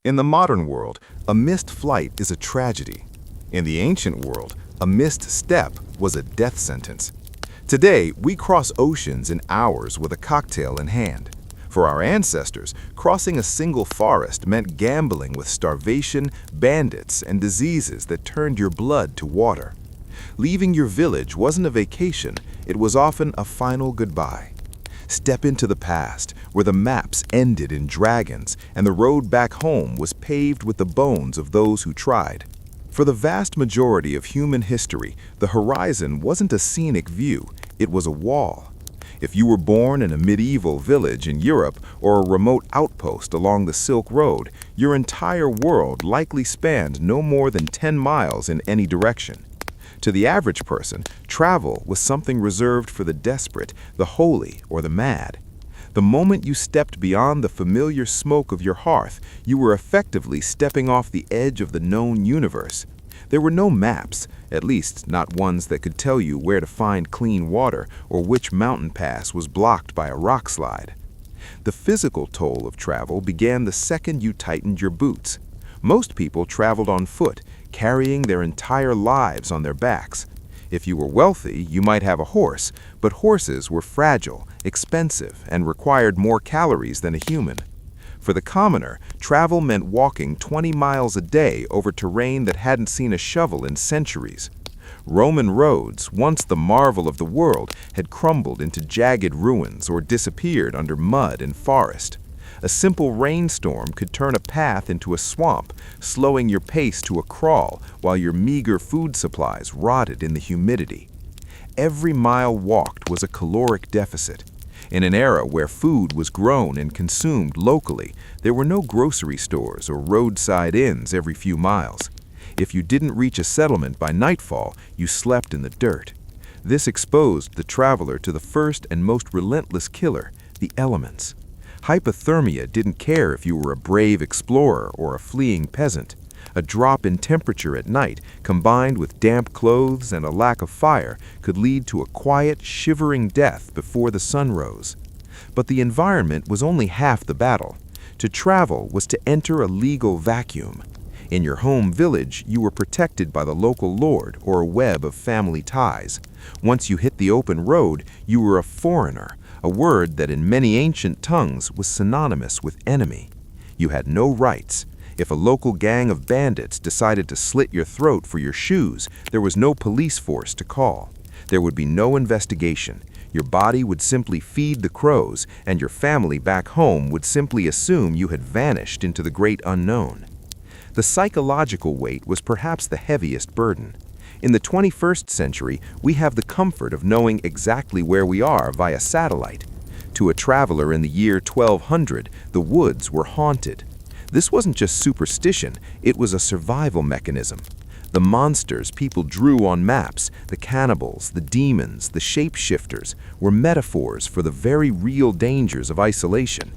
In the modern world, a missed flight is a tragedy. In the ancient world, a missed step was a death sentence. Today, we cross oceans in hours with a cocktail in hand. For our ancestors, crossing a single forest meant gambling with starvation, bandits, and diseases that turned your blood to water. Leaving your village wasn't a vacation, it was often a final goodbye. Step into the past, where the maps ended in dragons and the road back home was paved with the bones of those who tried. For the vast majority of human history, the horizon wasn't a scenic view, it was a wall. If you were born in a medieval village in Europe or a remote outpost along the Silk Road, your entire world likely spanned no more than 10 miles in any direction. To the average person, travel was something reserved for the desperate, the holy, or the mad. The moment you stepped beyond the familiar smoke of your hearth, you were effectively stepping off the edge of the known universe. There were no maps, at least not ones that could tell you where to find clean water or which mountain pass was blocked by a rock slide. The physical toll of travel began the second you tightened your boots. Most people traveled on foot, carrying their entire lives on their backs. If you were wealthy, you might have a horse, but horses were fragile, expensive, and required more calories than a human. For the commoner, travel meant walking 20 miles a day over terrain that hadn't seen a shovel in centuries. Roman roads, once the marvel of the world, had crumbled into jagged ruins or disappeared under mud and forest. A simple rainstorm could turn a path into a swamp, slowing your pace to a crawl while your meager food supplies rotted in the humidity. Every mile walked was a caloric deficit. In an era where food was grown and consumed locally, there were no grocery stores or roadside inns every few miles. If you didn't reach a settlement by nightfall, you slept in the dirt. This exposed the traveler to the first and most relentless killer, the elements. Hypothermia didn't care if you were a brave explorer or a fleeing peasant. A drop in temperature at night, combined with damp clothes and a lack of fire, could lead to a quiet, shivering death before the sun rose. But the environment was only half the battle. To travel was to enter a legal vacuum. In your home village, you were protected by the local lord or a web of family ties. Once you hit the open road, you were a foreigner, a word that in many ancient tongues was synonymous with enemy. You had no rights. If a local gang of bandits decided to slit your throat for your shoes, there was no police force to call. There would be no investigation. Your body would simply feed the crows, and your family back home would simply assume you had vanished into the great unknown. The psychological weight was perhaps the heaviest burden. In the 21st century, we have the comfort of knowing exactly where we are via satellite. To a traveler in the year 1200, the woods were haunted. This wasn't just superstition, it was a survival mechanism. The monsters people drew on maps, the cannibals, the demons, the shapeshifters, were metaphors for the very real dangers of isolation.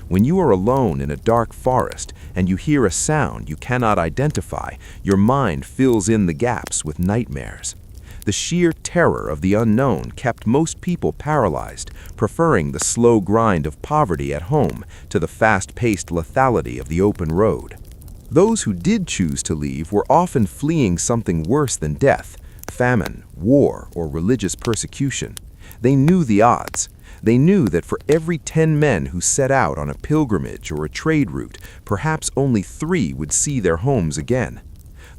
When you are alone in a dark forest and you hear a sound you cannot identify, your mind fills in the gaps with nightmares. The sheer terror of the unknown kept most people paralyzed, preferring the slow grind of poverty at home to the fast-paced lethality of the open road. Those who did choose to leave were often fleeing something worse than death, famine, war, or religious persecution. They knew the odds. They knew that for every 10 men who set out on a pilgrimage or a trade route, perhaps only 3 would see their homes again.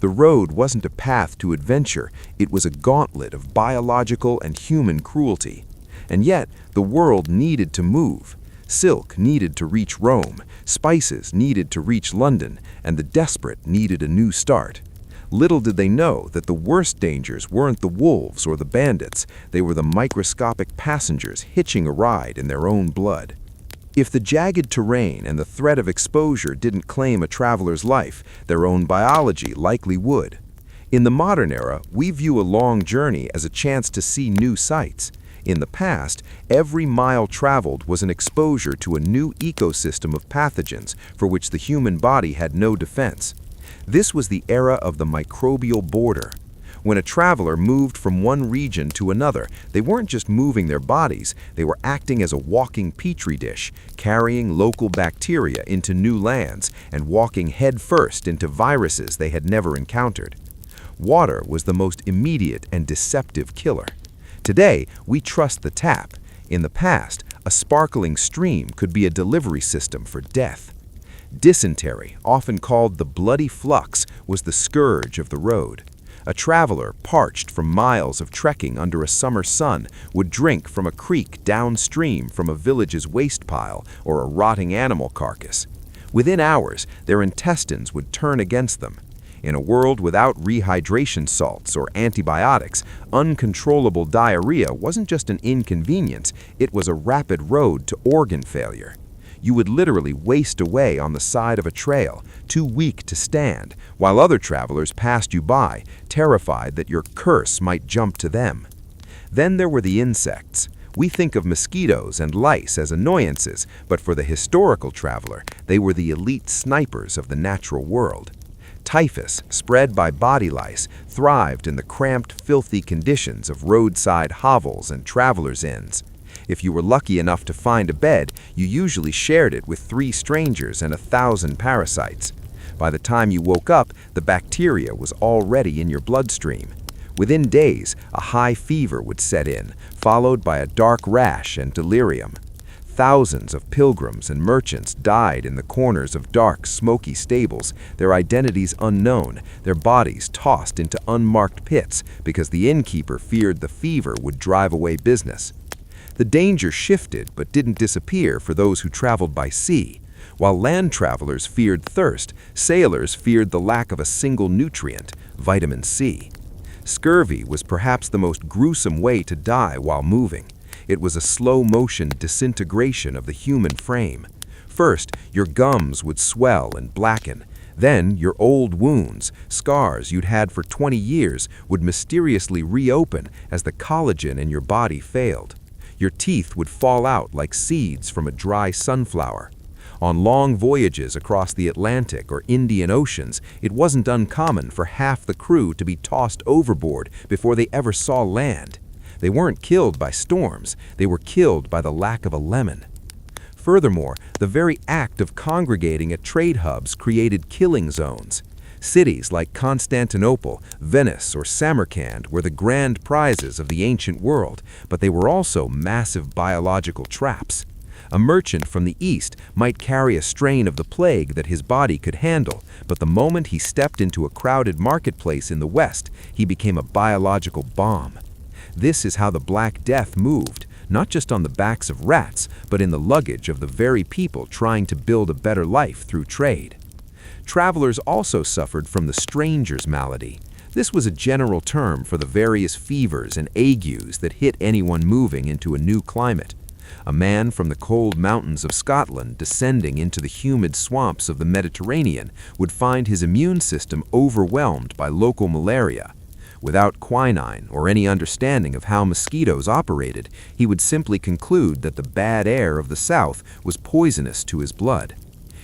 The road wasn't a path to adventure, it was a gauntlet of biological and human cruelty. And yet, the world needed to move. Silk needed to reach Rome, spices needed to reach London, and the desperate needed a new start. Little did they know that the worst dangers weren't the wolves or the bandits, they were the microscopic passengers hitching a ride in their own blood. If the jagged terrain and the threat of exposure didn't claim a traveler's life, their own biology likely would. In the modern era, we view a long journey as a chance to see new sights. In the past, every mile traveled was an exposure to a new ecosystem of pathogens for which the human body had no defense. This was the era of the microbial border. When a traveler moved from one region to another, they weren't just moving their bodies, they were acting as a walking petri dish, carrying local bacteria into new lands and walking headfirst into viruses they had never encountered. Water was the most immediate and deceptive killer. Today, we trust the tap. In the past, a sparkling stream could be a delivery system for death. Dysentery, often called the bloody flux, was the scourge of the road. A traveler, parched from miles of trekking under a summer sun, would drink from a creek downstream from a village's waste pile or a rotting animal carcass. Within hours, their intestines would turn against them. In a world without rehydration salts or antibiotics, uncontrollable diarrhea wasn't just an inconvenience, it was a rapid road to organ failure. You would literally waste away on the side of a trail, too weak to stand, while other travelers passed you by, terrified that your curse might jump to them. Then there were the insects. We think of mosquitoes and lice as annoyances, but for the historical traveler, they were the elite snipers of the natural world. Typhus, spread by body lice, thrived in the cramped, filthy conditions of roadside hovels and travelers' inns. If you were lucky enough to find a bed, you usually shared it with 3 strangers and 1,000 parasites. By the time you woke up, the bacteria was already in your bloodstream. Within days, a high fever would set in, followed by a dark rash and delirium. Thousands of pilgrims and merchants died in the corners of dark, smoky stables, their identities unknown, their bodies tossed into unmarked pits because the innkeeper feared the fever would drive away business. The danger shifted but didn't disappear for those who traveled by sea. While land travelers feared thirst, sailors feared the lack of a single nutrient, vitamin C. Scurvy was perhaps the most gruesome way to die while moving. It was a slow-motion disintegration of the human frame. First, your gums would swell and blacken. Then, your old wounds, scars you'd had for 20 years, would mysteriously reopen as the collagen in your body failed. Your teeth would fall out like seeds from a dry sunflower. On long voyages across the Atlantic or Indian Oceans, it wasn't uncommon for half the crew to be tossed overboard before they ever saw land. They weren't killed by storms, they were killed by the lack of a lemon. Furthermore, the very act of congregating at trade hubs created killing zones. Cities like Constantinople, Venice, or Samarkand were the grand prizes of the ancient world, but they were also massive biological traps. A merchant from the east might carry a strain of the plague that his body could handle, but the moment he stepped into a crowded marketplace in the west, he became a biological bomb. This is how the Black Death moved, not just on the backs of rats, but in the luggage of the very people trying to build a better life through trade. Travelers also suffered from the stranger's malady. This was a general term for the various fevers and agues that hit anyone moving into a new climate. A man from the cold mountains of Scotland descending into the humid swamps of the Mediterranean would find his immune system overwhelmed by local malaria. Without quinine or any understanding of how mosquitoes operated, he would simply conclude that the bad air of the south was poisonous to his blood.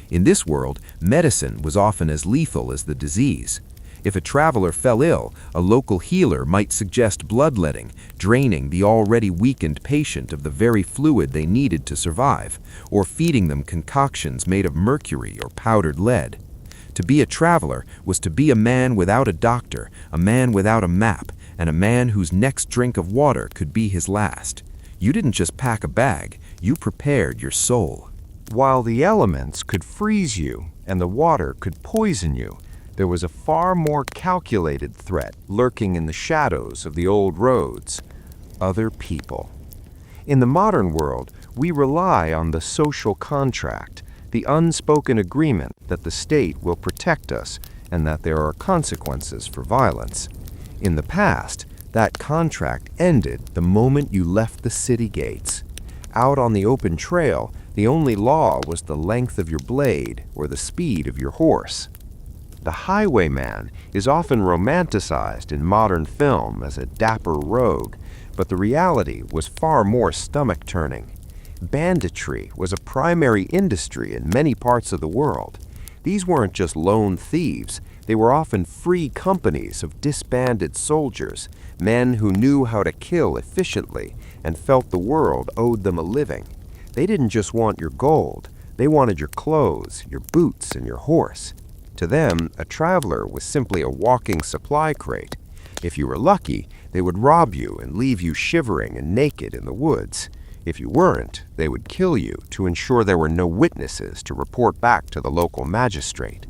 In this world, medicine was often as lethal as the disease. If a traveler fell ill, a local healer might suggest bloodletting, draining the already weakened patient of the very fluid they needed to survive, or feeding them concoctions made of mercury or powdered lead. To be a traveler was to be a man without a doctor, a man without a map, and a man whose next drink of water could be his last. You didn't just pack a bag, you prepared your soul. While the elements could freeze you and the water could poison you, there was a far more calculated threat lurking in the shadows of the old roads: other people. In the modern world, we rely on the social contract, the unspoken agreement that the state will protect us and that there are consequences for violence. In the past, that contract ended the moment you left the city gates. Out on the open trail, the only law was the length of your blade or the speed of your horse. The highwayman is often romanticized in modern film as a dapper rogue, but the reality was far more stomach-turning. Banditry was a primary industry in many parts of the world. These weren't just lone thieves. They were often free companies of disbanded soldiers, men who knew how to kill efficiently and felt the world owed them a living. They didn't just want your gold. They wanted your clothes, your boots, and your horse. To them, a traveler was simply a walking supply crate. If you were lucky, they would rob you and leave you shivering and naked in the woods. If you weren't, they would kill you to ensure there were no witnesses to report back to the local magistrate.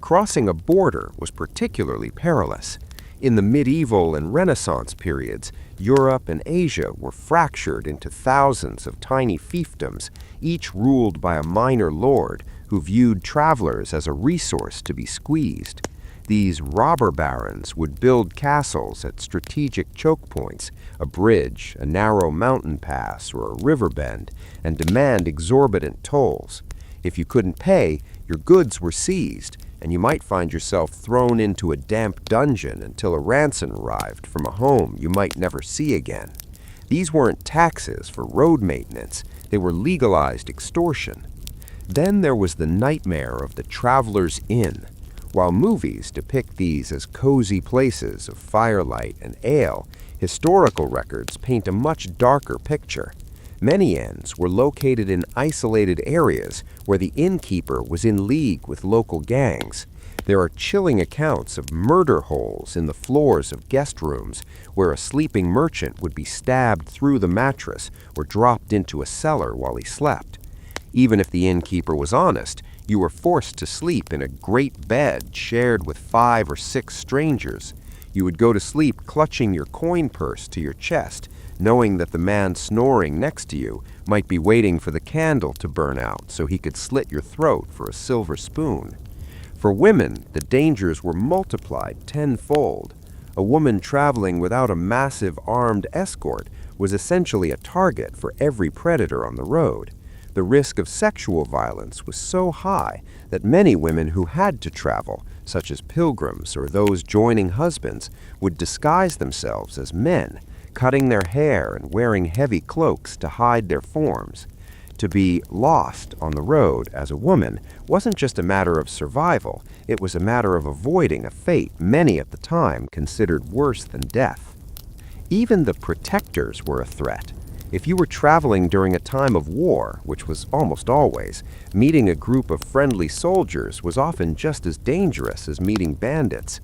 Crossing a border was particularly perilous. In the medieval and Renaissance periods, Europe and Asia were fractured into thousands of tiny fiefdoms, each ruled by a minor lord who viewed travelers as a resource to be squeezed. These robber barons would build castles at strategic choke points, a bridge, a narrow mountain pass, or a river bend, and demand exorbitant tolls. If you couldn't pay, your goods were seized, and you might find yourself thrown into a damp dungeon until a ransom arrived from a home you might never see again. These weren't taxes for road maintenance, they were legalized extortion. Then there was the nightmare of the traveler's inn. While movies depict these as cozy places of firelight and ale, historical records paint a much darker picture. Many inns were located in isolated areas where the innkeeper was in league with local gangs. There are chilling accounts of murder holes in the floors of guest rooms where a sleeping merchant would be stabbed through the mattress or dropped into a cellar while he slept. Even if the innkeeper was honest, you were forced to sleep in a great bed shared with 5 or 6 strangers. You would go to sleep clutching your coin purse to your chest, knowing that the man snoring next to you might be waiting for the candle to burn out so he could slit your throat for a silver spoon. For women, the dangers were multiplied tenfold. A woman traveling without a massive armed escort was essentially a target for every predator on the road. The risk of sexual violence was so high that many women who had to travel, such as pilgrims or those joining husbands, would disguise themselves as men, cutting their hair and wearing heavy cloaks to hide their forms. To be lost on the road as a woman wasn't just a matter of survival, it was a matter of avoiding a fate many at the time considered worse than death. Even the protectors were a threat. If you were traveling during a time of war, which was almost always, meeting a group of friendly soldiers was often just as dangerous as meeting bandits.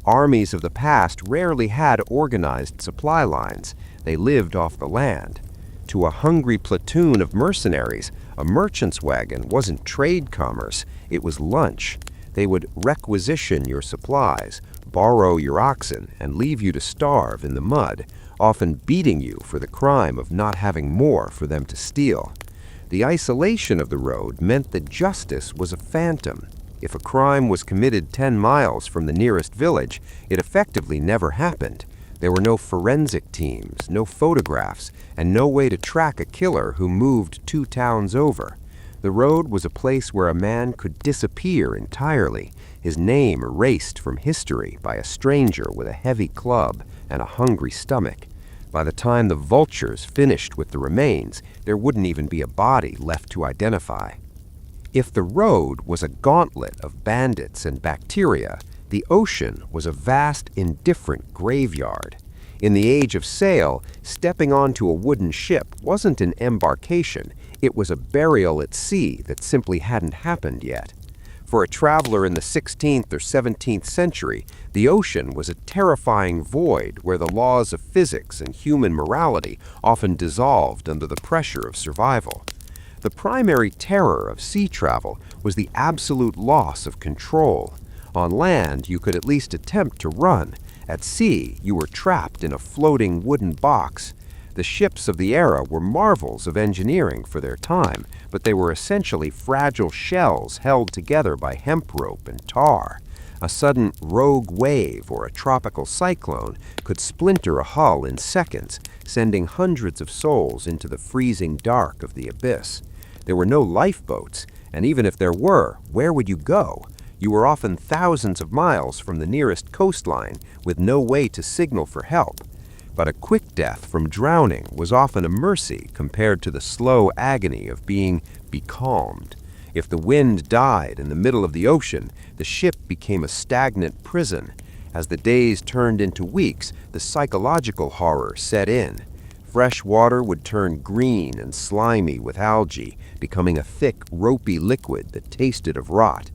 Armies of the past rarely had organized supply lines. They lived off the land. To a hungry platoon of mercenaries, a merchant's wagon wasn't trade commerce, it was lunch. They would requisition your supplies, borrow your oxen, and leave you to starve in the mud, often beating you for the crime of not having more for them to steal. The isolation of the road meant that justice was a phantom. If a crime was committed 10 miles from the nearest village, it effectively never happened. There were no forensic teams, no photographs, and no way to track a killer who moved 2 towns over. The road was a place where a man could disappear entirely, his name erased from history by a stranger with a heavy club and a hungry stomach. By the time the vultures finished with the remains, there wouldn't even be a body left to identify. If the road was a gauntlet of bandits and bacteria, the ocean was a vast, indifferent graveyard. In the age of sail, stepping onto a wooden ship wasn't an embarkation, it was a burial at sea that simply hadn't happened yet. For a traveler in the 16th or 17th century, the ocean was a terrifying void where the laws of physics and human morality often dissolved under the pressure of survival. The primary terror of sea travel was the absolute loss of control. On land, you could at least attempt to run. At sea, you were trapped in a floating wooden box. The ships of the era were marvels of engineering for their time, but they were essentially fragile shells held together by hemp rope and tar. A sudden rogue wave or a tropical cyclone could splinter a hull in seconds, sending hundreds of souls into the freezing dark of the abyss. There were no lifeboats, and even if there were, where would you go? You were often thousands of miles from the nearest coastline with no way to signal for help. But a quick death from drowning was often a mercy compared to the slow agony of being becalmed. If the wind died in the middle of the ocean, the ship became a stagnant prison. As the days turned into weeks, the psychological horror set in. Fresh water would turn green and slimy with algae, becoming a thick, ropey liquid that tasted of rot.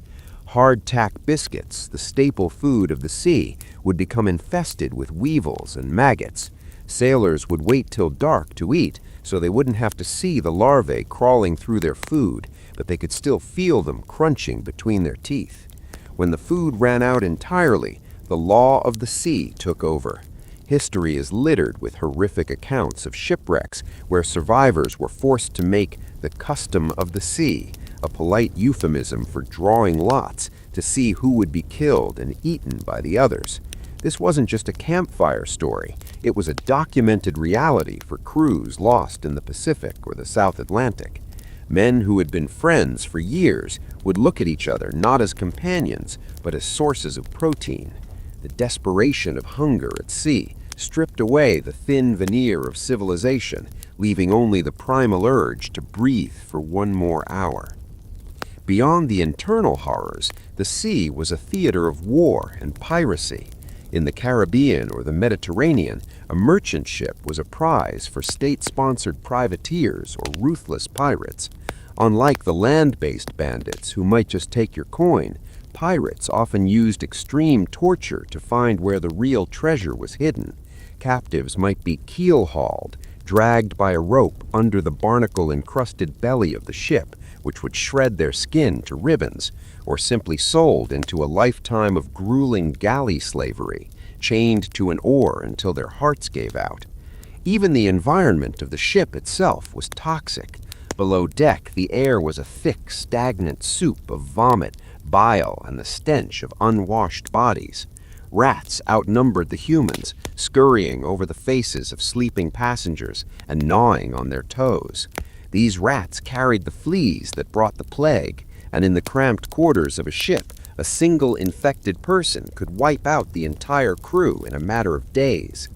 Hardtack biscuits, the staple food of the sea, would become infested with weevils and maggots. Sailors would wait till dark to eat, so they wouldn't have to see the larvae crawling through their food, but they could still feel them crunching between their teeth. When the food ran out entirely, the law of the sea took over. History is littered with horrific accounts of shipwrecks where survivors were forced to make the custom of the sea, a polite euphemism for drawing lots to see who would be killed and eaten by the others. This wasn't just a campfire story. It was a documented reality for crews lost in the Pacific or the South Atlantic. Men who had been friends for years would look at each other not as companions, but as sources of protein. The desperation of hunger at sea stripped away the thin veneer of civilization, leaving only the primal urge to breathe for one more hour. Beyond the internal horrors, the sea was a theater of war and piracy. In the Caribbean or the Mediterranean, a merchant ship was a prize for state-sponsored privateers or ruthless pirates. Unlike the land-based bandits who might just take your coin, pirates often used extreme torture to find where the real treasure was hidden. Captives might be keel-hauled, dragged by a rope under the barnacle-encrusted belly of the ship, which would shred their skin to ribbons, or simply sold into a lifetime of grueling galley slavery, chained to an oar until their hearts gave out. Even the environment of the ship itself was toxic. Below deck, the air was a thick, stagnant soup of vomit, bile, and the stench of unwashed bodies. Rats outnumbered the humans, scurrying over the faces of sleeping passengers and gnawing on their toes. These rats carried the fleas that brought the plague, and in the cramped quarters of a ship, a single infected person could wipe out the entire crew in a matter of days.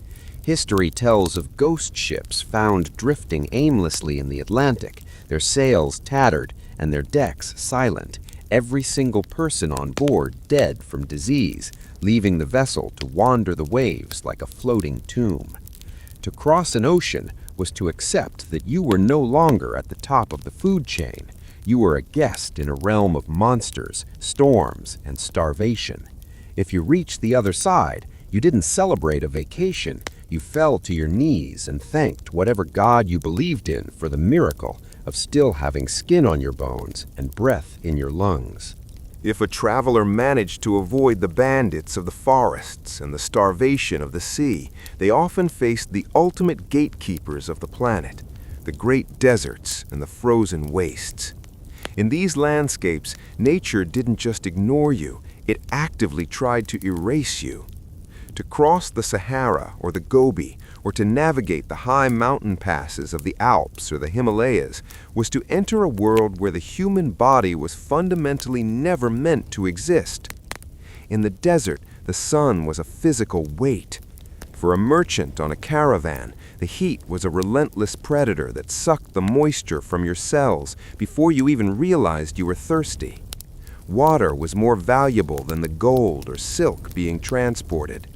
History tells of ghost ships found drifting aimlessly in the Atlantic, their sails tattered and their decks silent, every single person on board dead from disease, leaving the vessel to wander the waves like a floating tomb. To cross an ocean was to accept that you were no longer at the top of the food chain. You were a guest in a realm of monsters, storms, and starvation. If you reached the other side, you didn't celebrate a vacation. You fell to your knees and thanked whatever god you believed in for the miracle of still having skin on your bones and breath in your lungs. If a traveler managed to avoid the bandits of the forests and the starvation of the sea, they often faced the ultimate gatekeepers of the planet, the great deserts and the frozen wastes. In these landscapes, nature didn't just ignore you, it actively tried to erase you. To cross the Sahara or the Gobi, or to navigate the high mountain passes of the Alps or the Himalayas, was to enter a world where the human body was fundamentally never meant to exist. In the desert, the sun was a physical weight. For a merchant on a caravan, the heat was a relentless predator that sucked the moisture from your cells before you even realized you were thirsty. Water was more valuable than the gold or silk being transported.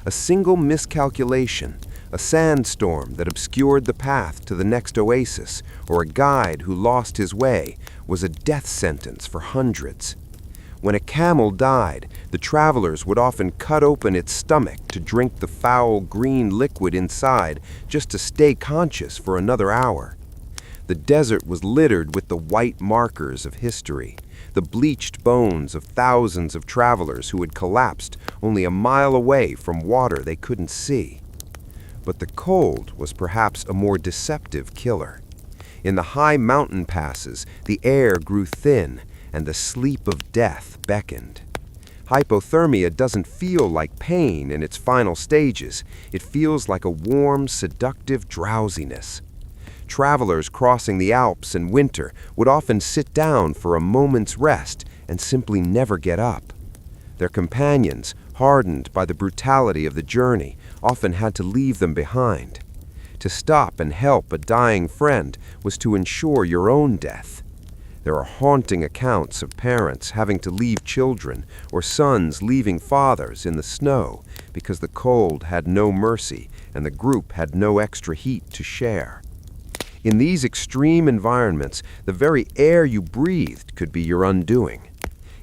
A single miscalculation, a sandstorm that obscured the path to the next oasis, or a guide who lost his way, was a death sentence for hundreds. When a camel died, the travelers would often cut open its stomach to drink the foul green liquid inside just to stay conscious for another hour. The desert was littered with the white markers of history, the bleached bones of thousands of travelers who had collapsed only a mile away from water they couldn't see. But the cold was perhaps a more deceptive killer. In the high mountain passes, the air grew thin, and the sleep of death beckoned. Hypothermia doesn't feel like pain in its final stages. It feels like a warm, seductive drowsiness. Travelers crossing the Alps in winter would often sit down for a moment's rest and simply never get up. Their companions, hardened by the brutality of the journey, often had to leave them behind. To stop and help a dying friend was to ensure your own death. There are haunting accounts of parents having to leave children or sons leaving fathers in the snow because the cold had no mercy and the group had no extra heat to share. In these extreme environments, the very air you breathed could be your undoing.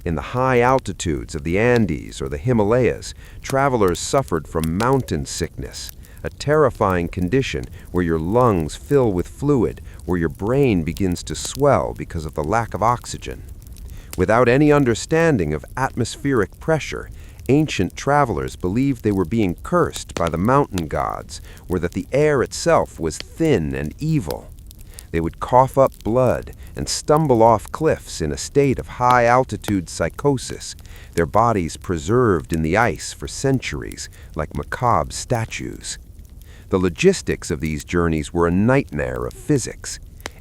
In the high altitudes of the Andes or the Himalayas, travelers suffered from mountain sickness, a terrifying condition where your lungs fill with fluid or your brain begins to swell because of the lack of oxygen. Without any understanding of atmospheric pressure, ancient travelers believed they were being cursed by the mountain gods, or that the air itself was thin and evil. They would cough up blood and stumble off cliffs in a state of high-altitude psychosis, their bodies preserved in the ice for centuries like macabre statues. The logistics of these journeys were a nightmare of physics.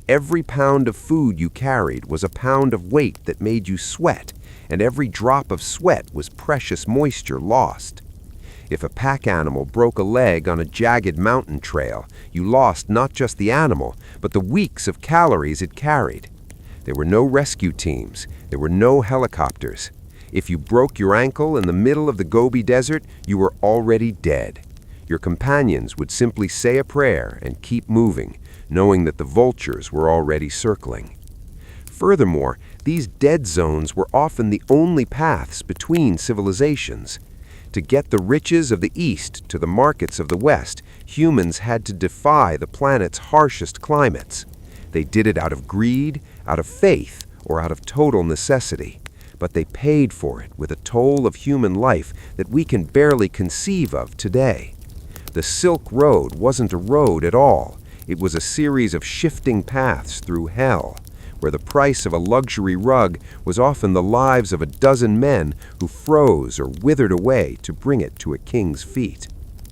Every pound of food you carried was a pound of weight that made you sweat, and every drop of sweat was precious moisture lost. If a pack animal broke a leg on a jagged mountain trail, you lost not just the animal, but the weeks of calories it carried. There were no rescue teams. There were no helicopters. If you broke your ankle in the middle of the Gobi Desert, you were already dead. Your companions would simply say a prayer and keep moving, knowing that the vultures were already circling. Furthermore, these dead zones were often the only paths between civilizations. To get the riches of the East to the markets of the West, humans had to defy the planet's harshest climates. They did it out of greed, out of faith, or out of total necessity. But they paid for it with a toll of human life that we can barely conceive of today. The Silk Road wasn't a road at all. It was a series of shifting paths through hell, where the price of a luxury rug was often the lives of a dozen men who froze or withered away to bring it to a king's feet.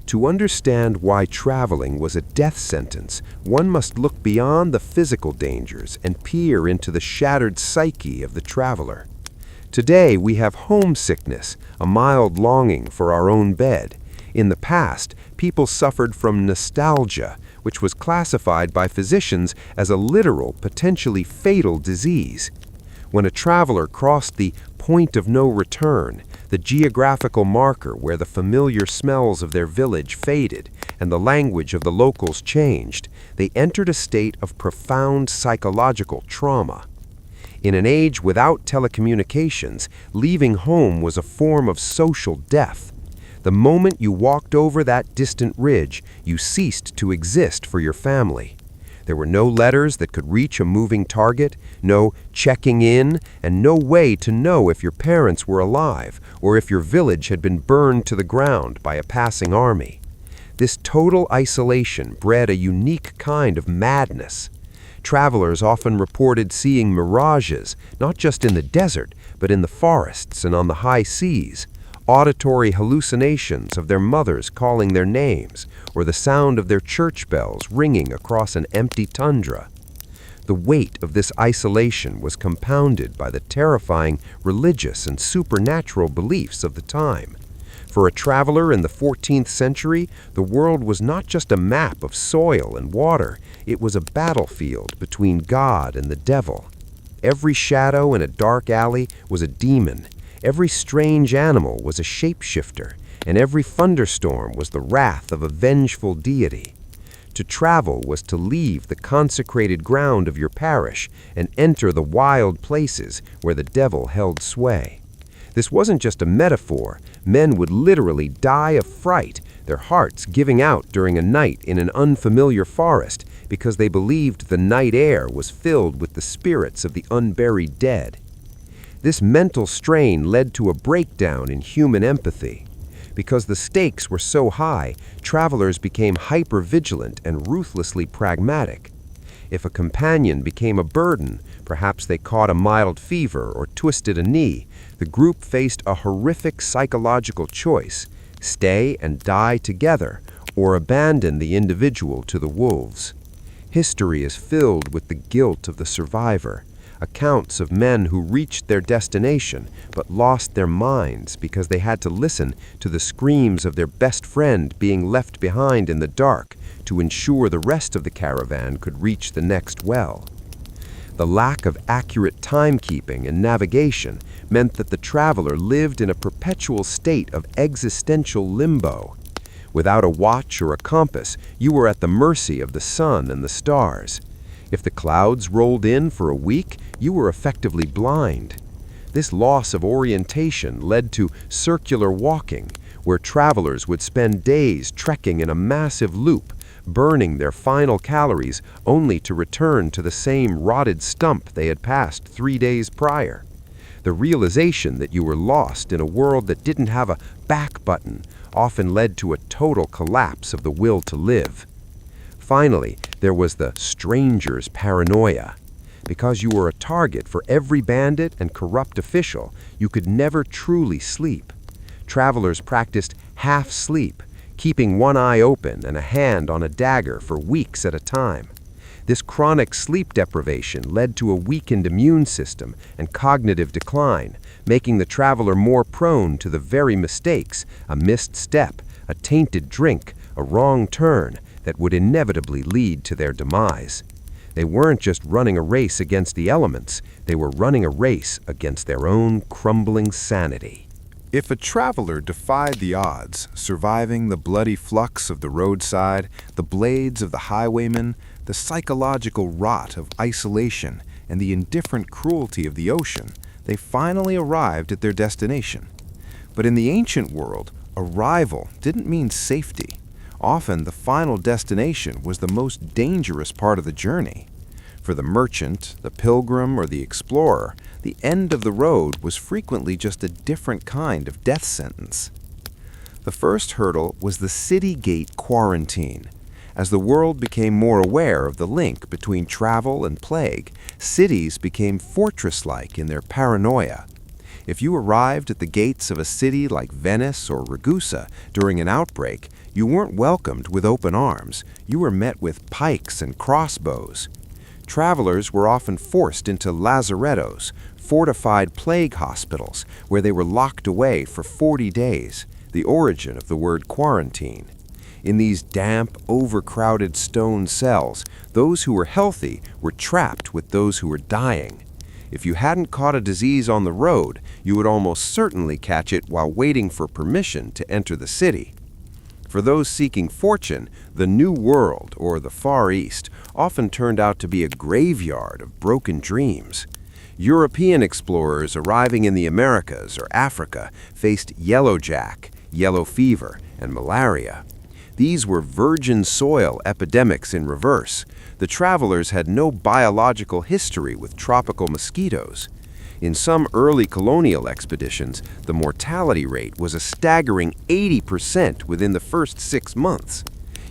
To understand why traveling was a death sentence, one must look beyond the physical dangers and peer into the shattered psyche of the traveler. Today we have homesickness, a mild longing for our own bed. In the past, people suffered from nostalgia, which was classified by physicians as a literal, potentially fatal disease. When a traveler crossed the point of no return, the geographical marker where the familiar smells of their village faded and the language of the locals changed, they entered a state of profound psychological trauma. In an age without telecommunications, leaving home was a form of social death. The moment you walked over that distant ridge, you ceased to exist for your family. There were no letters that could reach a moving target, no checking in, and no way to know if your parents were alive or if your village had been burned to the ground by a passing army. This total isolation bred a unique kind of madness. Travelers often reported seeing mirages, not just in the desert, but in the forests and on the high seas. Auditory hallucinations of their mothers calling their names, or the sound of their church bells ringing across an empty tundra. The weight of this isolation was compounded by the terrifying religious and supernatural beliefs of the time. For a traveler in the 14th century, the world was not just a map of soil and water, it was a battlefield between God and the devil. Every shadow in a dark alley was a demon. Every strange animal was a shapeshifter, and every thunderstorm was the wrath of a vengeful deity. To travel was to leave the consecrated ground of your parish and enter the wild places where the devil held sway. This wasn't just a metaphor. Men would literally die of fright, their hearts giving out during a night in an unfamiliar forest because they believed the night air was filled with the spirits of the unburied dead. This mental strain led to a breakdown in human empathy. Because the stakes were so high, travelers became hyper-vigilant and ruthlessly pragmatic. If a companion became a burden, perhaps they caught a mild fever or twisted a knee, the group faced a horrific psychological choice: stay and die together, or abandon the individual to the wolves. History is filled with the guilt of the survivor. Accounts of men who reached their destination but lost their minds because they had to listen to the screams of their best friend being left behind in the dark to ensure the rest of the caravan could reach the next well. The lack of accurate timekeeping and navigation meant that the traveler lived in a perpetual state of existential limbo. Without a watch or a compass, you were at the mercy of the sun and the stars. If the clouds rolled in for a week, you were effectively blind. This loss of orientation led to circular walking, where travelers would spend days trekking in a massive loop, burning their final calories only to return to the same rotted stump they had passed 3 days prior. The realization that you were lost in a world that didn't have a back button often led to a total collapse of the will to live. Finally, there was the stranger's paranoia. Because you were a target for every bandit and corrupt official, you could never truly sleep. Travelers practiced half sleep, keeping one eye open and a hand on a dagger for weeks at a time. This chronic sleep deprivation led to a weakened immune system and cognitive decline, making the traveler more prone to the very mistakes, a missed step, a tainted drink, a wrong turn, that would inevitably lead to their demise. They weren't just running a race against the elements, they were running a race against their own crumbling sanity. If a traveler defied the odds, surviving the bloody flux of the roadside, the blades of the highwaymen, the psychological rot of isolation, and the indifferent cruelty of the ocean, they finally arrived at their destination. But in the ancient world, arrival didn't mean safety. Often, the final destination was the most dangerous part of the journey. For the merchant, the pilgrim, or the explorer, the end of the road was frequently just a different kind of death sentence. The first hurdle was the city gate quarantine. As the world became more aware of the link between travel and plague, cities became fortress-like in their paranoia. If you arrived at the gates of a city like Venice or Ragusa during an outbreak, you weren't welcomed with open arms. You were met with pikes and crossbows. Travelers were often forced into lazarettos, fortified plague hospitals, where they were locked away for 40 days, the origin of the word quarantine. In these damp, overcrowded stone cells, those who were healthy were trapped with those who were dying. If you hadn't caught a disease on the road, you would almost certainly catch it while waiting for permission to enter the city. For those seeking fortune, the New World, or the Far East, often turned out to be a graveyard of broken dreams. European explorers arriving in the Americas or Africa faced yellowjack, yellow fever, and malaria. These were virgin soil epidemics in reverse. The travelers had no biological history with tropical mosquitoes. In some early colonial expeditions, the mortality rate was a staggering 80% within the first 6 months.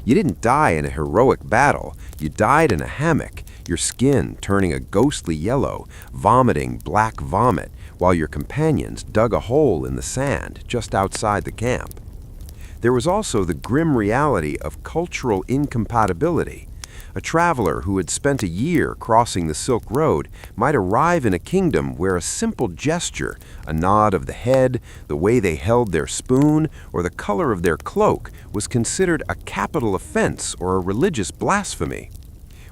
You didn't die in a heroic battle, you died in a hammock, your skin turning a ghostly yellow, vomiting black vomit, while your companions dug a hole in the sand just outside the camp. There was also the grim reality of cultural incompatibility. A traveler who had spent a year crossing the Silk Road might arrive in a kingdom where a simple gesture, a nod of the head, the way they held their spoon, or the color of their cloak was considered a capital offense or a religious blasphemy.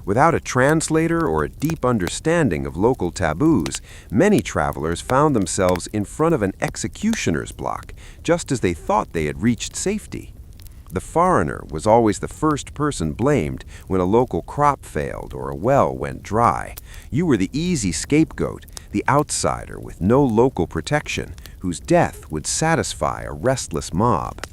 Without a translator or a deep understanding of local taboos, many travelers found themselves in front of an executioner's block, just as they thought they had reached safety. The foreigner was always the first person blamed when a local crop failed or a well went dry. You were the easy scapegoat, the outsider with no local protection, whose death would satisfy a restless mob.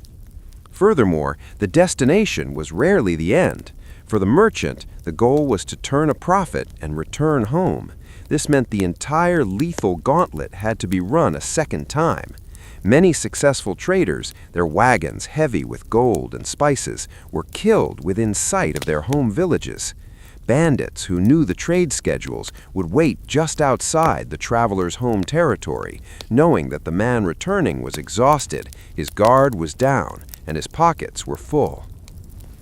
Furthermore, the destination was rarely the end. For the merchant, the goal was to turn a profit and return home. This meant the entire lethal gauntlet had to be run a second time. Many successful traders, their wagons heavy with gold and spices, were killed within sight of their home villages. Bandits who knew the trade schedules would wait just outside the traveler's home territory, knowing that the man returning was exhausted, his guard was down, and his pockets were full.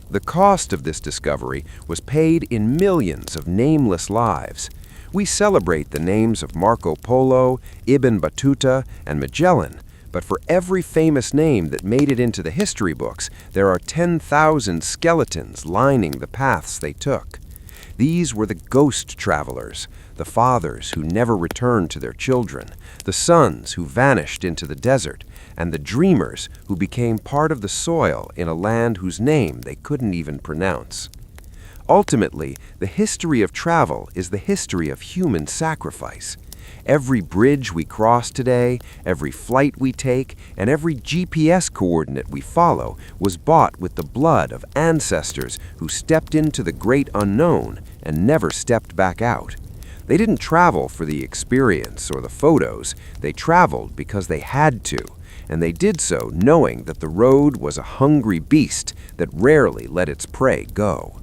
The cost of this discovery was paid in millions of nameless lives. We celebrate the names of Marco Polo, Ibn Battuta, and Magellan, but for every famous name that made it into the history books, there are 10,000 skeletons lining the paths they took. These were the ghost travelers, the fathers who never returned to their children, the sons who vanished into the desert, and the dreamers who became part of the soil in a land whose name they couldn't even pronounce. Ultimately, the history of travel is the history of human sacrifice. Every bridge we cross today, every flight we take, and every GPS coordinate we follow was bought with the blood of ancestors who stepped into the great unknown and never stepped back out. They didn't travel for the experience or the photos. They traveled because they had to, and they did so knowing that the road was a hungry beast that rarely let its prey go.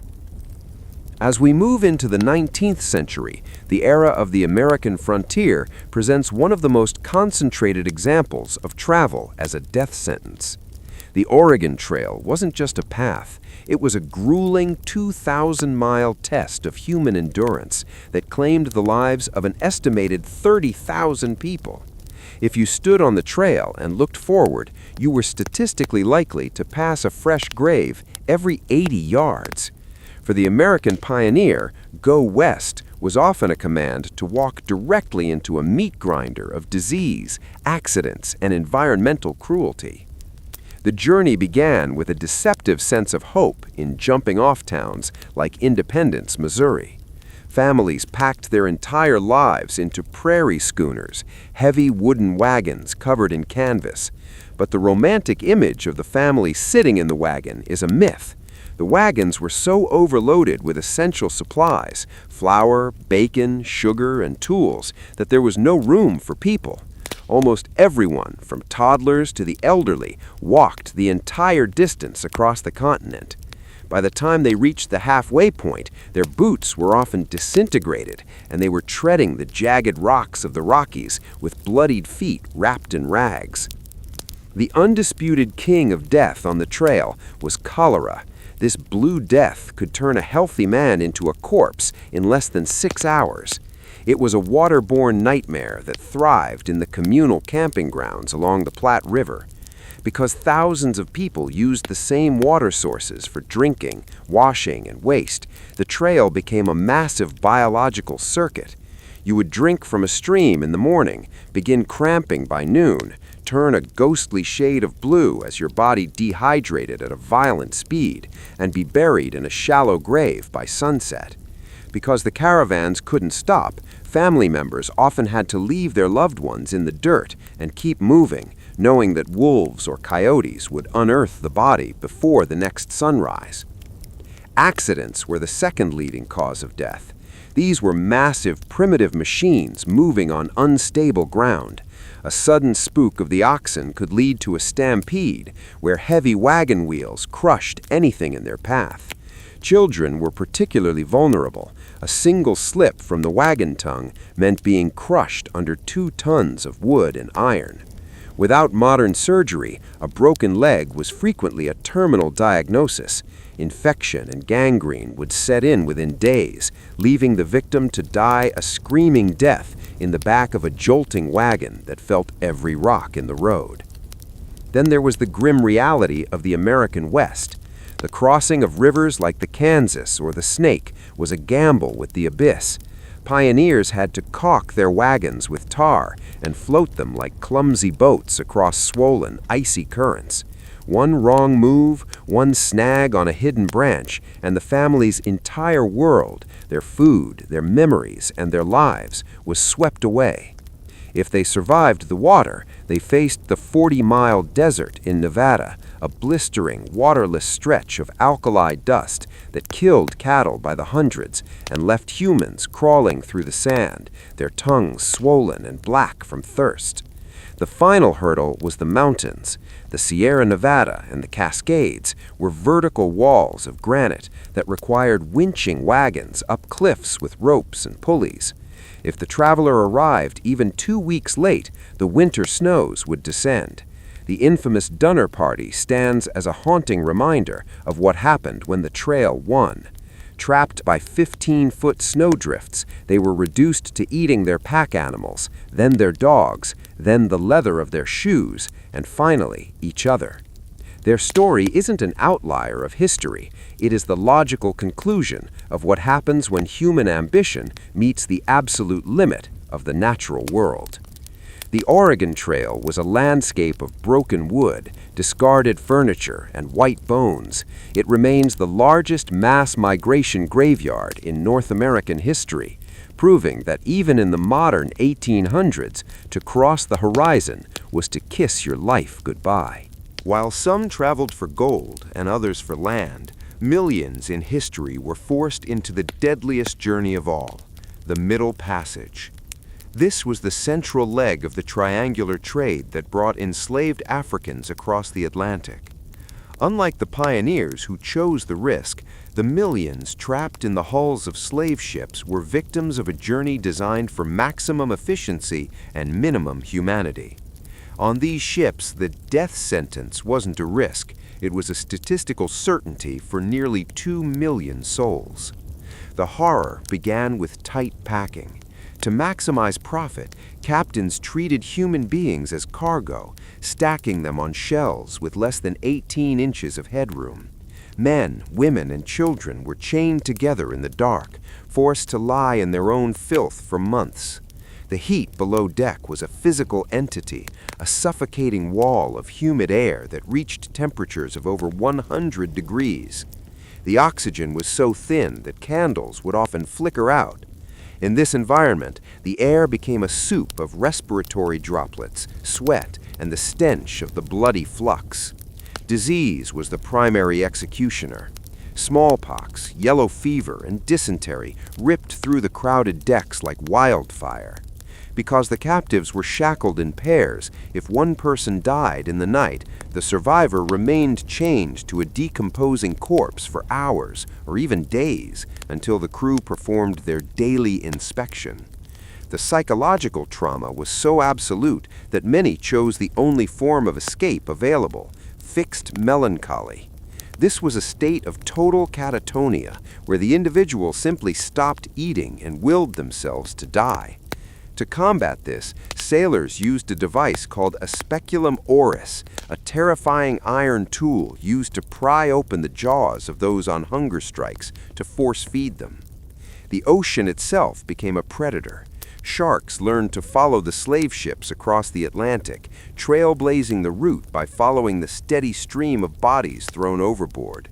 As we move into the 19th century, the era of the American frontier presents one of the most concentrated examples of travel as a death sentence. The Oregon Trail wasn't just a path, it was a grueling 2,000-mile test of human endurance that claimed the lives of an estimated 30,000 people. If you stood on the trail and looked forward, you were statistically likely to pass a fresh grave every 80 yards. For the American pioneer, go west was often a command to walk directly into a meat grinder of disease, accidents, and environmental cruelty. The journey began with a deceptive sense of hope in jumping-off towns like Independence, Missouri. Families packed their entire lives into prairie schooners, heavy wooden wagons covered in canvas. But the romantic image of the family sitting in the wagon is a myth. The wagons were so overloaded with essential supplies, flour, bacon, sugar, and tools, that there was no room for people. Almost everyone, from toddlers to the elderly, walked the entire distance across the continent. By the time they reached the halfway point, their boots were often disintegrated, and they were treading the jagged rocks of the Rockies with bloodied feet wrapped in rags. The undisputed king of death on the trail was cholera. This blue death could turn a healthy man into a corpse in less than 6 hours. It was a waterborne nightmare that thrived in the communal camping grounds along the Platte River. Because thousands of people used the same water sources for drinking, washing, and waste, the trail became a massive biological circuit. You would drink from a stream in the morning, begin cramping by noon, turn a ghostly shade of blue as your body dehydrated at a violent speed, and be buried in a shallow grave by sunset. Because the caravans couldn't stop, family members often had to leave their loved ones in the dirt and keep moving, knowing that wolves or coyotes would unearth the body before the next sunrise. Accidents were the second leading cause of death. These were massive, primitive machines moving on unstable ground. A sudden spook of the oxen could lead to a stampede, where heavy wagon wheels crushed anything in their path. Children were particularly vulnerable. A single slip from the wagon tongue meant being crushed under 2 tons of wood and iron. Without modern surgery, a broken leg was frequently a terminal diagnosis. Infection and gangrene would set in within days, leaving the victim to die a screaming death in the back of a jolting wagon that felt every rock in the road. Then there was the grim reality of the American West. The crossing of rivers like the Kansas or the Snake was a gamble with the abyss. Pioneers had to caulk their wagons with tar and float them like clumsy boats across swollen, icy currents. One wrong move, one snag on a hidden branch, and the family's entire world, their food, their memories, and their lives, was swept away. If they survived the water, they faced the 40-mile desert in Nevada, a blistering, waterless stretch of alkali dust that killed cattle by the hundreds and left humans crawling through the sand, their tongues swollen and black from thirst. The final hurdle was the mountains. The Sierra Nevada and the Cascades were vertical walls of granite that required winching wagons up cliffs with ropes and pulleys. If the traveler arrived even 2 weeks late, the winter snows would descend. The infamous Dunner Party stands as a haunting reminder of what happened when the trail won. Trapped by 15-foot snowdrifts, they were reduced to eating their pack animals, then their dogs, then the leather of their shoes, and finally each other. Their story isn't an outlier of history, it is the logical conclusion of what happens when human ambition meets the absolute limit of the natural world. The Oregon Trail was a landscape of broken wood, discarded furniture, and white bones. It remains the largest mass migration graveyard in North American history, proving that even in the modern 1800s, to cross the horizon was to kiss your life goodbye. While some traveled for gold and others for land, millions in history were forced into the deadliest journey of all, the Middle Passage. This was the central leg of the triangular trade that brought enslaved Africans across the Atlantic. Unlike the pioneers who chose the risk, the millions trapped in the hulls of slave ships were victims of a journey designed for maximum efficiency and minimum humanity. On these ships, the death sentence wasn't a risk, it was a statistical certainty for nearly 2 million souls. The horror began with tight packing. To maximize profit, captains treated human beings as cargo, stacking them on shells with less than 18 inches of headroom. Men, women, and children were chained together in the dark, forced to lie in their own filth for months. The heat below deck was a physical entity, a suffocating wall of humid air that reached temperatures of over 100 degrees. The oxygen was so thin that candles would often flicker out. In this environment, the air became a soup of respiratory droplets, sweat, and the stench of the bloody flux. Disease was the primary executioner. Smallpox, yellow fever, and dysentery ripped through the crowded decks like wildfire. Because the captives were shackled in pairs, if one person died in the night, the survivor remained chained to a decomposing corpse for hours or even days until the crew performed their daily inspection. The psychological trauma was so absolute that many chose the only form of escape available, fixed melancholy. This was a state of total catatonia where the individual simply stopped eating and willed themselves to die. To combat this, sailors used a device called a speculum oris, a terrifying iron tool used to pry open the jaws of those on hunger strikes to force feed them. The ocean itself became a predator. Sharks learned to follow the slave ships across the Atlantic, trailblazing the route by following the steady stream of bodies thrown overboard.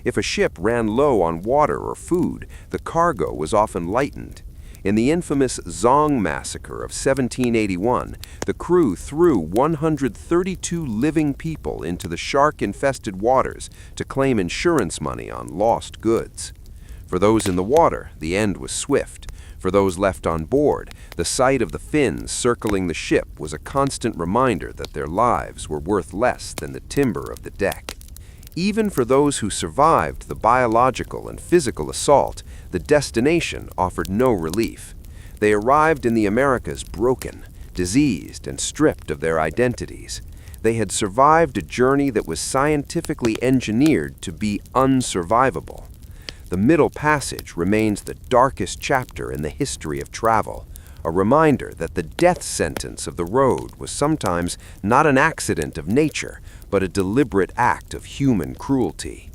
If a ship ran low on water or food, the cargo was often lightened. In the infamous Zong massacre of 1781, the crew threw 132 living people into the shark-infested waters to claim insurance money on lost goods. For those in the water, the end was swift. For those left on board, the sight of the fins circling the ship was a constant reminder that their lives were worth less than the timber of the deck. Even for those who survived the biological and physical assault, the destination offered no relief. They arrived in the Americas broken, diseased, and stripped of their identities. They had survived a journey that was scientifically engineered to be unsurvivable. The Middle Passage remains the darkest chapter in the history of travel, a reminder that the death sentence of the road was sometimes not an accident of nature, but a deliberate act of human cruelty.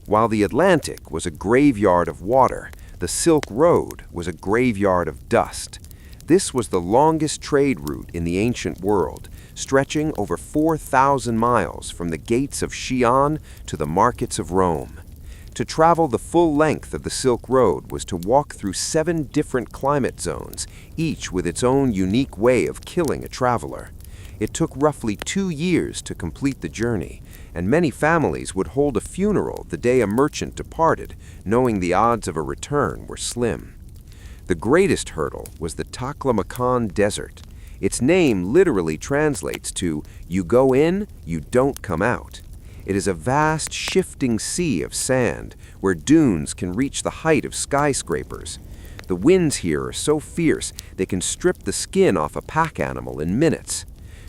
While the Atlantic was a graveyard of water, the Silk Road was a graveyard of dust. This was the longest trade route in the ancient world, stretching over 4,000 miles from the gates of Xi'an to the markets of Rome. To travel the full length of the Silk Road was to walk through 7 different climate zones, each with its own unique way of killing a traveler. It took roughly 2 years to complete the journey, and many families would hold a funeral the day a merchant departed, knowing the odds of a return were slim. The greatest hurdle was the Taklamakan Desert. Its name literally translates to, "You go in, you don't come out." It is a vast, shifting sea of sand, where dunes can reach the height of skyscrapers. The winds here are so fierce they can strip the skin off a pack animal in minutes.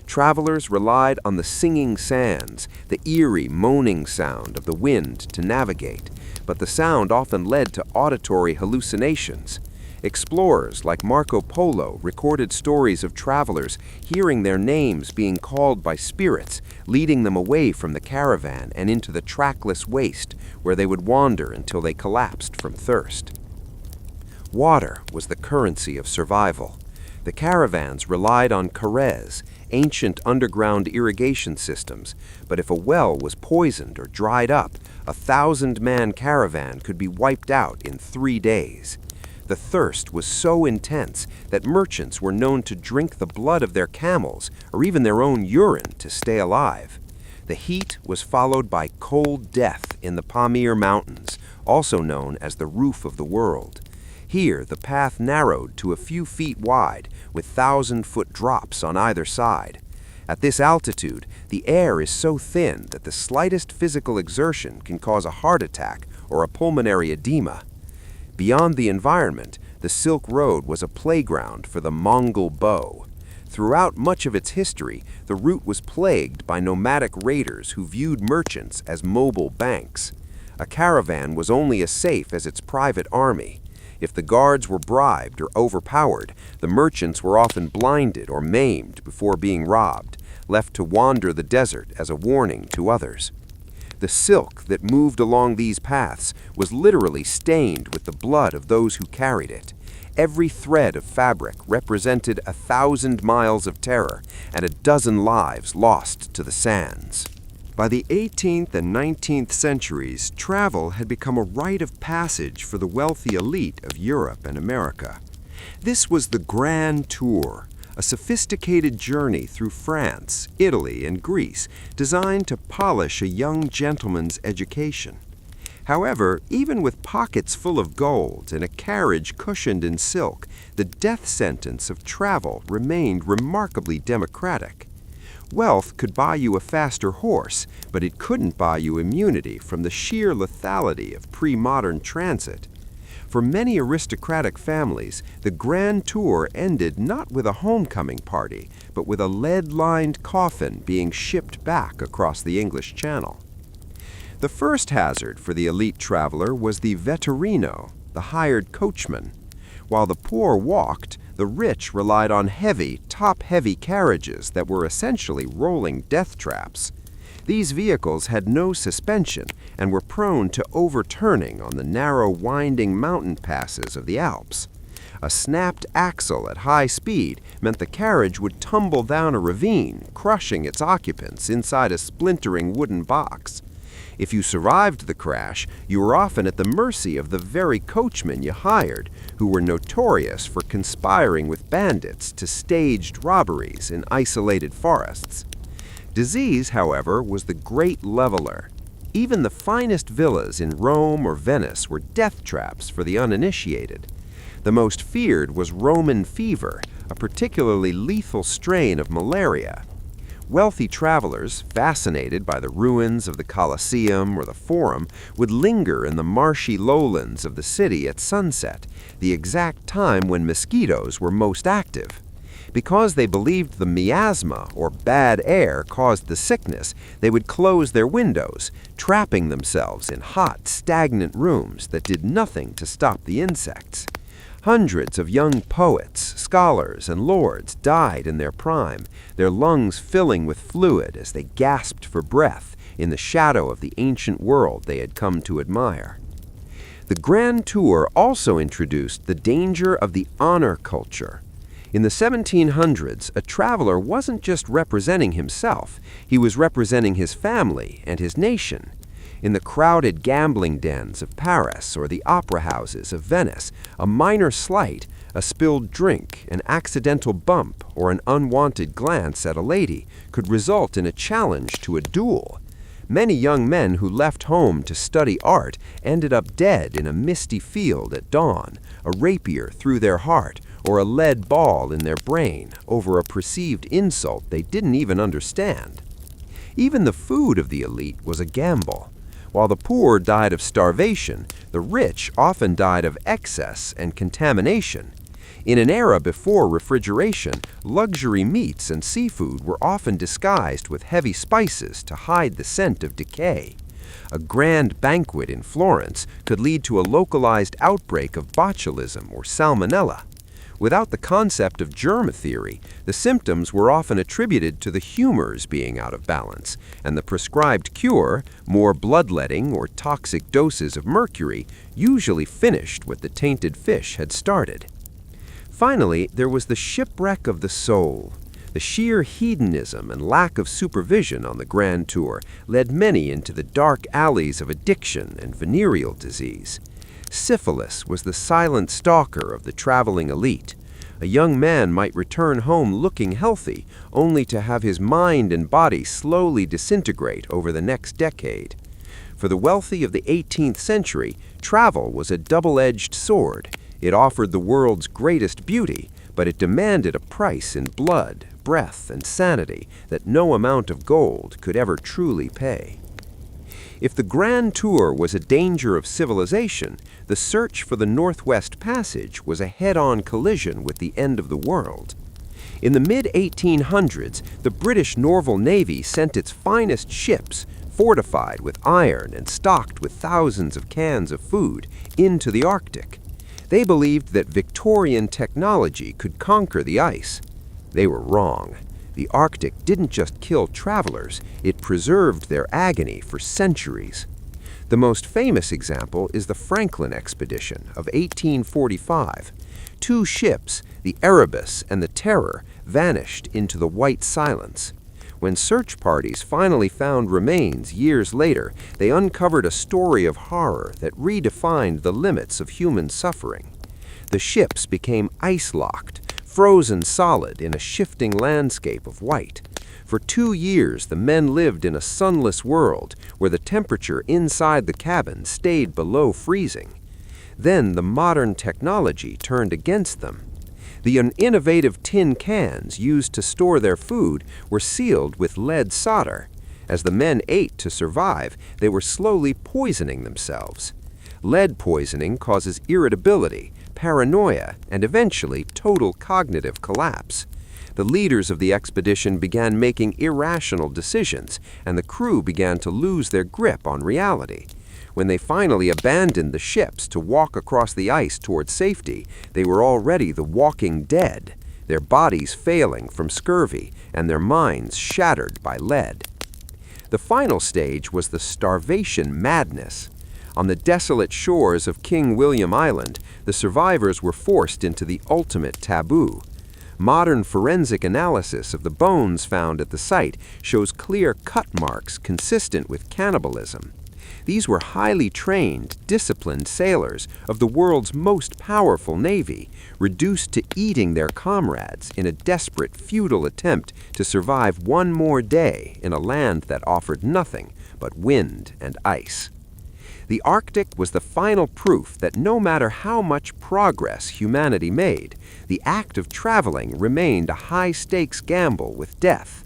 Travelers relied on the singing sands, the eerie, moaning sound of the wind to navigate, but the sound often led to auditory hallucinations. Explorers like Marco Polo recorded stories of travelers hearing their names being called by spirits, leading them away from the caravan and into the trackless waste where they would wander until they collapsed from thirst. Water was the currency of survival. The caravans relied on carets, ancient underground irrigation systems, but if a well was poisoned or dried up, a 1,000-man caravan could be wiped out in 3 days. The thirst was so intense that merchants were known to drink the blood of their camels or even their own urine to stay alive. The heat was followed by cold death in the Pamir Mountains, also known as the roof of the world. Here, the path narrowed to a few feet wide, with 1,000-foot drops on either side. At this altitude, the air is so thin that the slightest physical exertion can cause a heart attack or a pulmonary edema. Beyond the environment, the Silk Road was a playground for the Mongol bow. Throughout much of its history, the route was plagued by nomadic raiders who viewed merchants as mobile banks. A caravan was only as safe as its private army. If the guards were bribed or overpowered, the merchants were often blinded or maimed before being robbed, left to wander the desert as a warning to others. The silk that moved along these paths was literally stained with the blood of those who carried it. Every thread of fabric represented 1,000 miles of terror and a dozen lives lost to the sands. By the 18th and 19th centuries, travel had become a rite of passage for the wealthy elite of Europe and America. This was the Grand Tour, a sophisticated journey through France, Italy, and Greece designed to polish a young gentleman's education. However, even with pockets full of gold and a carriage cushioned in silk, the death sentence of travel remained remarkably democratic. Wealth could buy you a faster horse, but it couldn't buy you immunity from the sheer lethality of pre-modern transit. For many aristocratic families, the Grand Tour ended not with a homecoming party, but with a lead-lined coffin being shipped back across the English Channel. The first hazard for the elite traveler was the vetturino, the hired coachman. While the poor walked, the rich relied on heavy, top-heavy carriages that were essentially rolling death traps. These vehicles had no suspension and were prone to overturning on the narrow, winding mountain passes of the Alps. A snapped axle at high speed meant the carriage would tumble down a ravine, crushing its occupants inside a splintering wooden box. If you survived the crash, you were often at the mercy of the very coachmen you hired, who were notorious for conspiring with bandits to staged robberies in isolated forests. Disease, however, was the great leveler. Even the finest villas in Rome or Venice were death traps for the uninitiated. The most feared was Roman fever, a particularly lethal strain of malaria. Wealthy travelers, fascinated by the ruins of the Colosseum or the Forum, would linger in the marshy lowlands of the city at sunset, the exact time when mosquitoes were most active. Because they believed the miasma, or bad air, caused the sickness, they would close their windows, trapping themselves in hot, stagnant rooms that did nothing to stop the insects. Hundreds of young poets, scholars, and lords died in their prime, their lungs filling with fluid as they gasped for breath in the shadow of the ancient world they had come to admire. The Grand Tour also introduced the danger of the honor culture. In the 1700s, a traveler wasn't just representing himself, he was representing his family and his nation. In the crowded gambling dens of Paris or the opera houses of Venice, a minor slight, a spilled drink, an accidental bump, or an unwanted glance at a lady could result in a challenge to a duel. Many young men who left home to study art ended up dead in a misty field at dawn, a rapier through their heart, or a lead ball in their brain over a perceived insult they didn't even understand. Even the food of the elite was a gamble. While the poor died of starvation, the rich often died of excess and contamination. In an era before refrigeration, luxury meats and seafood were often disguised with heavy spices to hide the scent of decay. A grand banquet in Florence could lead to a localized outbreak of botulism or salmonella. Without the concept of germ theory, the symptoms were often attributed to the humors being out of balance, and the prescribed cure, more bloodletting or toxic doses of mercury, usually finished what the tainted fish had started. Finally, there was the shipwreck of the soul. The sheer hedonism and lack of supervision on the Grand Tour led many into the dark alleys of addiction and venereal disease. Syphilis was the silent stalker of the traveling elite. A young man might return home looking healthy, only to have his mind and body slowly disintegrate over the next decade. For the wealthy of the 18th century, travel was a double-edged sword. It offered the world's greatest beauty, but it demanded a price in blood, breath, and sanity that no amount of gold could ever truly pay. If the Grand Tour was a danger of civilization, the search for the Northwest Passage was a head-on collision with the end of the world. In the mid-1800s, the British Naval Navy sent its finest ships, fortified with iron and stocked with thousands of cans of food, into the Arctic. They believed that Victorian technology could conquer the ice. They were wrong. The Arctic didn't just kill travelers, it preserved their agony for centuries. The most famous example is the Franklin expedition of 1845. Two ships, the Erebus and the Terror, vanished into the white silence. When search parties finally found remains years later, they uncovered a story of horror that redefined the limits of human suffering. The ships became ice-locked, frozen solid in a shifting landscape of white. For 2 years, the men lived in a sunless world where the temperature inside the cabin stayed below freezing. Then the modern technology turned against them. The innovative tin cans used to store their food were sealed with lead solder. As the men ate to survive, they were slowly poisoning themselves. Lead poisoning causes irritability, paranoia, and eventually total cognitive collapse. The leaders of the expedition began making irrational decisions, and the crew began to lose their grip on reality. When they finally abandoned the ships to walk across the ice toward safety, they were already the walking dead, their bodies failing from scurvy and their minds shattered by lead. The final stage was the starvation madness. On the desolate shores of King William Island, the survivors were forced into the ultimate taboo. Modern forensic analysis of the bones found at the site shows clear cut marks consistent with cannibalism. These were highly trained, disciplined sailors of the world's most powerful navy, reduced to eating their comrades in a desperate, futile attempt to survive one more day in a land that offered nothing but wind and ice. The Arctic was the final proof that no matter how much progress humanity made, the act of traveling remained a high-stakes gamble with death.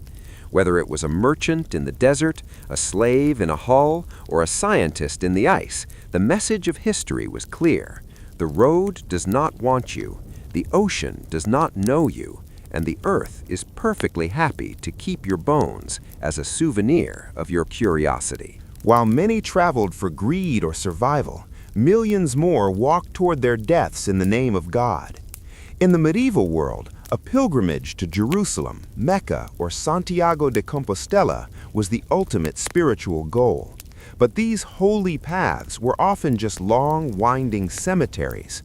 Whether it was a merchant in the desert, a slave in a hull, or a scientist in the ice, the message of history was clear. The road does not want you, the ocean does not know you, and the earth is perfectly happy to keep your bones as a souvenir of your curiosity. While many traveled for greed or survival, millions more walked toward their deaths in the name of God. In the medieval world, a pilgrimage to Jerusalem, Mecca, or Santiago de Compostela was the ultimate spiritual goal. But these holy paths were often just long, winding cemeteries.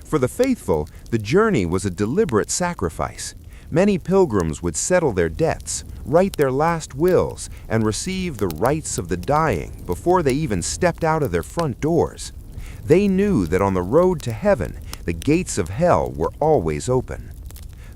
For the faithful, the journey was a deliberate sacrifice. Many pilgrims would settle their debts, write their last wills, and receive the rites of the dying before they even stepped out of their front doors. They knew that on the road to heaven, the gates of hell were always open.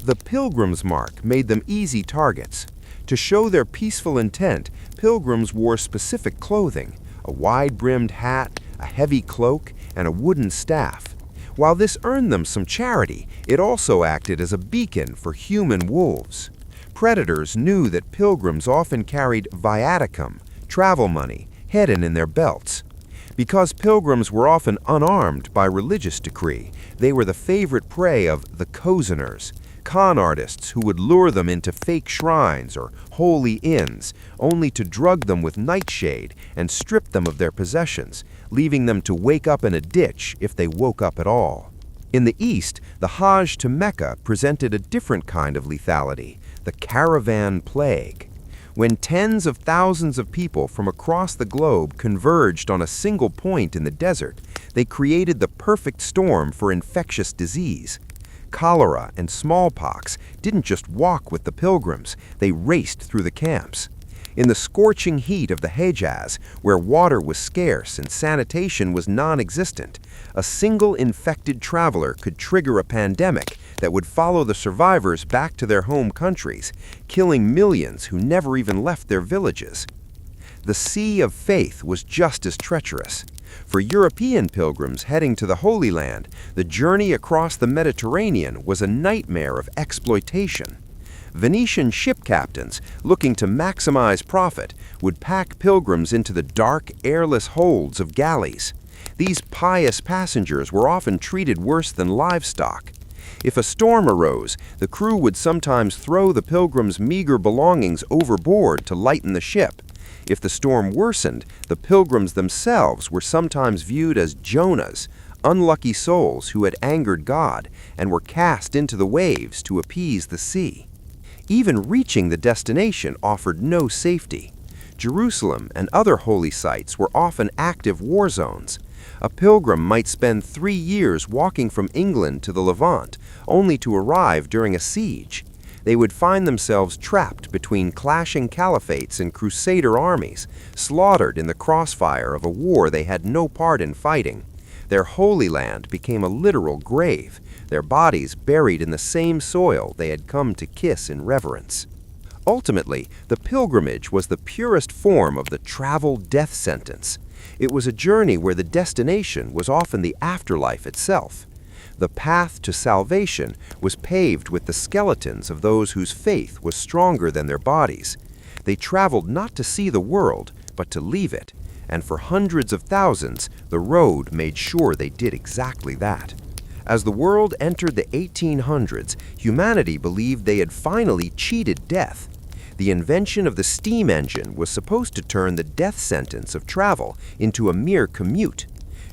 The pilgrim's mark made them easy targets. To show their peaceful intent, pilgrims wore specific clothing, a wide-brimmed hat, a heavy cloak, and a wooden staff. While this earned them some charity, it also acted as a beacon for human wolves. Predators knew that pilgrims often carried viaticum, travel money, hidden in their belts. Because pilgrims were often unarmed by religious decree, they were the favorite prey of the cozeners, con artists who would lure them into fake shrines or holy inns, only to drug them with nightshade and strip them of their possessions, leaving them to wake up in a ditch if they woke up at all. In the East, the Hajj to Mecca presented a different kind of lethality, the caravan plague. When tens of thousands of people from across the globe converged on a single point in the desert, they created the perfect storm for infectious disease. Cholera and smallpox didn't just walk with the pilgrims, they raced through the camps. In the scorching heat of the Hejaz, where water was scarce and sanitation was non-existent, a single infected traveler could trigger a pandemic that would follow the survivors back to their home countries, killing millions who never even left their villages. The Sea of Faith was just as treacherous. For European pilgrims heading to the Holy Land, the journey across the Mediterranean was a nightmare of exploitation. Venetian ship captains, looking to maximize profit, would pack pilgrims into the dark, airless holds of galleys. These pious passengers were often treated worse than livestock. If a storm arose, the crew would sometimes throw the pilgrims' meager belongings overboard to lighten the ship. If the storm worsened, the pilgrims themselves were sometimes viewed as Jonahs, unlucky souls who had angered God and were cast into the waves to appease the sea. Even reaching the destination offered no safety. Jerusalem and other holy sites were often active war zones. A pilgrim might spend 3 years walking from England to the Levant, only to arrive during a siege. They would find themselves trapped between clashing caliphates and crusader armies, slaughtered in the crossfire of a war they had no part in fighting. Their holy land became a literal grave, their bodies buried in the same soil they had come to kiss in reverence. Ultimately, the pilgrimage was the purest form of the travel death sentence. It was a journey where the destination was often the afterlife itself. The path to salvation was paved with the skeletons of those whose faith was stronger than their bodies. They traveled not to see the world, but to leave it, and for hundreds of thousands, the road made sure they did exactly that. As the world entered the 1800s, humanity believed they had finally cheated death. The invention of the steam engine was supposed to turn the death sentence of travel into a mere commute.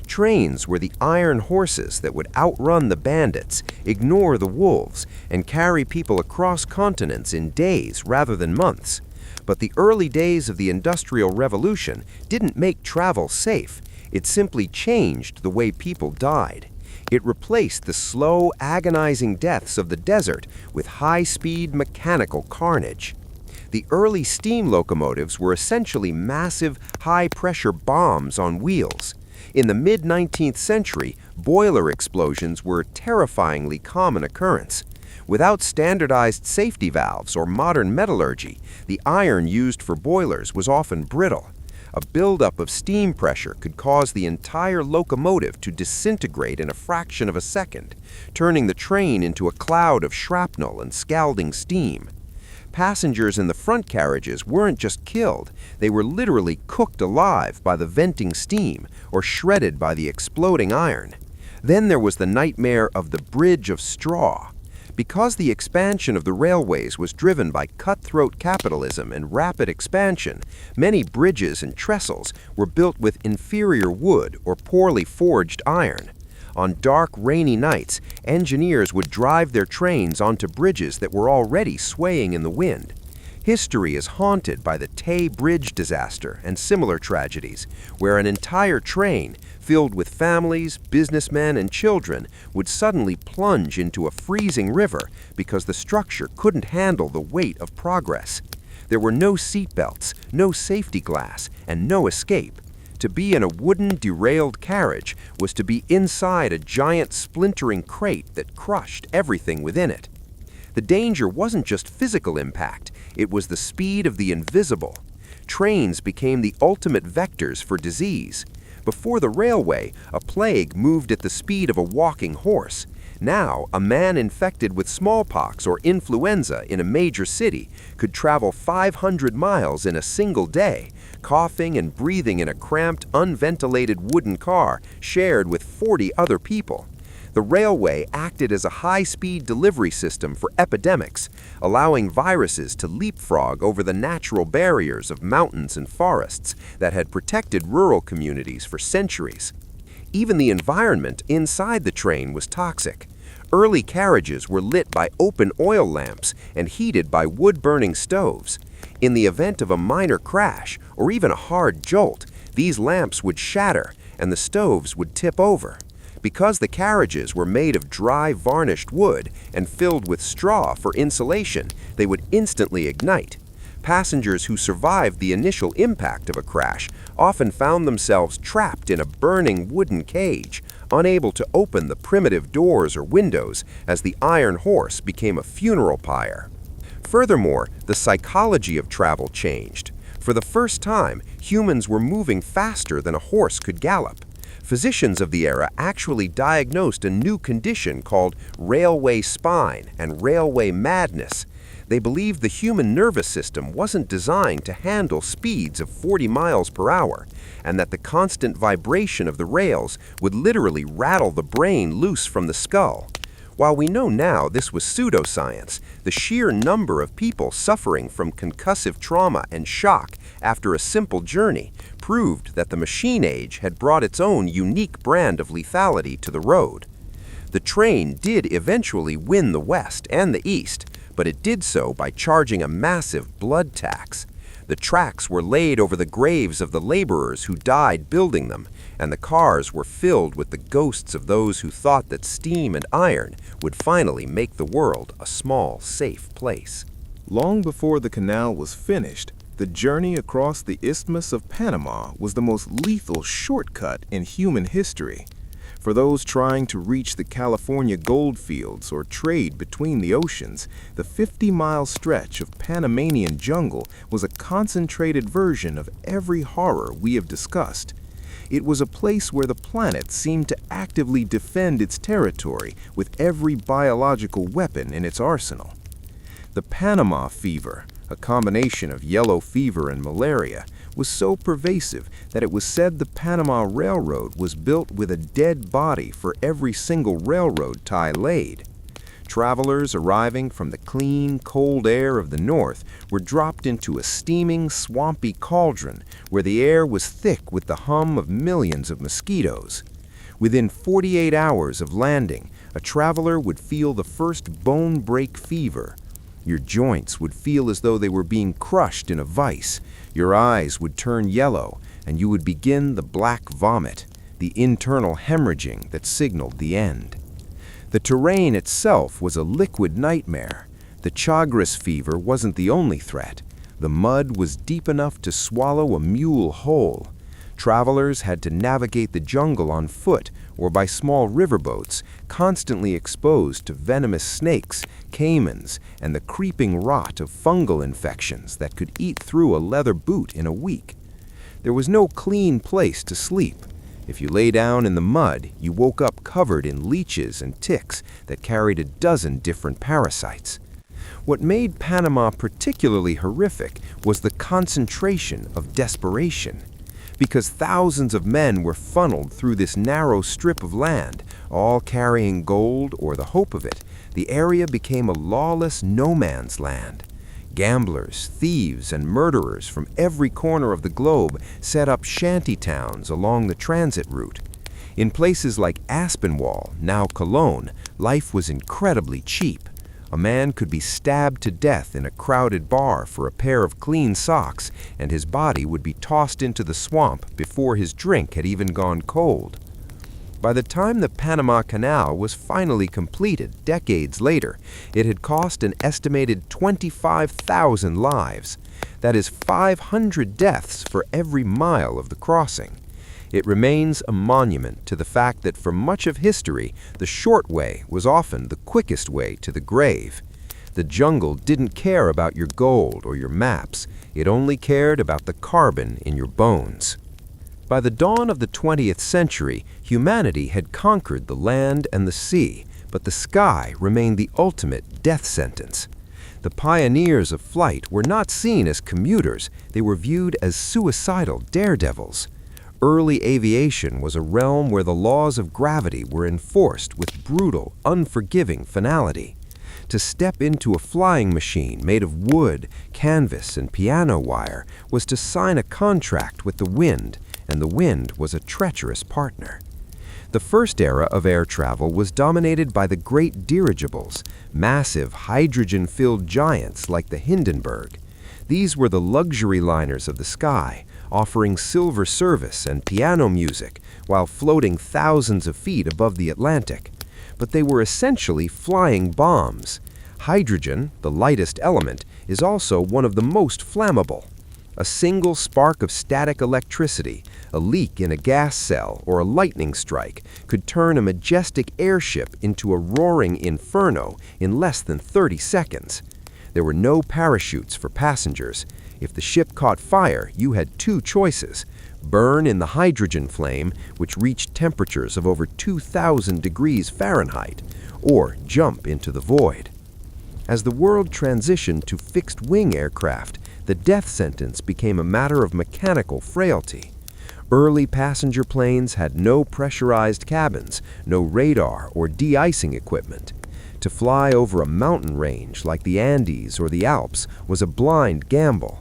Trains were the iron horses that would outrun the bandits, ignore the wolves, and carry people across continents in days rather than months. But the early days of the Industrial Revolution didn't make travel safe. It simply changed the way people died. It replaced the slow, agonizing deaths of the desert with high-speed mechanical carnage. The early steam locomotives were essentially massive, high-pressure bombs on wheels. In the mid-19th century, boiler explosions were a terrifyingly common occurrence. Without standardized safety valves or modern metallurgy, the iron used for boilers was often brittle. A buildup of steam pressure could cause the entire locomotive to disintegrate in a fraction of a second, turning the train into a cloud of shrapnel and scalding steam. Passengers in the front carriages weren't just killed, they were literally cooked alive by the venting steam or shredded by the exploding iron. Then there was the nightmare of the bridge of straw. Because the expansion of the railways was driven by cutthroat capitalism and rapid expansion, many bridges and trestles were built with inferior wood or poorly forged iron. On dark, rainy nights, engineers would drive their trains onto bridges that were already swaying in the wind. History is haunted by the Tay Bridge disaster and similar tragedies, where an entire train, filled with families, businessmen, and children, would suddenly plunge into a freezing river because the structure couldn't handle the weight of progress. There were no seatbelts, no safety glass, and no escape. To be in a wooden, derailed carriage was to be inside a giant splintering crate that crushed everything within it. The danger wasn't just physical impact, it was the speed of the invisible. Trains became the ultimate vectors for disease. Before the railway, a plague moved at the speed of a walking horse. Now, a man infected with smallpox or influenza in a major city could travel 500 miles in a single day, coughing and breathing in a cramped, unventilated wooden car shared with 40 other people. The railway acted as a high-speed delivery system for epidemics, allowing viruses to leapfrog over the natural barriers of mountains and forests that had protected rural communities for centuries. Even the environment inside the train was toxic. Early carriages were lit by open oil lamps and heated by wood-burning stoves. In the event of a minor crash or even a hard jolt, these lamps would shatter and the stoves would tip over. Because the carriages were made of dry, varnished wood and filled with straw for insulation, they would instantly ignite. Passengers who survived the initial impact of a crash often found themselves trapped in a burning wooden cage, unable to open the primitive doors or windows as the iron horse became a funeral pyre. Furthermore, the psychology of travel changed. For the first time, humans were moving faster than a horse could gallop. Physicians of the era actually diagnosed a new condition called railway spine and railway madness. They believed the human nervous system wasn't designed to handle speeds of 40 miles per hour, and that the constant vibration of the rails would literally rattle the brain loose from the skull. While we know now this was pseudoscience, the sheer number of people suffering from concussive trauma and shock after a simple journey proved that the machine age had brought its own unique brand of lethality to the road. The train did eventually win the West and the East, but it did so by charging a massive blood tax. The tracks were laid over the graves of the laborers who died building them, and the cars were filled with the ghosts of those who thought that steam and iron would finally make the world a small, safe place. Long before the canal was finished, the journey across the Isthmus of Panama was the most lethal shortcut in human history. For those trying to reach the California gold fields or trade between the oceans, the 50-mile stretch of Panamanian jungle was a concentrated version of every horror we have discussed. It was a place where the planet seemed to actively defend its territory with every biological weapon in its arsenal. The Panama fever, a combination of yellow fever and malaria, was so pervasive that it was said the Panama Railroad was built with a dead body for every single railroad tie laid. Travelers arriving from the clean, cold air of the north were dropped into a steaming, swampy cauldron where the air was thick with the hum of millions of mosquitoes. Within 48 hours of landing, a traveler would feel the first bone break fever. Your joints would feel as though they were being crushed in a vice. Your eyes would turn yellow, and you would begin the black vomit, the internal hemorrhaging that signaled the end. The terrain itself was a liquid nightmare. The Chagres fever wasn't the only threat. The mud was deep enough to swallow a mule whole. Travelers had to navigate the jungle on foot or by small riverboats, constantly exposed to venomous snakes, caimans, and the creeping rot of fungal infections that could eat through a leather boot in a week. There was no clean place to sleep. If you lay down in the mud, you woke up covered in leeches and ticks that carried a dozen different parasites. What made Panama particularly horrific was the concentration of desperation. Because thousands of men were funneled through this narrow strip of land, all carrying gold or the hope of it, the area became a lawless no-man's land. Gamblers, thieves, and murderers from every corner of the globe set up shanty towns along the transit route. In places like Aspinwall, now Cologne, life was incredibly cheap. A man could be stabbed to death in a crowded bar for a pair of clean socks, and his body would be tossed into the swamp before his drink had even gone cold. By the time the Panama Canal was finally completed decades later, it had cost an estimated 25,000 lives. That is 500 deaths for every mile of the crossing. It remains a monument to the fact that for much of history, the short way was often the quickest way to the grave. The jungle didn't care about your gold or your maps. It only cared about the carbon in your bones. By the dawn of the 20th century, humanity had conquered the land and the sea, but the sky remained the ultimate death sentence. The pioneers of flight were not seen as commuters. They were viewed as suicidal daredevils. Early aviation was a realm where the laws of gravity were enforced with brutal, unforgiving finality. To step into a flying machine made of wood, canvas, and piano wire was to sign a contract with the wind, and the wind was a treacherous partner. The first era of air travel was dominated by the great dirigibles, massive hydrogen-filled giants like the Hindenburg. These were the luxury liners of the sky, offering silver service and piano music while floating thousands of feet above the Atlantic. But they were essentially flying bombs. Hydrogen, the lightest element, is also one of the most flammable. A single spark of static electricity, a leak in a gas cell, or a lightning strike could turn a majestic airship into a roaring inferno in less than 30 seconds. There were no parachutes for passengers. If the ship caught fire, you had two choices: burn in the hydrogen flame, which reached temperatures of over 2,000 degrees Fahrenheit, or jump into the void. As the world transitioned to fixed-wing aircraft, the death sentence became a matter of mechanical frailty. Early passenger planes had no pressurized cabins, no radar or de-icing equipment. To fly over a mountain range like the Andes or the Alps was a blind gamble.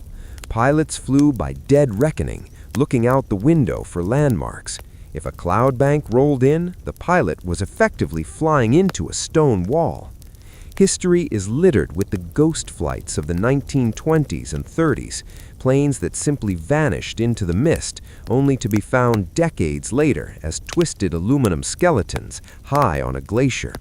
Pilots flew by dead reckoning, looking out the window for landmarks. If a cloud bank rolled in, the pilot was effectively flying into a stone wall. History is littered with the ghost flights of the 1920s and 30s, planes that simply vanished into the mist, only to be found decades later as twisted aluminum skeletons high on a glacier.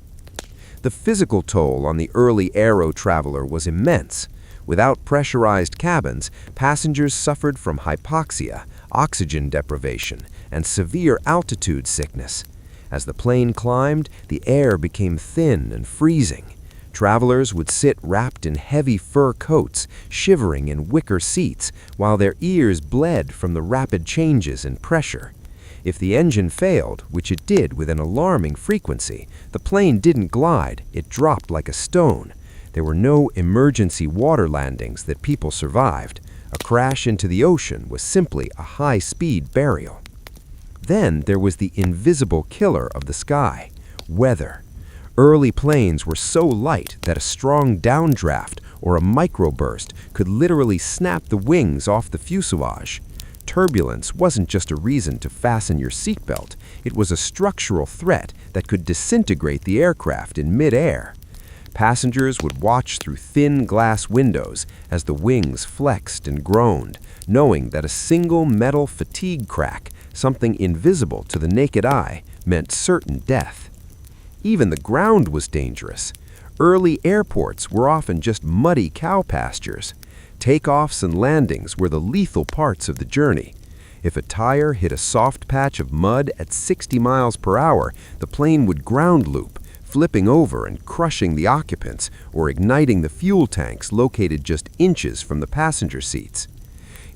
The physical toll on the early aero traveler was immense. Without pressurized cabins, passengers suffered from hypoxia, oxygen deprivation, and severe altitude sickness. As the plane climbed, the air became thin and freezing. Travelers would sit wrapped in heavy fur coats, shivering in wicker seats, while their ears bled from the rapid changes in pressure. If the engine failed, which it did with an alarming frequency, the plane didn't glide, it dropped like a stone. There were no emergency water landings that people survived. A crash into the ocean was simply a high-speed burial. Then there was the invisible killer of the sky: weather. Early planes were so light that a strong downdraft or a microburst could literally snap the wings off the fuselage. Turbulence wasn't just a reason to fasten your seatbelt, it was a structural threat that could disintegrate the aircraft in mid-air. Passengers would watch through thin glass windows as the wings flexed and groaned, knowing that a single metal fatigue crack, something invisible to the naked eye, meant certain death. Even the ground was dangerous. Early airports were often just muddy cow pastures. Takeoffs and landings were the lethal parts of the journey. If a tire hit a soft patch of mud at 60 miles per hour, the plane would ground loop, flipping over and crushing the occupants or igniting the fuel tanks located just inches from the passenger seats.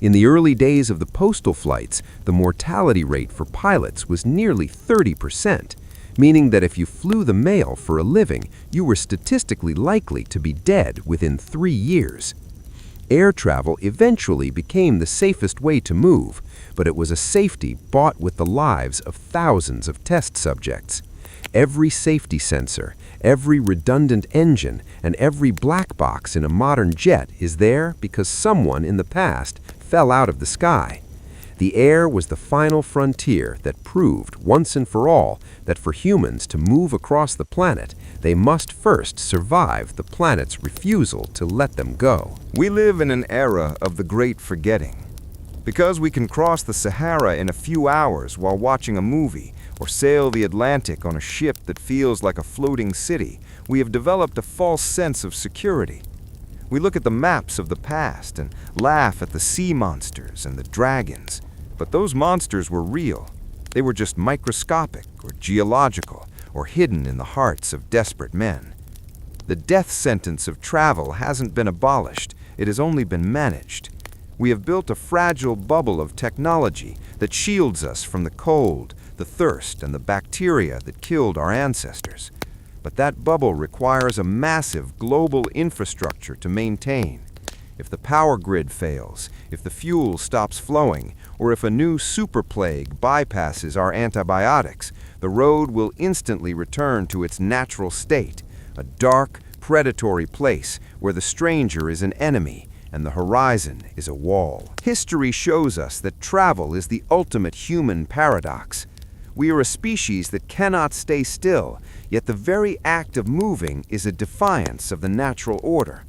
In the early days of the postal flights, the mortality rate for pilots was nearly 30%. Meaning that if you flew the mail for a living, you were statistically likely to be dead within 3 years. Air travel eventually became the safest way to move, but it was a safety bought with the lives of thousands of test subjects. Every safety sensor, every redundant engine, and every black box in a modern jet is there because someone in the past fell out of the sky. The air was the final frontier that proved, once and for all, that for humans to move across the planet, they must first survive the planet's refusal to let them go. We live in an era of the great forgetting. Because we can cross the Sahara in a few hours while watching a movie, or sail the Atlantic on a ship that feels like a floating city, we have developed a false sense of security. We look at the maps of the past and laugh at the sea monsters and the dragons. But those monsters were real. They were just microscopic or geological or hidden in the hearts of desperate men. The death sentence of travel hasn't been abolished. It has only been managed. We have built a fragile bubble of technology that shields us from the cold, the thirst, and the bacteria that killed our ancestors. But that bubble requires a massive global infrastructure to maintain. If the power grid fails, if the fuel stops flowing, or if a new super plague bypasses our antibiotics, the road will instantly return to its natural state, a dark, predatory place where the stranger is an enemy and the horizon is a wall. History shows us that travel is the ultimate human paradox. We are a species that cannot stay still, yet the very act of moving is a defiance of the natural order.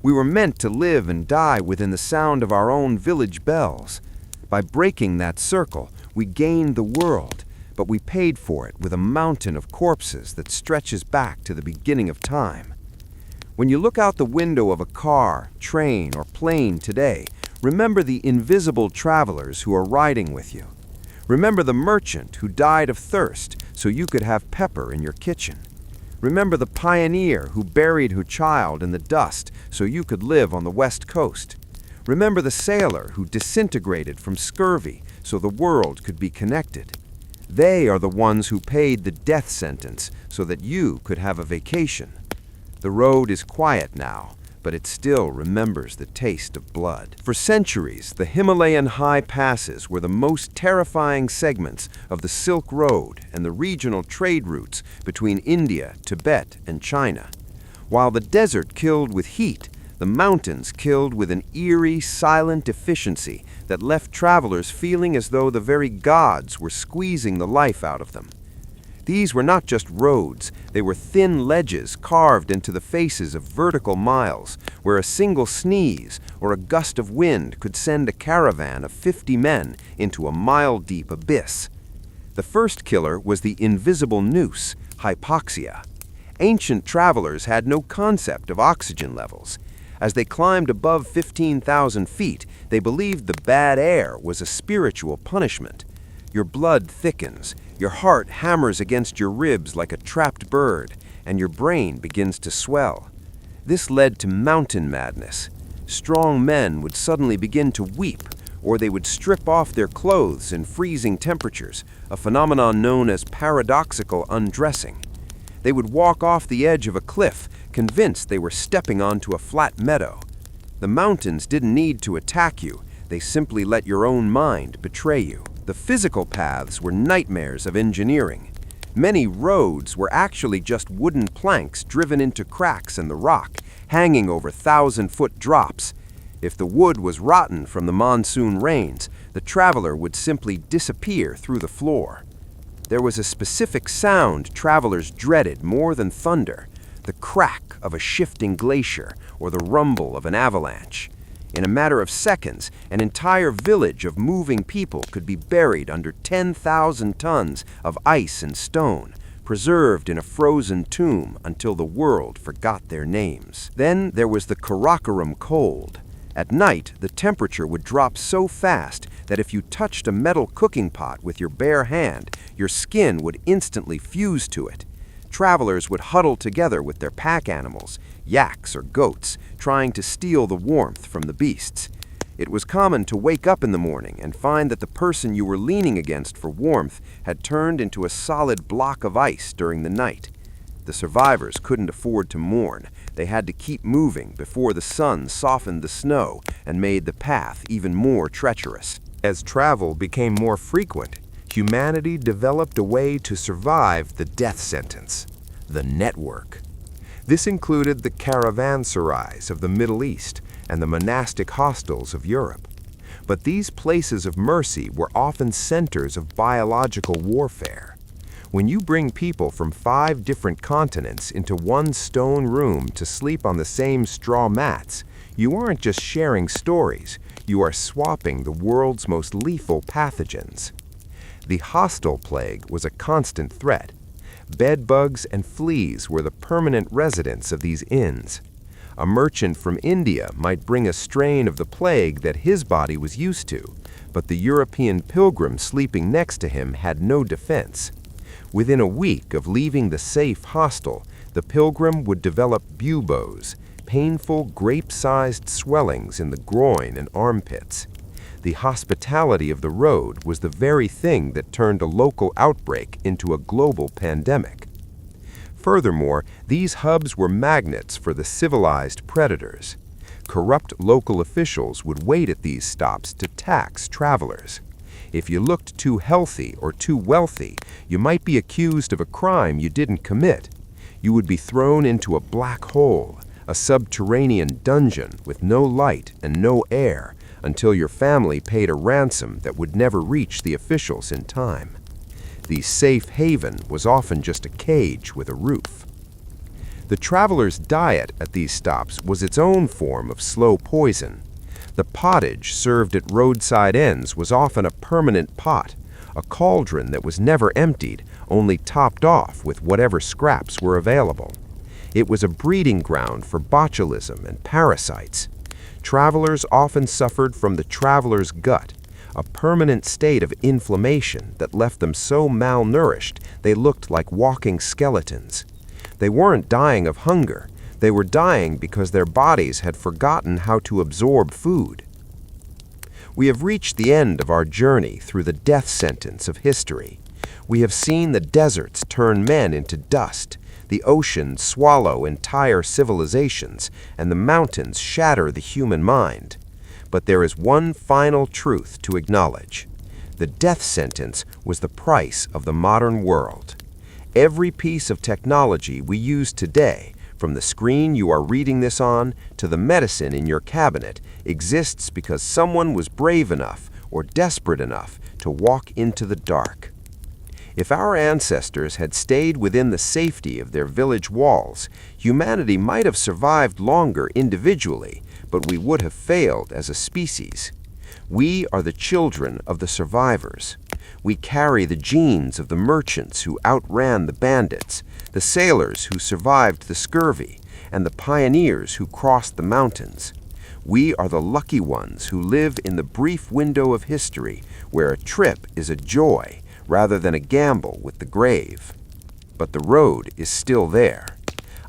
We were meant to live and die within the sound of our own village bells. By breaking that circle, we gained the world, but we paid for it with a mountain of corpses that stretches back to the beginning of time. When you look out the window of a car, train, or plane today, remember the invisible travelers who are riding with you. Remember the merchant who died of thirst so you could have pepper in your kitchen. Remember the pioneer who buried her child in the dust so you could live on the West Coast. Remember the sailor who disintegrated from scurvy so the world could be connected. They are the ones who paid the death sentence so that you could have a vacation. The road is quiet now, but it still remembers the taste of blood. For centuries, the Himalayan high passes were the most terrifying segments of the Silk Road and the regional trade routes between India, Tibet, and China. While the desert killed with heat, the mountains killed with an eerie, silent efficiency that left travelers feeling as though the very gods were squeezing the life out of them. These were not just roads, they were thin ledges carved into the faces of vertical miles, where a single sneeze or a gust of wind could send a caravan of 50 men into a mile-deep abyss. The first killer was the invisible noose, hypoxia. Ancient travelers had no concept of oxygen levels. As they climbed above 15,000 feet, they believed the bad air was a spiritual punishment. Your blood thickens, your heart hammers against your ribs like a trapped bird, and your brain begins to swell. This led to mountain madness. Strong men would suddenly begin to weep, or they would strip off their clothes in freezing temperatures, a phenomenon known as paradoxical undressing. They would walk off the edge of a cliff, convinced they were stepping onto a flat meadow. The mountains didn't need to attack you, they simply let your own mind betray you. The physical paths were nightmares of engineering. Many roads were actually just wooden planks driven into cracks in the rock, hanging over 1,000-foot drops. If the wood was rotten from the monsoon rains, the traveler would simply disappear through the floor. There was a specific sound travelers dreaded more than thunder, the crack of a shifting glacier or the rumble of an avalanche. In a matter of seconds, an entire village of moving people could be buried under 10,000 tons of ice and stone, preserved in a frozen tomb until the world forgot their names. Then there was the Karakoram cold. At night, the temperature would drop so fast that if you touched a metal cooking pot with your bare hand, your skin would instantly fuse to it. Travelers would huddle together with their pack animals, yaks or goats, trying to steal the warmth from the beasts. It was common to wake up in the morning and find that the person you were leaning against for warmth had turned into a solid block of ice during the night. The survivors couldn't afford to mourn. They had to keep moving before the sun softened the snow and made the path even more treacherous. As travel became more frequent, humanity developed a way to survive the death sentence: the network. This included the caravanserais of the Middle East and the monastic hostels of Europe. But these places of mercy were often centers of biological warfare. When you bring people from 5 different continents into one stone room to sleep on the same straw mats, you aren't just sharing stories, you are swapping the world's most lethal pathogens. The hostel plague was a constant threat. Bed bugs and fleas were the permanent residents of these inns. A merchant from India might bring a strain of the plague that his body was used to, but the European pilgrim sleeping next to him had no defense. Within a week of leaving the safe hostel, the pilgrim would develop buboes, painful grape-sized swellings in the groin and armpits. The hospitality of the road was the very thing that turned a local outbreak into a global pandemic. Furthermore, these hubs were magnets for the civilized predators. corrupt local officials would wait at these stops to tax travelers. If you looked too healthy or too wealthy, you might be accused of a crime you didn't commit. You would be thrown into a black hole, a subterranean dungeon with no light and no air, until your family paid a ransom that would never reach the officials in time. The safe haven was often just a cage with a roof. The traveler's diet at these stops was its own form of slow poison. The pottage served at roadside inns was often a permanent pot, a cauldron that was never emptied, only topped off with whatever scraps were available. It was a breeding ground for botulism and parasites. Travelers often suffered from the traveler's gut, a permanent state of inflammation that left them so malnourished they looked like walking skeletons. They weren't dying of hunger. They were dying because their bodies had forgotten how to absorb food. We have reached the end of our journey through the death sentence of history. We have seen the deserts turn men into dust, the oceans swallow entire civilizations, and the mountains shatter the human mind. But there is one final truth to acknowledge. The death sentence was the price of the modern world. Every piece of technology we use today, from the screen you are reading this on to the medicine in your cabinet, exists because someone was brave enough or desperate enough to walk into the dark. If our ancestors had stayed within the safety of their village walls, humanity might have survived longer individually, but we would have failed as a species. We are the children of the survivors. We carry the genes of the merchants who outran the bandits, the sailors who survived the scurvy, and the pioneers who crossed the mountains. We are the lucky ones who live in the brief window of history where a trip is a joy rather than a gamble with the grave. But the road is still there.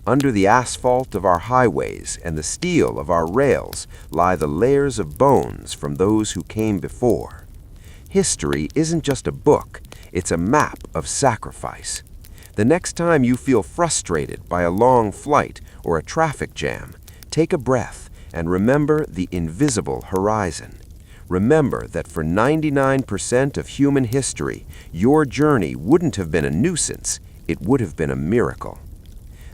Under the asphalt of our highways and the steel of our rails lie the layers of bones from those who came before. History isn't just a book, it's a map of sacrifice. The next time you feel frustrated by a long flight or a traffic jam, take a breath and remember the invisible horizon. Remember that for 99% of human history, your journey wouldn't have been a nuisance, it would have been a miracle.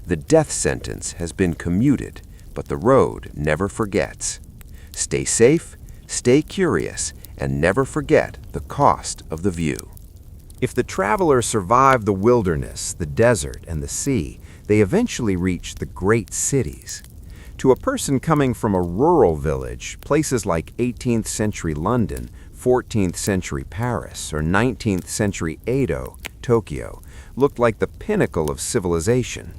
The death sentence has been commuted, but the road never forgets. Stay safe, stay curious, and never forget the cost of the view. If the traveler survived the wilderness, the desert, and the sea, they eventually reached the great cities. To a person coming from a rural village, places like 18th century London, 14th century Paris, or 19th century Edo, Tokyo, looked like the pinnacle of civilization.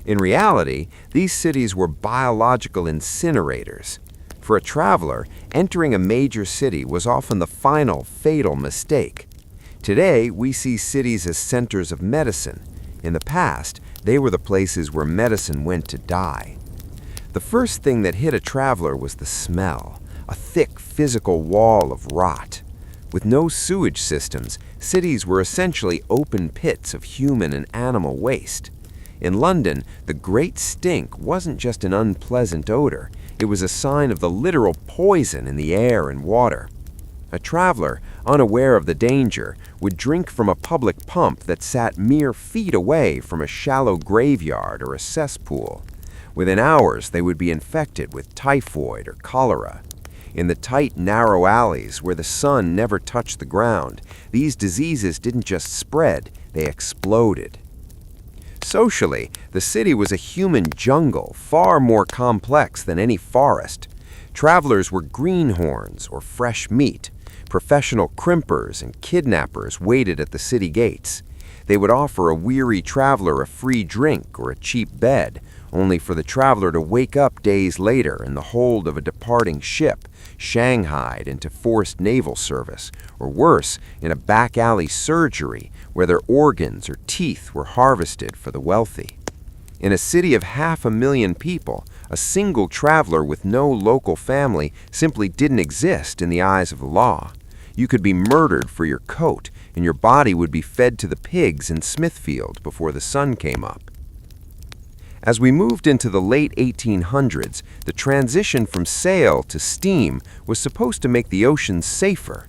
In reality, these cities were biological incinerators. For a traveler, entering a major city was often the final, fatal mistake. Today, we see cities as centers of medicine. In the past, they were the places where medicine went to die. The first thing that hit a traveler was the smell, a thick physical wall of rot. With no sewage systems, cities were essentially open pits of human and animal waste. In London, the great stink wasn't just an unpleasant odor, it was a sign of the literal poison in the air and water. A traveler, unaware of the danger, would drink from a public pump that sat mere feet away from a shallow graveyard or a cesspool. Within hours, they would be infected with typhoid or cholera. In the tight, narrow alleys where the sun never touched the ground, these diseases didn't just spread, they exploded. Socially, the city was a human jungle, far more complex than any forest. Travelers were greenhorns or fresh meat. Professional crimpers and kidnappers waited at the city gates. They would offer a weary traveler a free drink or a cheap bed, only for the traveler to wake up days later in the hold of a departing ship, shanghaied into forced naval service, or worse, in a back alley surgery where their organs or teeth were harvested for the wealthy. In a city of 500,000 people, a single traveler with no local family simply didn't exist in the eyes of the law. You could be murdered for your coat, and your body would be fed to the pigs in Smithfield before the sun came up. As we moved into the late 1800s, the transition from sail to steam was supposed to make the oceans safer.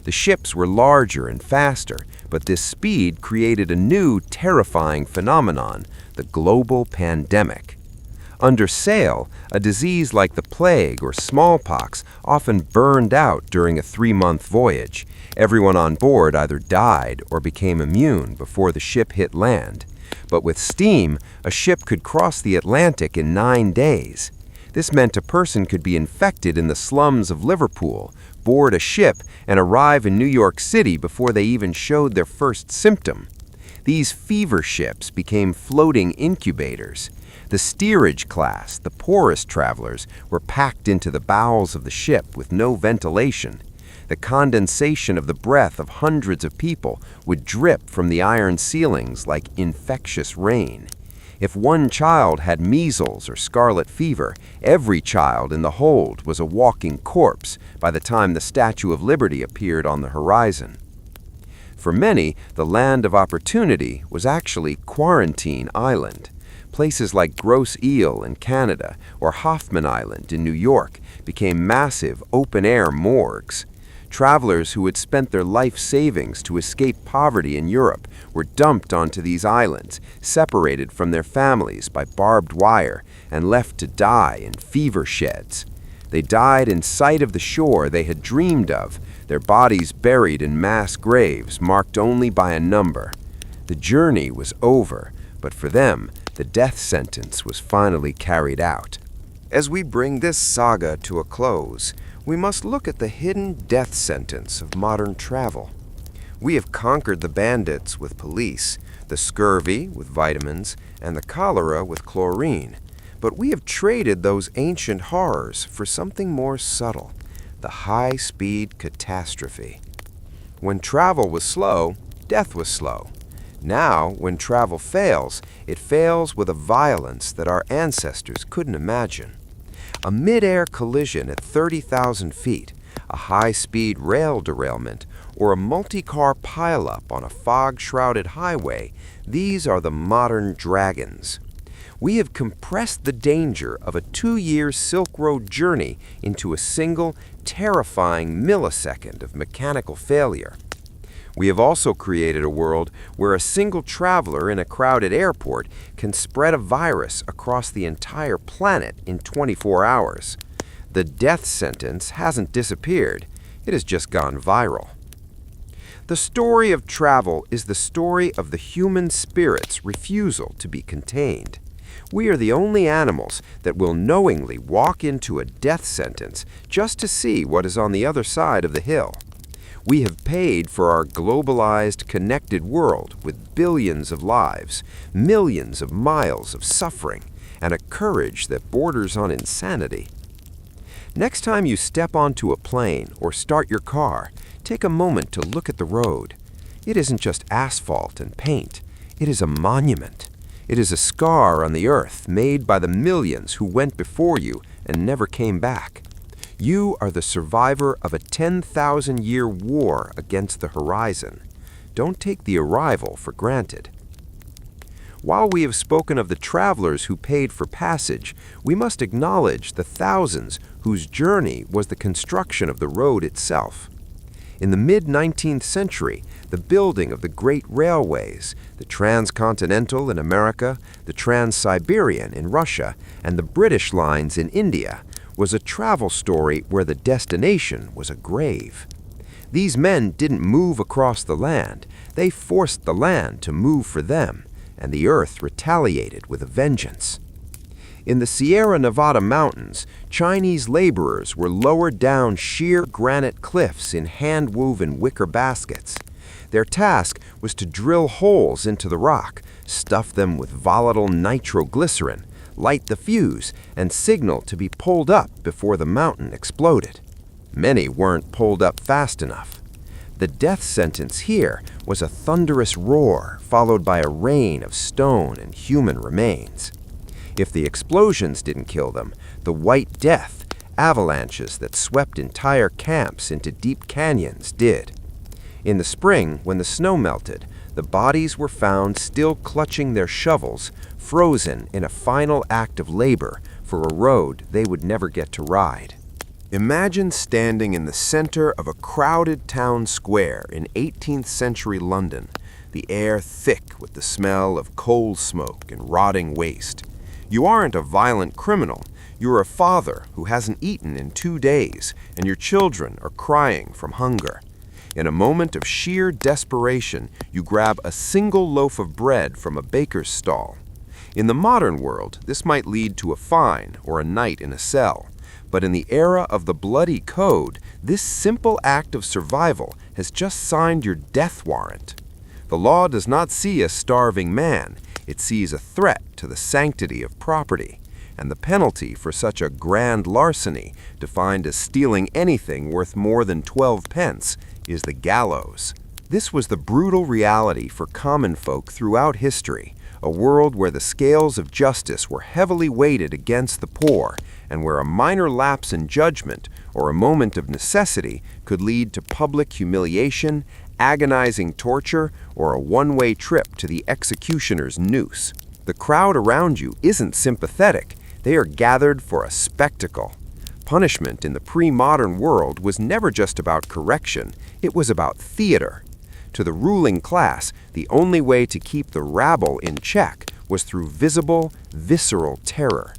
The ships were larger and faster, but this speed created a new, terrifying phenomenon, the global pandemic. Under sail, a disease like the plague or smallpox often burned out during a 3-month voyage. Everyone on board either died or became immune before the ship hit land. But with steam, a ship could cross the Atlantic in 9 days. This meant a person could be infected in the slums of Liverpool, board a ship, and arrive in New York City before they even showed their first symptom. These fever ships became floating incubators. The steerage class, the poorest travelers, were packed into the bowels of the ship with no ventilation. The condensation of the breath of hundreds of people would drip from the iron ceilings like infectious rain. If one child had measles or scarlet fever, every child in the hold was a walking corpse by the time the Statue of Liberty appeared on the horizon. For many, the land of opportunity was actually Quarantine Island. Places like Grosse Ile in Canada or Hoffman Island in New York became massive open-air morgues. Travelers who had spent their life savings to escape poverty in Europe were dumped onto these islands, separated from their families by barbed wire, and left to die in fever sheds. They died in sight of the shore they had dreamed of, their bodies buried in mass graves marked only by a number. The journey was over, but for them, the death sentence was finally carried out. As we bring this saga to a close, we must look at the hidden death sentence of modern travel. We have conquered the bandits with police, the scurvy with vitamins, and the cholera with chlorine. But we have traded those ancient horrors for something more subtle, the high-speed catastrophe. When travel was slow, death was slow. Now, when travel fails, it fails with a violence that our ancestors couldn't imagine. A mid-air collision at 30,000 feet, a high-speed rail derailment, or a multi-car pileup on a fog-shrouded highway, these are the modern dragons. We have compressed the danger of a 2-year Silk Road journey into a single, terrifying millisecond of mechanical failure. We have also created a world where a single traveler in a crowded airport can spread a virus across the entire planet in 24 hours. The death sentence hasn't disappeared, it has just gone viral. The story of travel is the story of the human spirit's refusal to be contained. We are the only animals that will knowingly walk into a death sentence just to see what is on the other side of the hill. We have paid for our globalized, connected world with billions of lives, millions of miles of suffering, and a courage that borders on insanity. Next time you step onto a plane or start your car, take a moment to look at the road. It isn't just asphalt and paint. It is a monument. It is a scar on the earth made by the millions who went before you and never came back. You are the survivor of a 10,000-year war against the horizon. Don't take the arrival for granted. While we have spoken of the travelers who paid for passage, we must acknowledge the thousands whose journey was the construction of the road itself. In the mid-19th century, the building of the great railways, the transcontinental in America, the trans-Siberian in Russia, and the British lines in India, was a travel story where the destination was a grave. These men didn't move across the land, they forced the land to move for them, and the earth retaliated with a vengeance. In the Sierra Nevada mountains, Chinese laborers were lowered down sheer granite cliffs in hand-woven wicker baskets. Their task was to drill holes into the rock, stuff them with volatile nitroglycerin, light the fuse, and signal to be pulled up before the mountain exploded. Many weren't pulled up fast enough. The death sentence here was a thunderous roar followed by a rain of stone and human remains. If the explosions didn't kill them, the White Death, avalanches that swept entire camps into deep canyons, did. In the spring, when the snow melted, the bodies were found still clutching their shovels, frozen in a final act of labor for a road they would never get to ride. Imagine standing in the center of a crowded town square in 18th century London, the air thick with the smell of coal smoke and rotting waste. You aren't a violent criminal. You're a father who hasn't eaten in 2 days, and your children are crying from hunger. In a moment of sheer desperation, you grab a single loaf of bread from a baker's stall. In the modern world, this might lead to a fine or a night in a cell. But in the era of the bloody code, this simple act of survival has just signed your death warrant. The law does not see a starving man. It sees a threat to the sanctity of property. And the penalty for such a grand larceny, defined as stealing anything worth more than 12 pence, is the gallows. This was the brutal reality for common folk throughout history, a world where the scales of justice were heavily weighted against the poor, and where a minor lapse in judgment or a moment of necessity could lead to public humiliation, agonizing torture, or a one-way trip to the executioner's noose. The crowd around you isn't sympathetic. They are gathered for a spectacle. Punishment in the pre-modern world was never just about correction, it was about theater. To the ruling class, the only way to keep the rabble in check was through visible, visceral terror.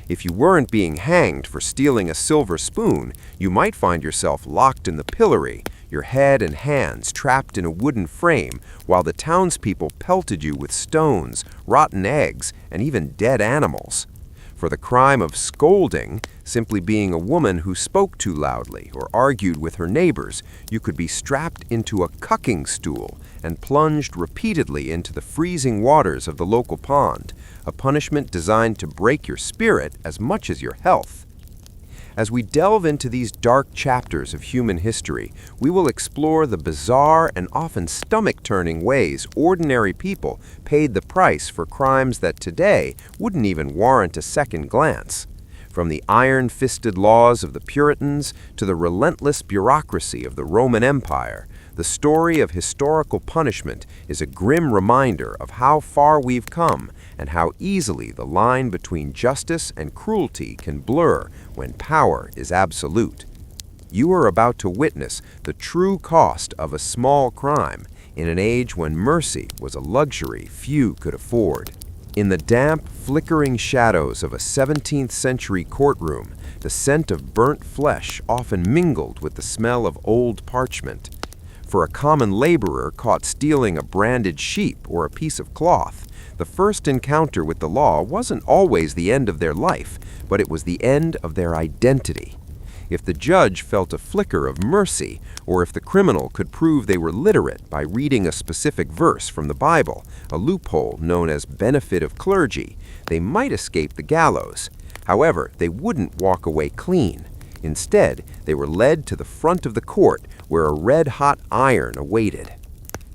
If you weren't being hanged for stealing a silver spoon, you might find yourself locked in the pillory, your head and hands trapped in a wooden frame, while the townspeople pelted you with stones, rotten eggs, and even dead animals. For the crime of scolding, simply being a woman who spoke too loudly or argued with her neighbors, you could be strapped into a cucking stool and plunged repeatedly into the freezing waters of the local pond, a punishment designed to break your spirit as much as your health. As we delve into these dark chapters of human history, we will explore the bizarre and often stomach-turning ways ordinary people paid the price for crimes that today wouldn't even warrant a second glance. From the iron-fisted laws of the Puritans to the relentless bureaucracy of the Roman Empire, the story of historical punishment is a grim reminder of how far we've come and how easily the line between justice and cruelty can blur when power is absolute. You are about to witness the true cost of a small crime in an age when mercy was a luxury few could afford. In the damp, flickering shadows of a 17th century courtroom, the scent of burnt flesh often mingled with the smell of old parchment. For a common laborer caught stealing a branded sheep or a piece of cloth, the first encounter with the law wasn't always the end of their life, but it was the end of their identity. If the judge felt a flicker of mercy, or if the criminal could prove they were literate by reading a specific verse from the Bible, a loophole known as benefit of clergy, they might escape the gallows. However, they wouldn't walk away clean. Instead, they were led to the front of the court where a red-hot iron awaited.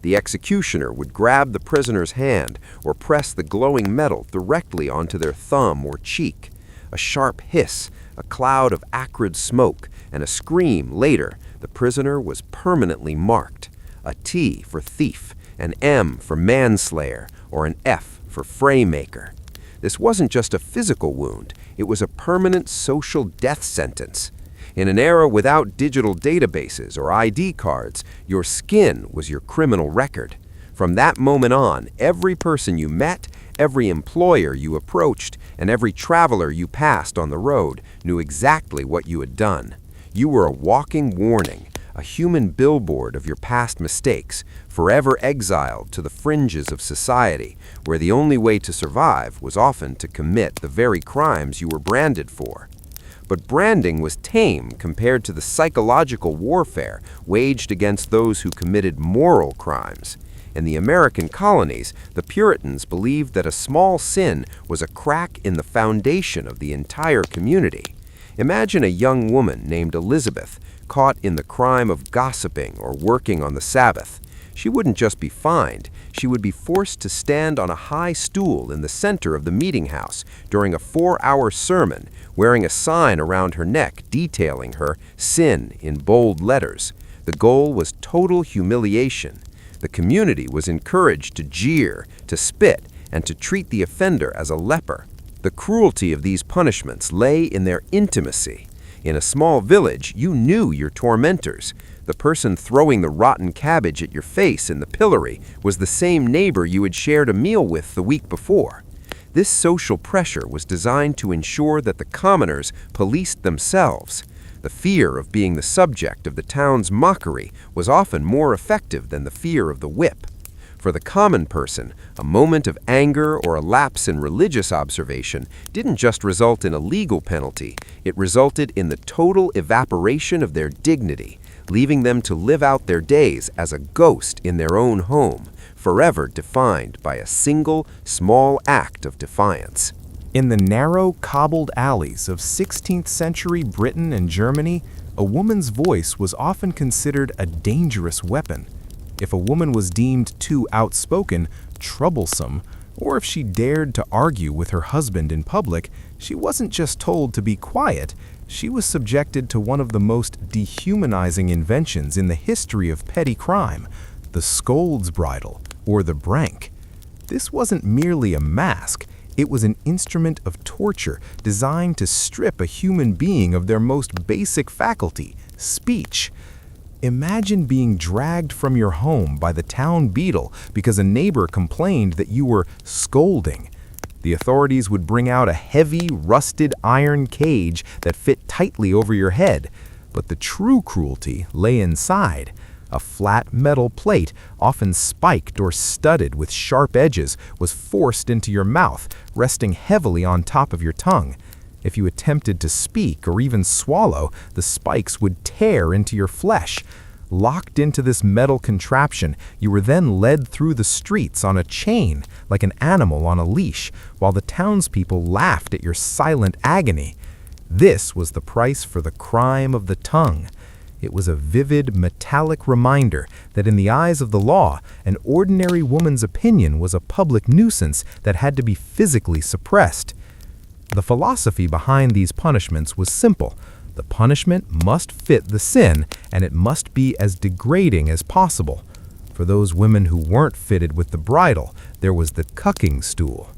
The executioner would grab the prisoner's hand or press the glowing metal directly onto their thumb or cheek. A sharp hiss, a cloud of acrid smoke, and a scream later, the prisoner was permanently marked. A T for thief, an M for manslayer, or an F for fraymaker. This wasn't just a physical wound, it was a permanent social death sentence. In an era without digital databases or ID cards, your skin was your criminal record. From that moment on, every person you met, every employer you approached, and every traveler you passed on the road knew exactly what you had done. You were a walking warning, a human billboard of your past mistakes, forever exiled to the fringes of society, where the only way to survive was often to commit the very crimes you were branded for. But branding was tame compared to the psychological warfare waged against those who committed moral crimes. In the American colonies, the Puritans believed that a small sin was a crack in the foundation of the entire community. Imagine a young woman named Elizabeth caught in the crime of gossiping or working on the Sabbath. She wouldn't just be fined, she would be forced to stand on a high stool in the center of the meeting house during a 4-hour sermon, wearing a sign around her neck detailing her sin in bold letters. The goal was total humiliation. The community was encouraged to jeer, to spit, and to treat the offender as a leper. The cruelty of these punishments lay in their intimacy. In a small village, you knew your tormentors. The person throwing the rotten cabbage at your face in the pillory was the same neighbor you had shared a meal with the week before. This social pressure was designed to ensure that the commoners policed themselves. The fear of being the subject of the town's mockery was often more effective than the fear of the whip. For the common person, a moment of anger or a lapse in religious observation didn't just result in a legal penalty, it resulted in the total evaporation of their dignity, leaving them to live out their days as a ghost in their own home, forever defined by a single, small act of defiance. In the narrow, cobbled alleys of 16th century Britain and Germany, a woman's voice was often considered a dangerous weapon. If a woman was deemed too outspoken, troublesome, or if she dared to argue with her husband in public, she wasn't just told to be quiet, she was subjected to one of the most dehumanizing inventions in the history of petty crime, the scold's bridle, or the brank. This wasn't merely a mask, it was an instrument of torture designed to strip a human being of their most basic faculty, speech. Imagine being dragged from your home by the town beadle because a neighbor complained that you were scolding. The authorities would bring out a heavy, rusted iron cage that fit tightly over your head, but the true cruelty lay inside. A flat metal plate, often spiked or studded with sharp edges, was forced into your mouth, resting heavily on top of your tongue. If you attempted to speak or even swallow, the spikes would tear into your flesh. Locked into this metal contraption, you were then led through the streets on a chain, like an animal on a leash, while the townspeople laughed at your silent agony. This was the price for the crime of the tongue. It was a vivid, metallic reminder that in the eyes of the law, an ordinary woman's opinion was a public nuisance that had to be physically suppressed. The philosophy behind these punishments was simple. The punishment must fit the sin, and it must be as degrading as possible. For those women who weren't fitted with the bridle, there was the cucking stool.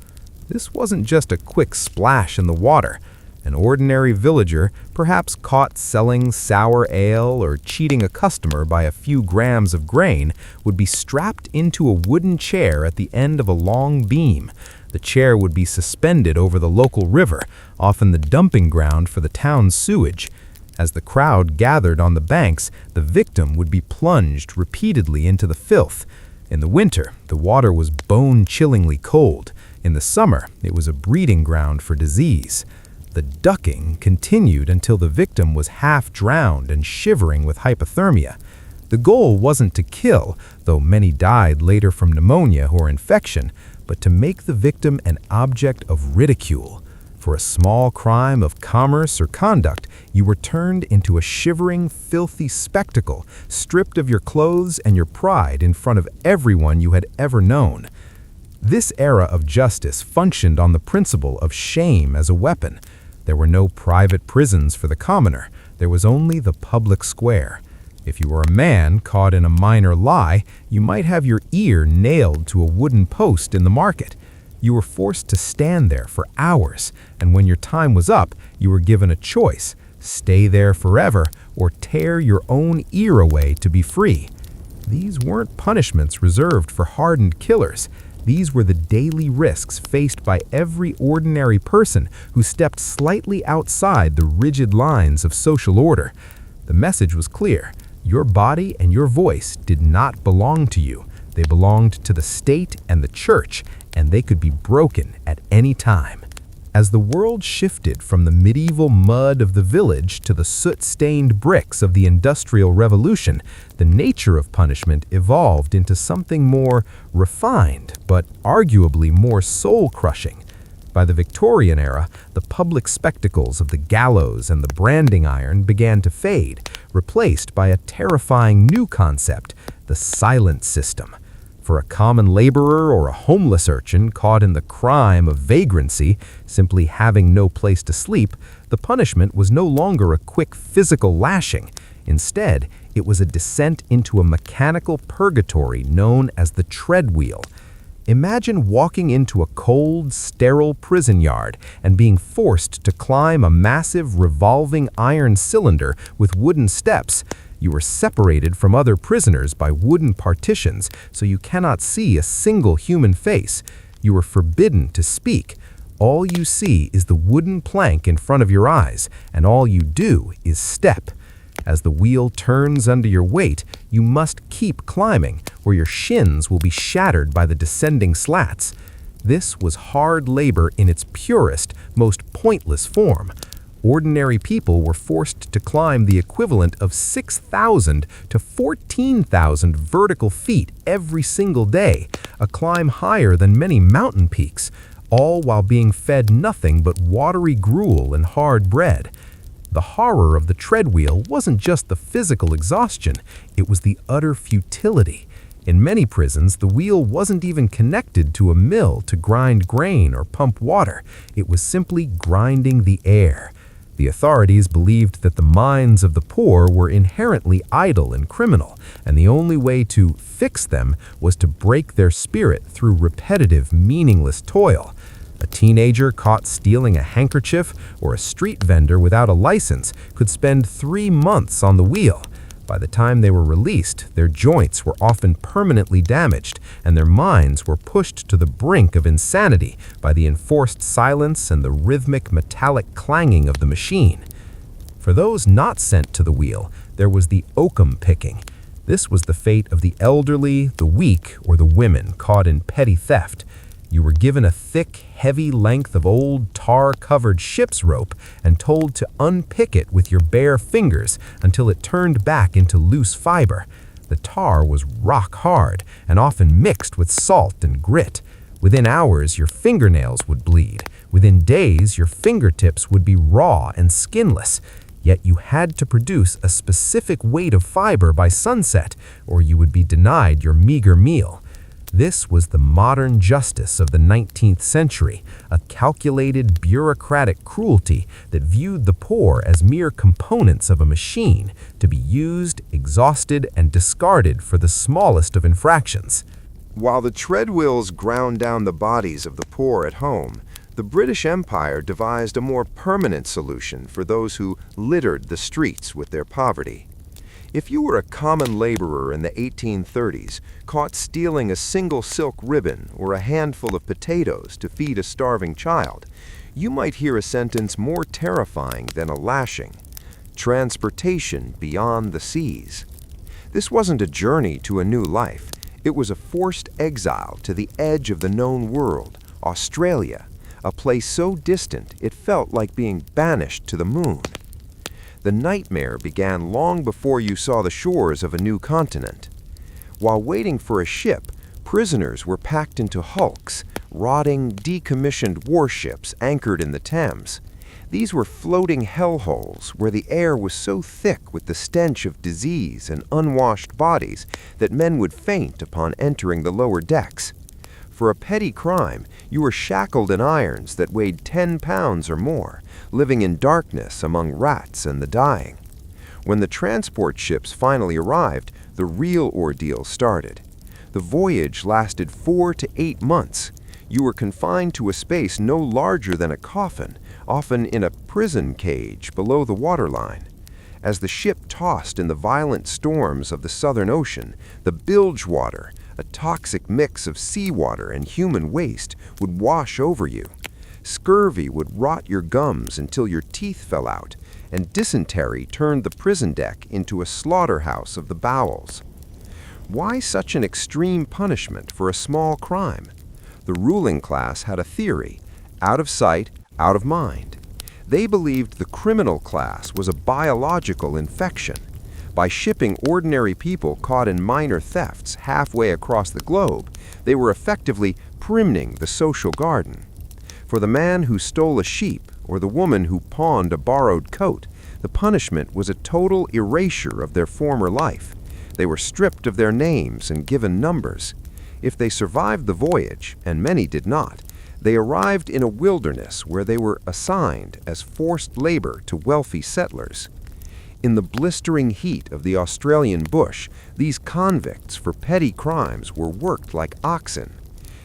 This wasn't just a quick splash in the water. An ordinary villager, perhaps caught selling sour ale or cheating a customer by a few grams of grain, would be strapped into a wooden chair at the end of a long beam. The chair would be suspended over the local river, often the dumping ground for the town's sewage. As the crowd gathered on the banks, the victim would be plunged repeatedly into the filth. In the winter, the water was bone-chillingly cold. In the summer, it was a breeding ground for disease. The ducking continued until the victim was half drowned and shivering with hypothermia. The goal wasn't to kill, though many died later from pneumonia or infection, but to make the victim an object of ridicule. For a small crime of commerce or conduct, you were turned into a shivering, filthy spectacle, stripped of your clothes and your pride in front of everyone you had ever known. This era of justice functioned on the principle of shame as a weapon. There were no private prisons for the commoner. There was only the public square. If you were a man caught in a minor lie, you might have your ear nailed to a wooden post in the market. You were forced to stand there for hours, and when your time was up, you were given a choice: stay there forever or tear your own ear away to be free. These weren't punishments reserved for hardened killers. These were the daily risks faced by every ordinary person who stepped slightly outside the rigid lines of social order. The message was clear. Your body and your voice did not belong to you. They belonged to the state and the church, and they could be broken at any time. As the world shifted from the medieval mud of the village to the soot-stained bricks of the Industrial Revolution, the nature of punishment evolved into something more refined, but arguably more soul-crushing. By the Victorian era, the public spectacles of the gallows and the branding iron began to fade, replaced by a terrifying new concept, the silent system. For a common laborer or a homeless urchin caught in the crime of vagrancy, simply having no place to sleep, the punishment was no longer a quick physical lashing. Instead, It was a descent into a mechanical purgatory known as the treadwheel. Imagine walking into a cold, sterile prison yard and being forced to climb a massive revolving iron cylinder with wooden steps. You were separated from other prisoners by wooden partitions, so you cannot see a single human face. You were forbidden to speak. All you see is the wooden plank in front of your eyes, and all you do is step. As the wheel turns under your weight, you must keep climbing, or your shins will be shattered by the descending slats. This was hard labor in its purest, most pointless form. Ordinary people were forced to climb the equivalent of 6,000 to 14,000 vertical feet every single day, a climb higher than many mountain peaks, all while being fed nothing but watery gruel and hard bread. The horror of the treadwheel wasn't just the physical exhaustion, it was the utter futility. In many prisons, the wheel wasn't even connected to a mill to grind grain or pump water. It was simply grinding the air. The authorities believed that the minds of the poor were inherently idle and criminal, and the only way to fix them was to break their spirit through repetitive, meaningless toil. A teenager caught stealing a handkerchief or a street vendor without a license could spend 3 months on the wheel. By the time they were released, their joints were often permanently damaged, and their minds were pushed to the brink of insanity by the enforced silence and the rhythmic metallic clanging of the machine. For those not sent to the wheel, there was the oakum picking. This was the fate of the elderly, the weak, or the women caught in petty theft. You were given a thick, heavy length of old tar-covered ship's rope and told to unpick it with your bare fingers until it turned back into loose fiber. The tar was rock hard and often mixed with salt and grit. Within hours, your fingernails would bleed. Within days, your fingertips would be raw and skinless. Yet you had to produce a specific weight of fiber by sunset, or you would be denied your meager meal. This was the modern justice of the 19th century, a calculated bureaucratic cruelty that viewed the poor as mere components of a machine to be used, exhausted, and discarded for the smallest of infractions. While the treadwheels ground down the bodies of the poor at home, the British Empire devised a more permanent solution for those who littered the streets with their poverty. If you were a common laborer in the 1830s, caught stealing a single silk ribbon or a handful of potatoes to feed a starving child, you might hear a sentence more terrifying than a lashing: transportation beyond the seas. This wasn't a journey to a new life. It was a forced exile to the edge of the known world, Australia, a place so distant it felt like being banished to the moon. The nightmare began long before you saw the shores of a new continent. While waiting for a ship, prisoners were packed into hulks, rotting, decommissioned warships anchored in the Thames. These were floating hellholes where the air was so thick with the stench of disease and unwashed bodies that men would faint upon entering the lower decks. For a petty crime, you were shackled in irons that weighed 10 pounds or more, living in darkness among rats and the dying. When the transport ships finally arrived, the real ordeal started. The voyage lasted 4 to 8 months. You were confined to a space no larger than a coffin, often in a prison cage below the waterline. As the ship tossed in the violent storms of the Southern Ocean, the bilge water, a toxic mix of seawater and human waste, would wash over you. Scurvy would rot your gums until your teeth fell out, and dysentery turned the prison deck into a slaughterhouse of the bowels. Why such an extreme punishment for a small crime? The ruling class had a theory: out of sight, out of mind. They believed the criminal class was a biological infection. By shipping ordinary people caught in minor thefts halfway across the globe, they were effectively pruning the social garden. For the man who stole a sheep or the woman who pawned a borrowed coat, the punishment was a total erasure of their former life. They were stripped of their names and given numbers. If they survived the voyage, and many did not, they arrived in a wilderness where they were assigned as forced labor to wealthy settlers. In the blistering heat of the Australian bush, these convicts for petty crimes were worked like oxen.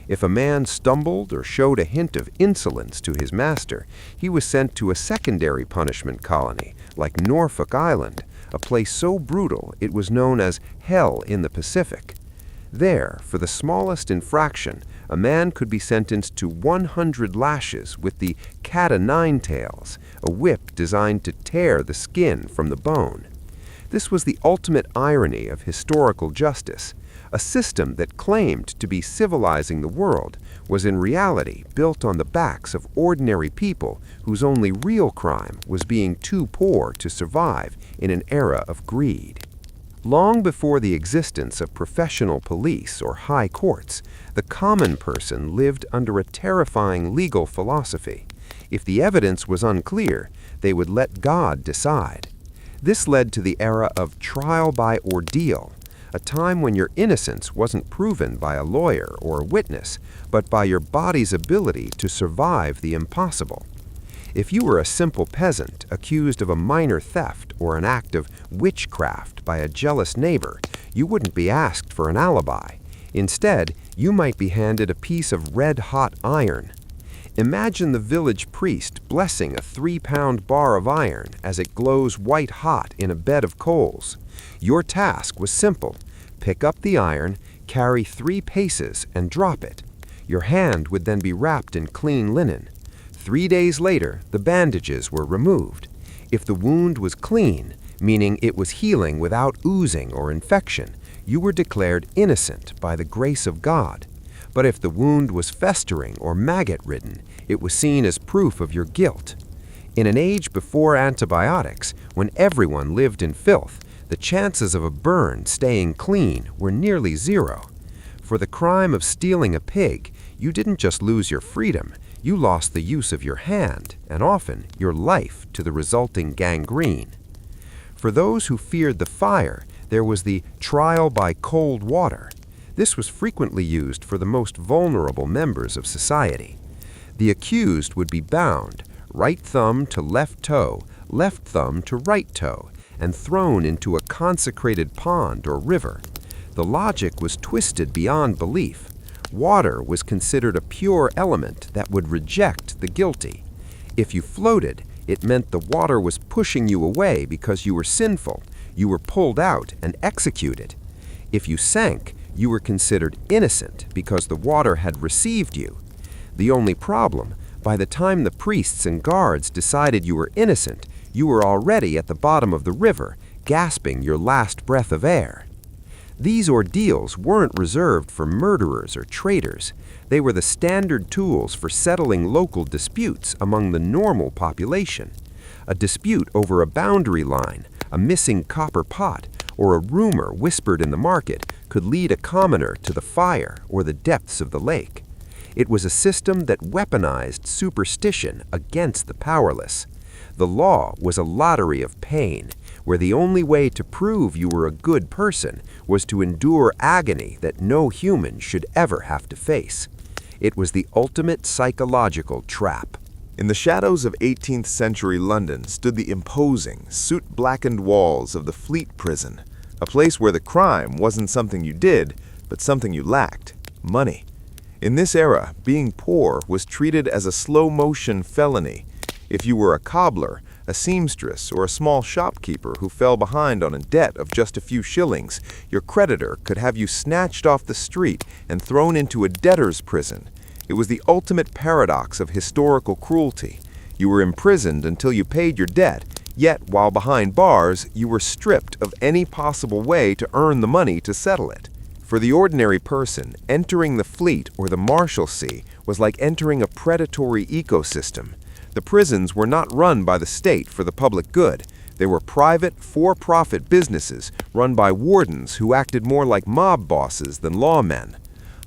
If a man stumbled or showed a hint of insolence to his master, he was sent to a secondary punishment colony, like Norfolk Island, a place so brutal it was known as Hell in the Pacific. There, for the smallest infraction, a man could be sentenced to 100 lashes with the cat-o'-nine-tails, a whip designed to tear the skin from the bone. This was the ultimate irony of historical justice. A system that claimed to be civilizing the world was in reality built on the backs of ordinary people whose only real crime was being too poor to survive in an era of greed. Long before the existence of professional police or high courts, the common person lived under a terrifying legal philosophy. If the evidence was unclear, they would let God decide. This led to the era of trial by ordeal, a time when your innocence wasn't proven by a lawyer or a witness, but by your body's ability to survive the impossible. If you were a simple peasant accused of a minor theft or an act of witchcraft by a jealous neighbor, you wouldn't be asked for an alibi. Instead, you might be handed a piece of red-hot iron. Imagine the village priest blessing a 3-pound bar of iron as it glows white-hot in a bed of coals. Your task was simple. Pick up the iron, carry 3 paces, and drop it. Your hand would then be wrapped in clean linen. 3 days later, the bandages were removed. If the wound was clean, meaning it was healing without oozing or infection, you were declared innocent by the grace of God. But if the wound was festering or maggot-ridden, it was seen as proof of your guilt. In an age before antibiotics, when everyone lived in filth, the chances of a burn staying clean were nearly zero. For the crime of stealing a pig, you didn't just lose your freedom, you lost the use of your hand, and often your life to the resulting gangrene. For those who feared the fire, there was the trial by cold water. This was frequently used for the most vulnerable members of society. The accused would be bound, right thumb to left toe, left thumb to right toe, and thrown into a consecrated pond or river. The logic was twisted beyond belief. Water was considered a pure element that would reject the guilty. If you floated, it meant the water was pushing you away because you were sinful. You were pulled out and executed. If you sank, you were considered innocent because the water had received you. The only problem, by the time the priests and guards decided you were innocent, you were already at the bottom of the river, gasping your last breath of air. These ordeals weren't reserved for murderers or traitors. They were the standard tools for settling local disputes among the normal population. A dispute over a boundary line, a missing copper pot, or a rumor whispered in the market could lead a commoner to the fire or the depths of the lake. It was a system that weaponized superstition against the powerless. The law was a lottery of pain, where the only way to prove you were a good person was to endure agony that no human should ever have to face. It was the ultimate psychological trap. In the shadows of 18th century London stood the imposing, soot-blackened walls of the Fleet Prison, a place where the crime wasn't something you did, but something you lacked: money. In this era, being poor was treated as a slow-motion felony. If you were a cobbler, a seamstress, or a small shopkeeper who fell behind on a debt of just a few shillings, your creditor could have you snatched off the street and thrown into a debtor's prison. It was the ultimate paradox of historical cruelty. You were imprisoned until you paid your debt, yet while behind bars, you were stripped of any possible way to earn the money to settle it. For the ordinary person, entering the Fleet or the Marshalsea was like entering a predatory ecosystem. The prisons were not run by the state for the public good. They were private, for-profit businesses run by wardens who acted more like mob bosses than lawmen.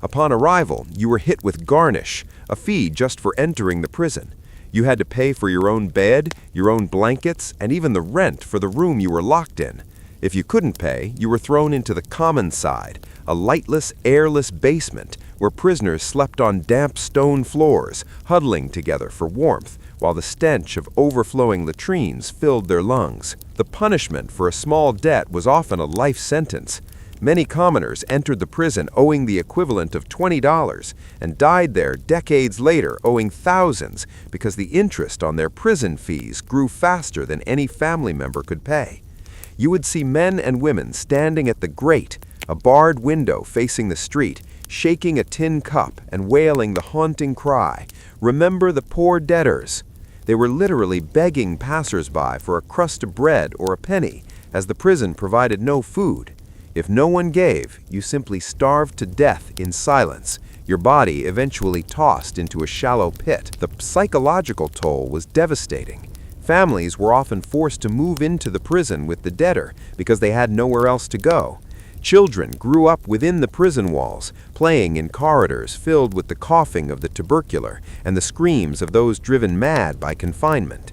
Upon arrival, you were hit with garnish, a fee just for entering the prison. You had to pay for your own bed, your own blankets, and even the rent for the room you were locked in. If you couldn't pay, you were thrown into the common side, a lightless, airless basement where prisoners slept on damp stone floors, huddling together for warmth, while the stench of overflowing latrines filled their lungs. The punishment for a small debt was often a life sentence. Many commoners entered the prison owing the equivalent of $20 and died there decades later owing thousands because the interest on their prison fees grew faster than any family member could pay. You would see men and women standing at the grate, a barred window facing the street, shaking a tin cup and wailing the haunting cry, "Remember the poor debtors." They were literally begging passers-by for a crust of bread or a penny, as the prison provided no food. If no one gave, you simply starved to death in silence, your body eventually tossed into a shallow pit. The psychological toll was devastating. Families were often forced to move into the prison with the debtor because they had nowhere else to go. Children grew up within the prison walls, playing in corridors filled with the coughing of the tubercular and the screams of those driven mad by confinement.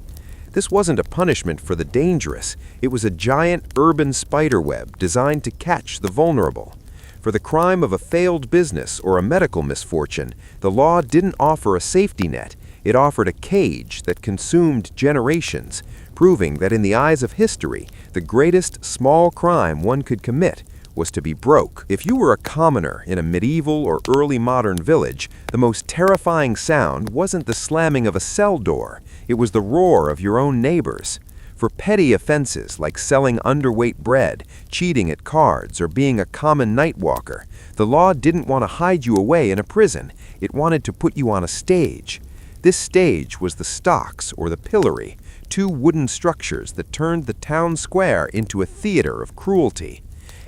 This wasn't a punishment for the dangerous, it was a giant urban spiderweb designed to catch the vulnerable. For the crime of a failed business or a medical misfortune, the law didn't offer a safety net, it offered a cage that consumed generations, proving that in the eyes of history, the greatest small crime one could commit was to be broke. If you were a commoner in a medieval or early modern village, the most terrifying sound wasn't the slamming of a cell door, it was the roar of your own neighbors. For petty offenses like selling underweight bread, cheating at cards, or being a common night walker, the law didn't want to hide you away in a prison, it wanted to put you on a stage. This stage was the stocks or the pillory, two wooden structures that turned the town square into a theater of cruelty.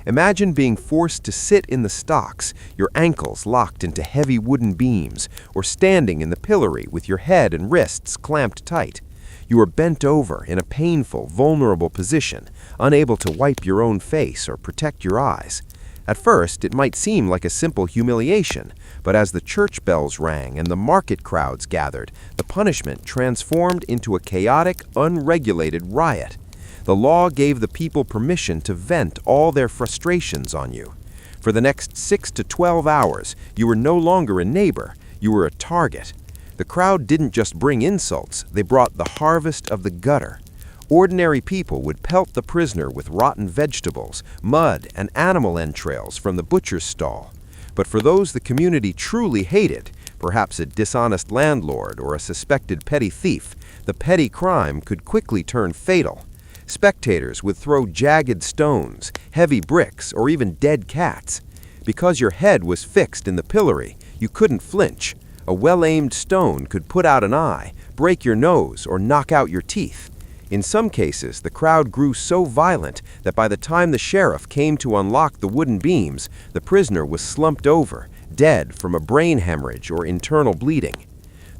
Imagine being forced to sit in the stocks, your ankles locked into heavy wooden beams, or standing in the pillory with your head and wrists clamped tight. You are bent over in a painful, vulnerable position, unable to wipe your own face or protect your eyes. At first, it might seem like a simple humiliation, but as the church bells rang and the market crowds gathered, the punishment transformed into a chaotic, unregulated riot. The law gave the people permission to vent all their frustrations on you. For the next 6 to 12 hours, you were no longer a neighbor, you were a target. The crowd didn't just bring insults, they brought the harvest of the gutter. Ordinary people would pelt the prisoner with rotten vegetables, mud, and animal entrails from the butcher's stall. But for those the community truly hated, perhaps a dishonest landlord or a suspected petty thief, the petty crime could quickly turn fatal. Spectators would throw jagged stones, heavy bricks, or even dead cats. Because your head was fixed in the pillory, you couldn't flinch. A well-aimed stone could put out an eye, break your nose, or knock out your teeth. In some cases, the crowd grew so violent that by the time the sheriff came to unlock the wooden beams, the prisoner was slumped over, dead from a brain hemorrhage or internal bleeding.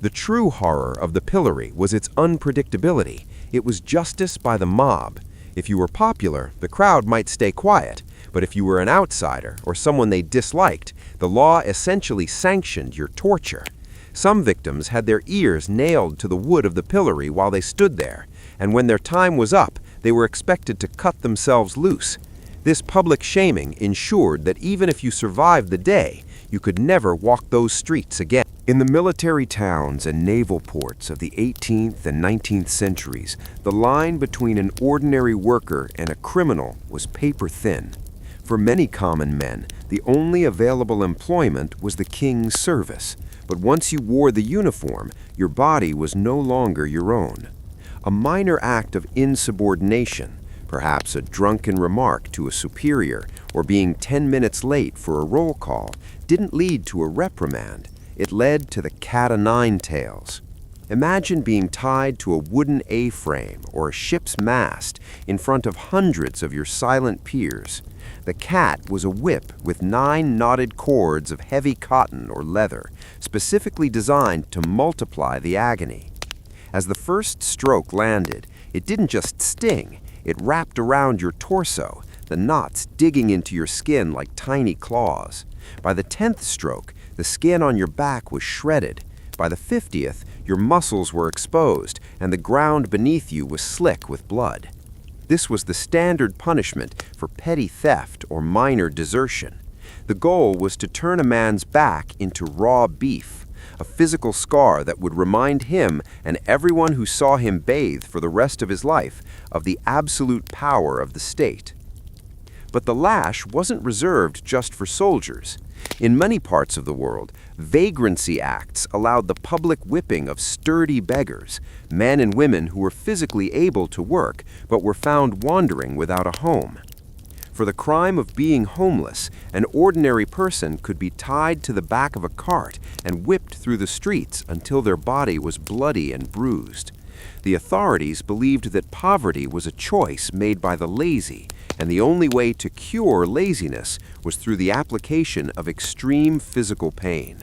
The true horror of the pillory was its unpredictability. It was justice by the mob. If you were popular, the crowd might stay quiet, but if you were an outsider or someone they disliked, the law essentially sanctioned your torture. Some victims had their ears nailed to the wood of the pillory while they stood there, and when their time was up, they were expected to cut themselves loose. This public shaming ensured that even if you survived the day, you could never walk those streets again. In the military towns and naval ports of the 18th and 19th centuries, the line between an ordinary worker and a criminal was paper thin. For many common men, the only available employment was the king's service, but once you wore the uniform, your body was no longer your own. A minor act of insubordination, perhaps a drunken remark to a superior or being 10 minutes late for a roll call, didn't lead to a reprimand. It led to the cat-o'-nine tails. Imagine being tied to a wooden A-frame or a ship's mast in front of hundreds of your silent peers. The cat was a whip with 9 knotted cords of heavy cotton or leather, specifically designed to multiply the agony. As the first stroke landed, it didn't just sting, it wrapped around your torso, the knots digging into your skin like tiny claws. By the 10th stroke, the skin on your back was shredded. By the 50th, your muscles were exposed, and the ground beneath you was slick with blood. This was the standard punishment for petty theft or minor desertion. The goal was to turn a man's back into raw beef, a physical scar that would remind him and everyone who saw him bathe for the rest of his life of the absolute power of the state. But the lash wasn't reserved just for soldiers. In many parts of the world, vagrancy acts allowed the public whipping of sturdy beggars, men and women who were physically able to work but were found wandering without a home. For the crime of being homeless, an ordinary person could be tied to the back of a cart and whipped through the streets until their body was bloody and bruised. The authorities believed that poverty was a choice made by the lazy, and the only way to cure laziness was through the application of extreme physical pain.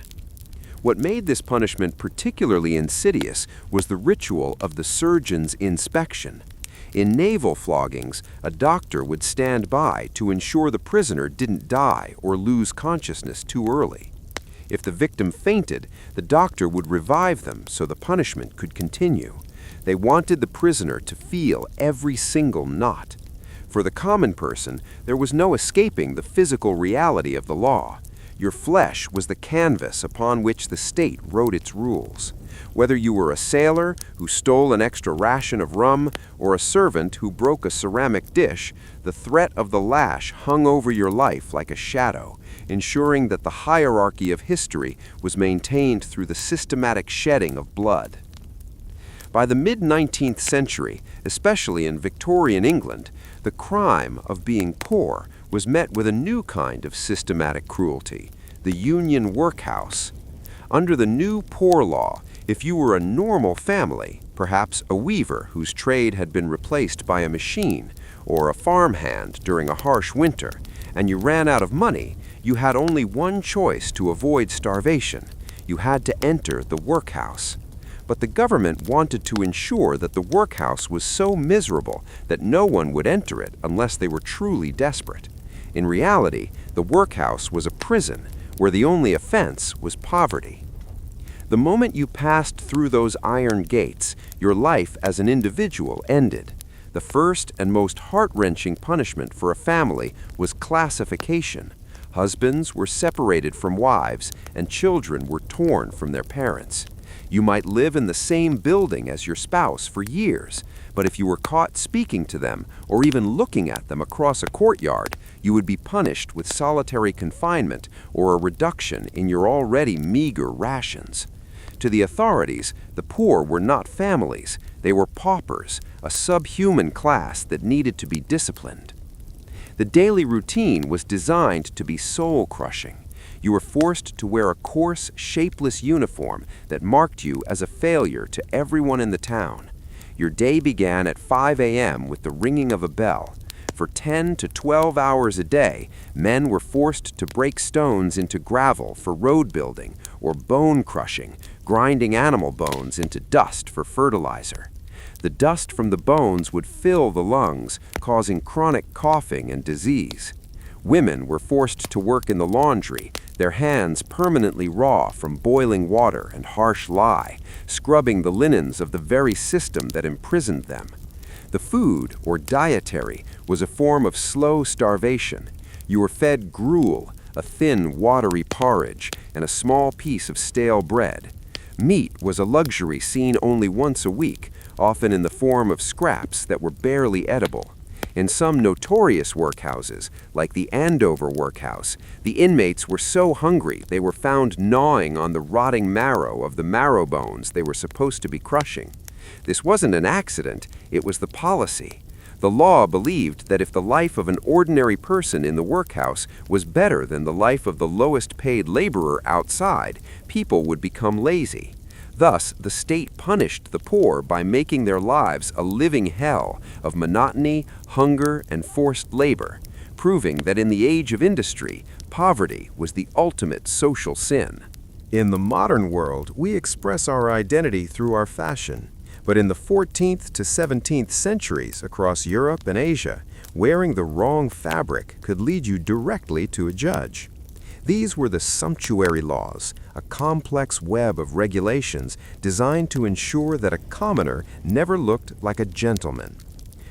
What made this punishment particularly insidious was the ritual of the surgeon's inspection. In naval floggings, a doctor would stand by to ensure the prisoner didn't die or lose consciousness too early. If the victim fainted, the doctor would revive them so the punishment could continue. They wanted the prisoner to feel every single knot. For the common person, there was no escaping the physical reality of the law. Your flesh was the canvas upon which the state wrote its rules. Whether you were a sailor who stole an extra ration of rum or a servant who broke a ceramic dish, the threat of the lash hung over your life like a shadow, ensuring that the hierarchy of history was maintained through the systematic shedding of blood. By the mid-19th century, especially in Victorian England, the crime of being poor was met with a new kind of systematic cruelty, the union workhouse. Under the new poor law, if you were a normal family, perhaps a weaver whose trade had been replaced by a machine, or a farmhand during a harsh winter, and you ran out of money, you had only one choice to avoid starvation. You had to enter the workhouse. But the government wanted to ensure that the workhouse was so miserable that no one would enter it unless they were truly desperate. In reality, the workhouse was a prison where the only offense was poverty. The moment you passed through those iron gates, your life as an individual ended. The first and most heart-wrenching punishment for a family was classification. Husbands were separated from wives, and children were torn from their parents. You might live in the same building as your spouse for years, but if you were caught speaking to them or even looking at them across a courtyard, you would be punished with solitary confinement or a reduction in your already meager rations. To the authorities, the poor were not families, they were paupers, a subhuman class that needed to be disciplined. The daily routine was designed to be soul-crushing. You were forced to wear a coarse, shapeless uniform that marked you as a failure to everyone in the town. Your day began at 5 a.m. with the ringing of a bell. For 10 to 12 hours a day, men were forced to break stones into gravel for road building or bone crushing, grinding animal bones into dust for fertilizer. The dust from the bones would fill the lungs, causing chronic coughing and disease. Women were forced to work in the laundry, their hands permanently raw from boiling water and harsh lye, scrubbing the linens of the very system that imprisoned them. The food, or dietary, was a form of slow starvation. You were fed gruel, a thin, watery porridge, and a small piece of stale bread. Meat was a luxury seen only once a week, often in the form of scraps that were barely edible. In some notorious workhouses, like the Andover workhouse, the inmates were so hungry they were found gnawing on the rotting marrow of the marrow bones they were supposed to be crushing. This wasn't an accident, it was the policy. The law believed that if the life of an ordinary person in the workhouse was better than the life of the lowest paid laborer outside, people would become lazy. Thus, the state punished the poor by making their lives a living hell of monotony, hunger, and forced labor, proving that in the age of industry, poverty was the ultimate social sin. In the modern world, we express our identity through our fashion. But in the 14th to 17th centuries across Europe and Asia, wearing the wrong fabric could lead you directly to a judge. These were the sumptuary laws, a complex web of regulations designed to ensure that a commoner never looked like a gentleman.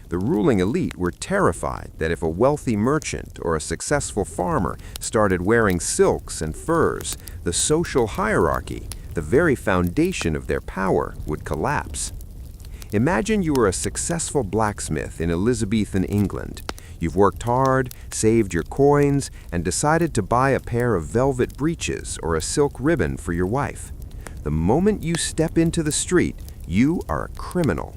The ruling elite were terrified that if a wealthy merchant or a successful farmer started wearing silks and furs, the social hierarchy, the very foundation of their power would collapse. Imagine you are a successful blacksmith in Elizabethan England. You've worked hard, saved your coins, and decided to buy a pair of velvet breeches or a silk ribbon for your wife. The moment you step into the street, you are a criminal.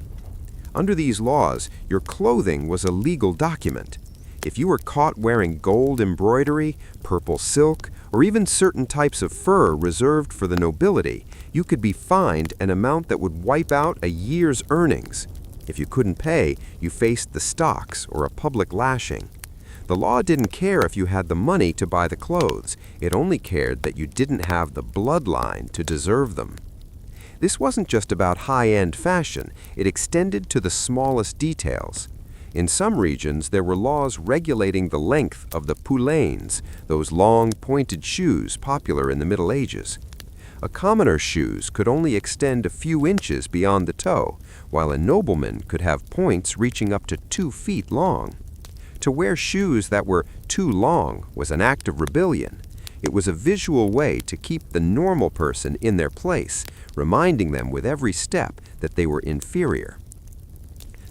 Under these laws, your clothing was a legal document. If you were caught wearing gold embroidery, purple silk, or even certain types of fur reserved for the nobility, you could be fined an amount that would wipe out a year's earnings. If you couldn't pay, you faced the stocks or a public lashing. The law didn't care if you had the money to buy the clothes. It only cared that you didn't have the bloodline to deserve them. This wasn't just about high-end fashion. It extended to the smallest details. In some regions, there were laws regulating the length of the poulaines, those long, pointed shoes popular in the Middle Ages. A commoner's shoes could only extend a few inches beyond the toe, while a nobleman could have points reaching up to 2 feet long. To wear shoes that were too long was an act of rebellion. It was a visual way to keep the normal person in their place, reminding them with every step that they were inferior.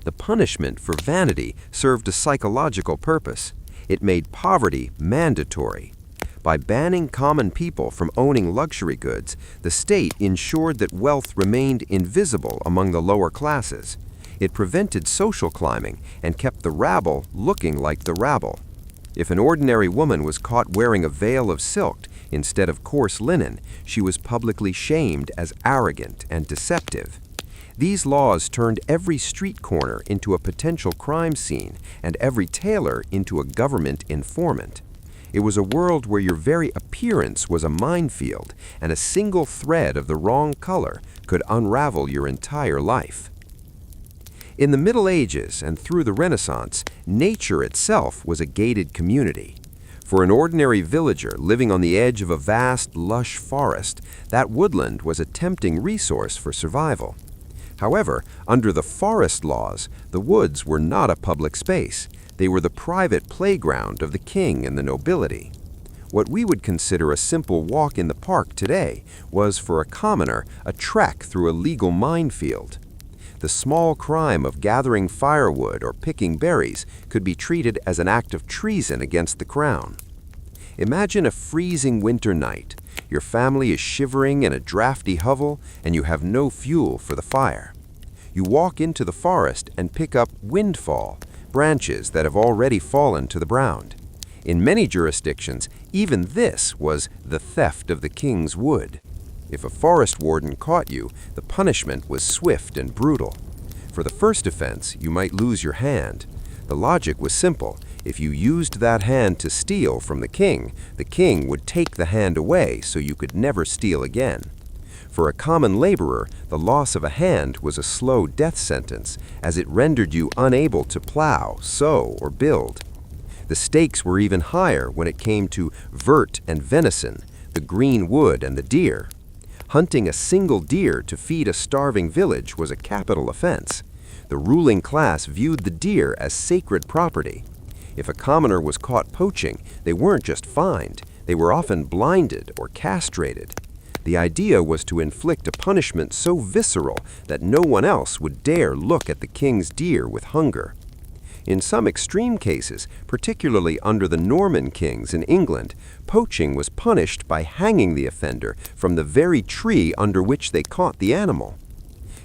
The punishment for vanity served a psychological purpose. It made poverty mandatory. By banning common people from owning luxury goods, the state ensured that wealth remained invisible among the lower classes. It prevented social climbing and kept the rabble looking like the rabble. If an ordinary woman was caught wearing a veil of silk instead of coarse linen, she was publicly shamed as arrogant and deceptive. These laws turned every street corner into a potential crime scene and every tailor into a government informant. It was a world where your very appearance was a minefield, and a single thread of the wrong color could unravel your entire life. In the Middle Ages and through the Renaissance, nature itself was a gated community. For an ordinary villager living on the edge of a vast, lush forest, that woodland was a tempting resource for survival. However, under the forest laws, the woods were not a public space. They were the private playground of the king and the nobility. What we would consider a simple walk in the park today was, for a commoner, a trek through a legal minefield. The small crime of gathering firewood or picking berries could be treated as an act of treason against the crown. Imagine a freezing winter night. Your family is shivering in a drafty hovel, and you have no fuel for the fire. You walk into the forest and pick up windfall, branches that have already fallen to the ground. In many jurisdictions, even this was the theft of the king's wood. If a forest warden caught you, the punishment was swift and brutal. For the first offense, you might lose your hand. The logic was simple. If you used that hand to steal from the king would take the hand away so you could never steal again. For a common laborer, the loss of a hand was a slow death sentence, as it rendered you unable to plow, sow, or build. The stakes were even higher when it came to vert and venison, the green wood and the deer. Hunting a single deer to feed a starving village was a capital offense. The ruling class viewed the deer as sacred property. If a commoner was caught poaching, they weren't just fined, they were often blinded or castrated. The idea was to inflict a punishment so visceral that no one else would dare look at the king's deer with hunger. In some extreme cases, particularly under the Norman kings in England, poaching was punished by hanging the offender from the very tree under which they caught the animal.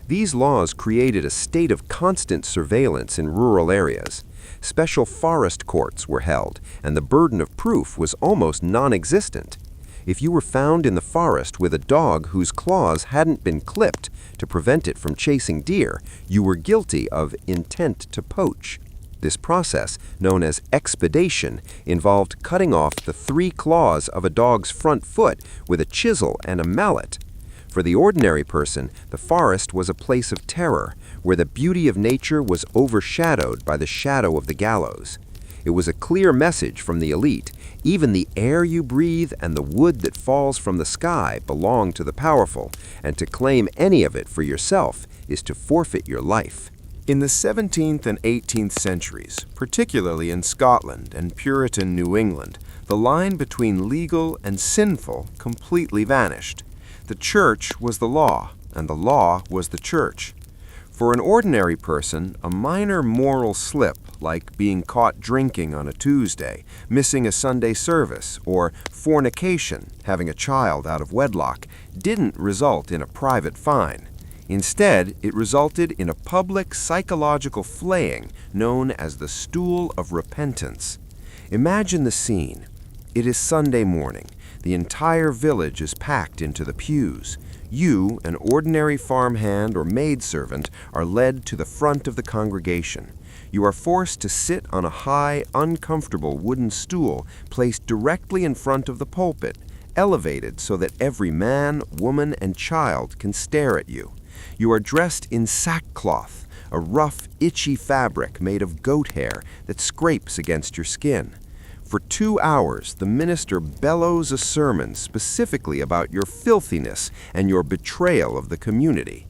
These laws created a state of constant surveillance in rural areas. Special forest courts were held, and the burden of proof was almost non-existent. If you were found in the forest with a dog whose claws hadn't been clipped to prevent it from chasing deer, you were guilty of intent to poach. This process, known as expedation, involved cutting off the 3 claws of a dog's front foot with a chisel and a mallet. For the ordinary person, the forest was a place of terror, where the beauty of nature was overshadowed by the shadow of the gallows. It was a clear message from the elite. Even the air you breathe and the wood that falls from the sky belong to the powerful, and to claim any of it for yourself is to forfeit your life. In the 17th and 18th centuries, particularly in Scotland and Puritan New England, the line between legal and sinful completely vanished. The church was the law, and the law was the church. For an ordinary person, a minor moral slip, like being caught drinking on a Tuesday, missing a Sunday service, or fornication, having a child out of wedlock, didn't result in a private fine. Instead, it resulted in a public psychological flaying known as the stool of repentance. Imagine the scene. It is Sunday morning. The entire village is packed into the pews. You, an ordinary farmhand or maidservant, are led to the front of the congregation. You are forced to sit on a high, uncomfortable wooden stool placed directly in front of the pulpit, elevated so that every man, woman, and child can stare at you. You are dressed in sackcloth, a rough, itchy fabric made of goat hair that scrapes against your skin. For 2 hours, the minister bellows a sermon specifically about your filthiness and your betrayal of the community.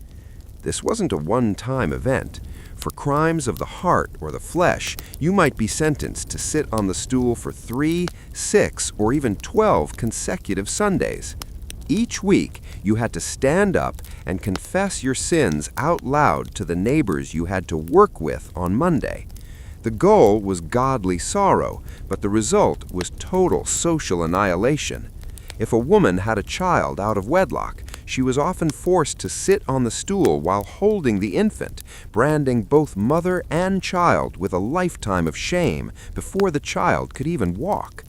This wasn't a one-time event. For crimes of the heart or the flesh, you might be sentenced to sit on the stool for 3, 6, or even 12 consecutive Sundays. Each week, you had to stand up and confess your sins out loud to the neighbors you had to work with on Monday. The goal was godly sorrow, but the result was total social annihilation. If a woman had a child out of wedlock, she was often forced to sit on the stool while holding the infant, branding both mother and child with a lifetime of shame before the child could even walk.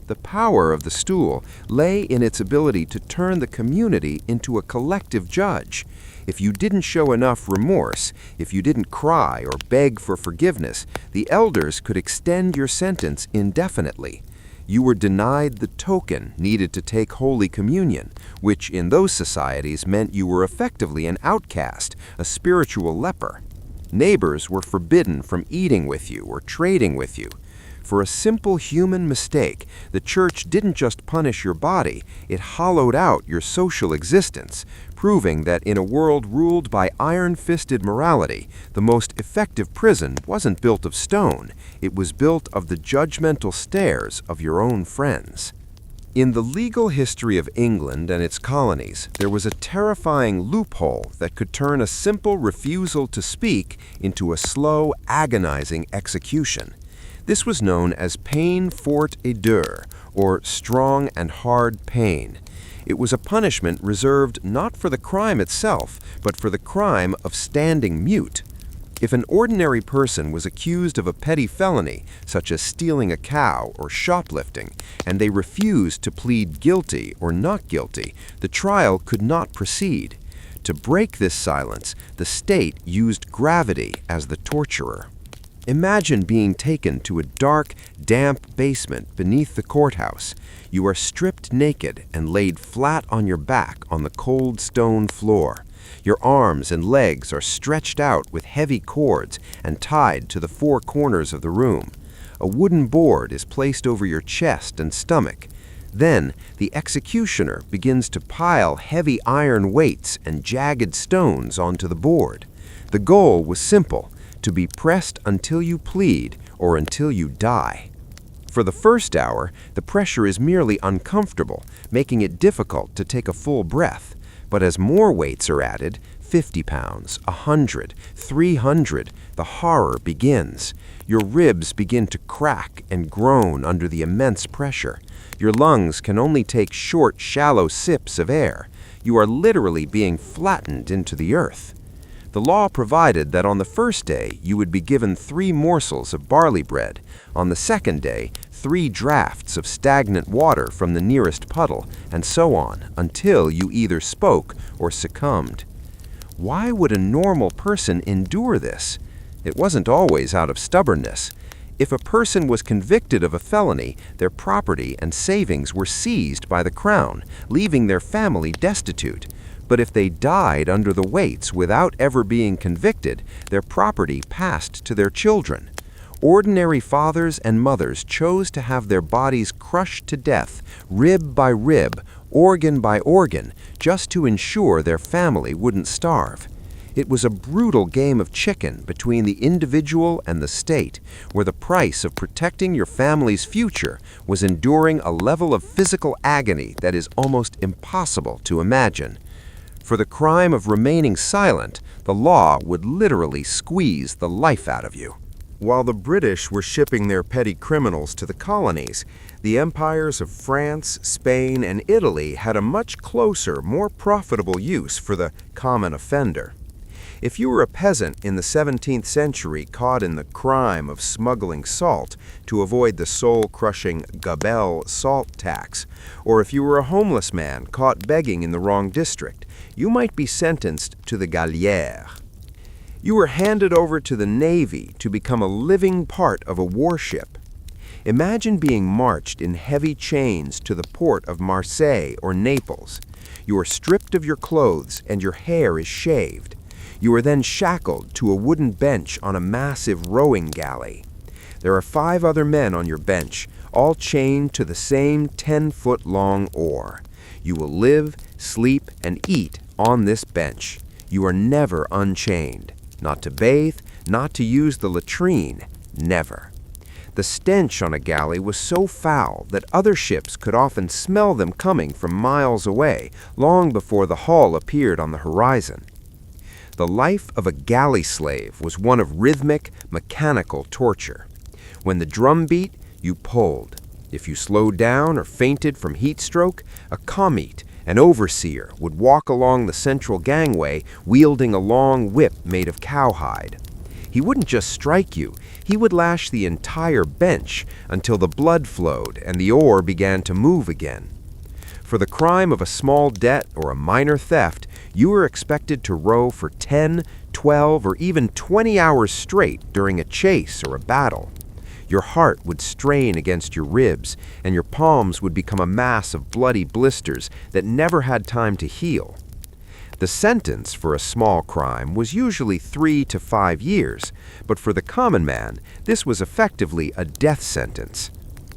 The power of the stool lay in its ability to turn the community into a collective judge. If you didn't show enough remorse, if you didn't cry or beg for forgiveness, the elders could extend your sentence indefinitely. You were denied the token needed to take Holy Communion, which in those societies meant you were effectively an outcast, a spiritual leper. Neighbors were forbidden from eating with you or trading with you. For a simple human mistake, the church didn't just punish your body, it hollowed out your social existence, proving that in a world ruled by iron-fisted morality, the most effective prison wasn't built of stone, it was built of the judgmental stares of your own friends. In the legal history of England and its colonies, there was a terrifying loophole that could turn a simple refusal to speak into a slow, agonizing execution. This was known as peine forte et dure, or strong and hard pain. It was a punishment reserved not for the crime itself, but for the crime of standing mute. If an ordinary person was accused of a petty felony, such as stealing a cow or shoplifting, and they refused to plead guilty or not guilty, the trial could not proceed. To break this silence, the state used gravity as the torturer. Imagine being taken to a dark, damp basement beneath the courthouse. You are stripped naked and laid flat on your back on the cold stone floor. Your arms and legs are stretched out with heavy cords and tied to the 4 corners of the room. A wooden board is placed over your chest and stomach. Then, the executioner begins to pile heavy iron weights and jagged stones onto the board. The goal was simple: to be pressed until you plead or until you die. For the first hour, the pressure is merely uncomfortable, making it difficult to take a full breath. But as more weights are added, 50 pounds, 100, 300, the horror begins. Your ribs begin to crack and groan under the immense pressure. Your lungs can only take short, shallow sips of air. You are literally being flattened into the earth. The law provided that on the first day you would be given 3 morsels of barley bread, on the second day 3 draughts of stagnant water from the nearest puddle, and so on, until you either spoke or succumbed. Why would a normal person endure this? It wasn't always out of stubbornness. If a person was convicted of a felony, their property and savings were seized by the crown, leaving their family destitute. But if they died under the weights without ever being convicted, their property passed to their children. Ordinary fathers and mothers chose to have their bodies crushed to death, rib by rib, organ by organ, just to ensure their family wouldn't starve. It was a brutal game of chicken between the individual and the state, where the price of protecting your family's future was enduring a level of physical agony that is almost impossible to imagine. For the crime of remaining silent, the law would literally squeeze the life out of you. While the British were shipping their petty criminals to the colonies, the empires of France, Spain, and Italy had a much closer, more profitable use for the common offender. If you were a peasant in the 17th century caught in the crime of smuggling salt to avoid the soul-crushing gabelle salt tax, or if you were a homeless man caught begging in the wrong district, you might be sentenced to the galère. You were handed over to the Navy to become a living part of a warship. Imagine being marched in heavy chains to the port of Marseille or Naples. You are stripped of your clothes and your hair is shaved. You are then shackled to a wooden bench on a massive rowing galley. There are 5 other men on your bench, all chained to the same 10-foot-long oar. You will live, sleep, and eat on this bench. You are never unchained. Not to bathe, not to use the latrine, never. The stench on a galley was so foul that other ships could often smell them coming from miles away, long before the hull appeared on the horizon. The life of a galley slave was one of rhythmic, mechanical torture. When the drum beat, you pulled. If you slowed down or fainted from heat stroke, a commete, an overseer, would walk along the central gangway wielding a long whip made of cowhide. He wouldn't just strike you, he would lash the entire bench until the blood flowed and the oar began to move again. For the crime of a small debt or a minor theft, you were expected to row for 10, 12, or even 20 hours straight during a chase or a battle. Your heart would strain against your ribs, and your palms would become a mass of bloody blisters that never had time to heal. The sentence for a small crime was usually 3 to 5 years, but for the common man, this was effectively a death sentence.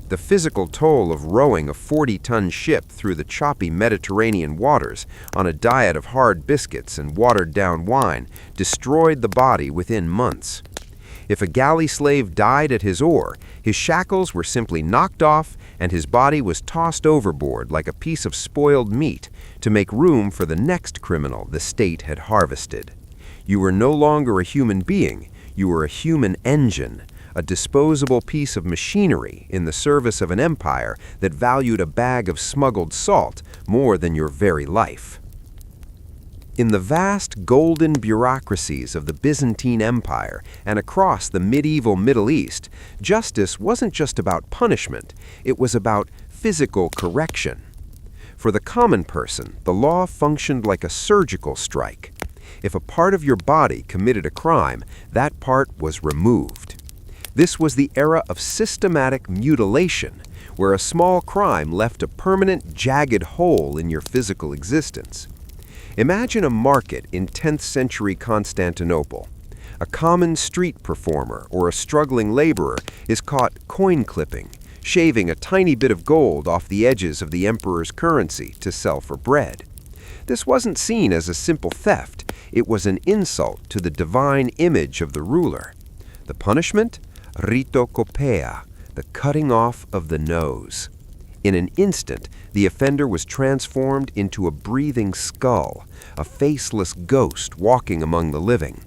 The physical toll of rowing a 40-ton ship through the choppy Mediterranean waters on a diet of hard biscuits and watered-down wine destroyed the body within months. If a galley slave died at his oar, his shackles were simply knocked off and his body was tossed overboard like a piece of spoiled meat to make room for the next criminal the state had harvested. You were no longer a human being, you were a human engine, a disposable piece of machinery in the service of an empire that valued a bag of smuggled salt more than your very life. In the vast golden bureaucracies of the Byzantine Empire and across the medieval Middle East, justice wasn't just about punishment, it was about physical correction. For the common person, the law functioned like a surgical strike. If a part of your body committed a crime, that part was removed. This was the era of systematic mutilation, where a small crime left a permanent jagged hole in your physical existence. Imagine a market in 10th century Constantinople. A common street performer or a struggling laborer is caught coin clipping, shaving a tiny bit of gold off the edges of the emperor's currency to sell for bread. This wasn't seen as a simple theft, it was an insult to the divine image of the ruler. The punishment? Ritokopea, the cutting off of the nose. In an instant, the offender was transformed into a breathing skull, a faceless ghost walking among the living.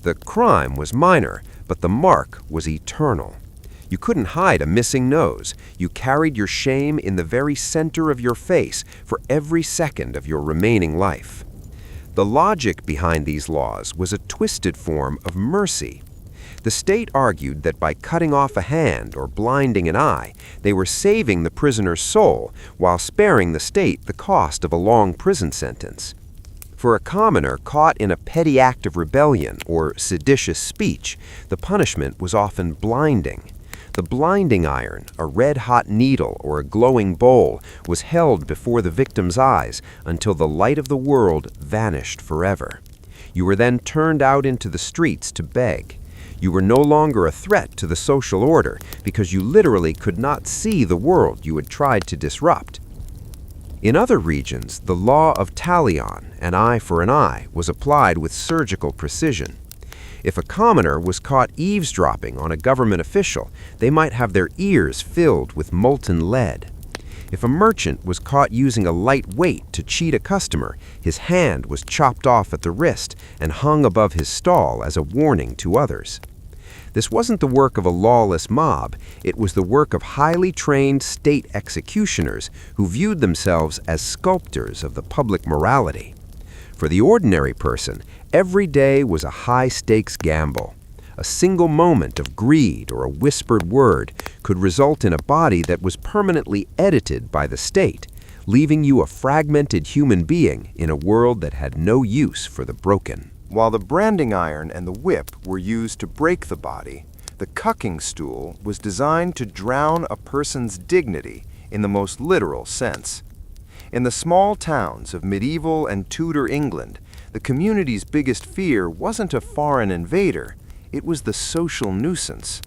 The crime was minor, but the mark was eternal. You couldn't hide a missing nose. You carried your shame in the very center of your face for every second of your remaining life. The logic behind these laws was a twisted form of mercy. The state argued that by cutting off a hand or blinding an eye, they were saving the prisoner's soul while sparing the state the cost of a long prison sentence. For a commoner caught in a petty act of rebellion or seditious speech, the punishment was often blinding. The blinding iron, a red-hot needle or a glowing bowl, was held before the victim's eyes until the light of the world vanished forever. You were then turned out into the streets to beg. You were no longer a threat to the social order because you literally could not see the world you had tried to disrupt. In other regions, the law of talion, an eye for an eye, was applied with surgical precision. If a commoner was caught eavesdropping on a government official, they might have their ears filled with molten lead. If a merchant was caught using a light weight to cheat a customer, his hand was chopped off at the wrist and hung above his stall as a warning to others. This wasn't the work of a lawless mob, it was the work of highly trained state executioners who viewed themselves as sculptors of the public morality. For the ordinary person, every day was a high-stakes gamble. A single moment of greed or a whispered word could result in a body that was permanently edited by the state, leaving you a fragmented human being in a world that had no use for the broken. While the branding iron and the whip were used to break the body, the cucking stool was designed to drown a person's dignity in the most literal sense. In the small towns of medieval and Tudor England, the community's biggest fear wasn't a foreign invader, it was the social nuisance.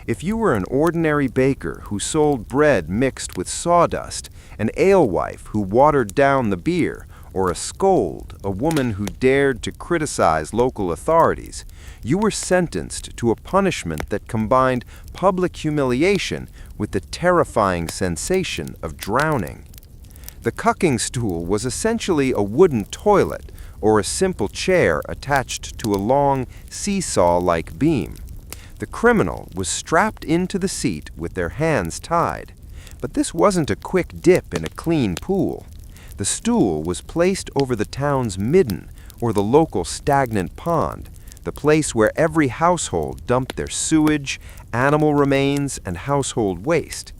If you were an ordinary baker who sold bread mixed with sawdust, an alewife who watered down the beer, or a scold, a woman who dared to criticize local authorities, you were sentenced to a punishment that combined public humiliation with the terrifying sensation of drowning. The cucking stool was essentially a wooden toilet or a simple chair attached to a long seesaw-like beam. The criminal was strapped into the seat with their hands tied. But this wasn't a quick dip in a clean pool. The stool was placed over the town's midden, or the local stagnant pond, the place where every household dumped their sewage, animal remains, and household waste.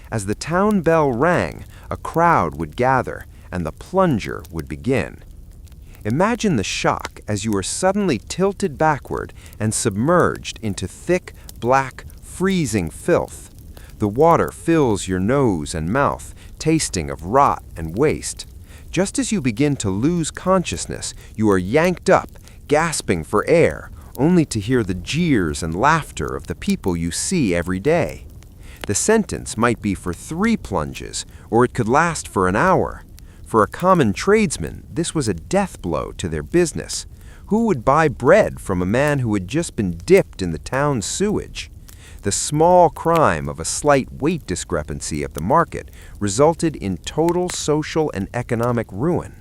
As the town bell rang, a crowd would gather, and the plunger would begin. Imagine the shock as you are suddenly tilted backward and submerged into thick, black, freezing filth. The water fills your nose and mouth, tasting of rot and waste. Just as you begin to lose consciousness, you are yanked up, gasping for air, only to hear the jeers and laughter of the people you see every day. The sentence might be for 3 plunges, or it could last for an hour. For a common tradesman, this was a death blow to their business. Who would buy bread from a man who had just been dipped in the town's sewage? The small crime of a slight weight discrepancy at the market resulted in total social and economic ruin.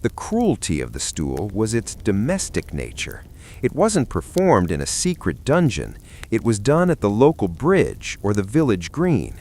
The cruelty of the stool was its domestic nature. It wasn't performed in a secret dungeon. It was done at the local bridge or the village green.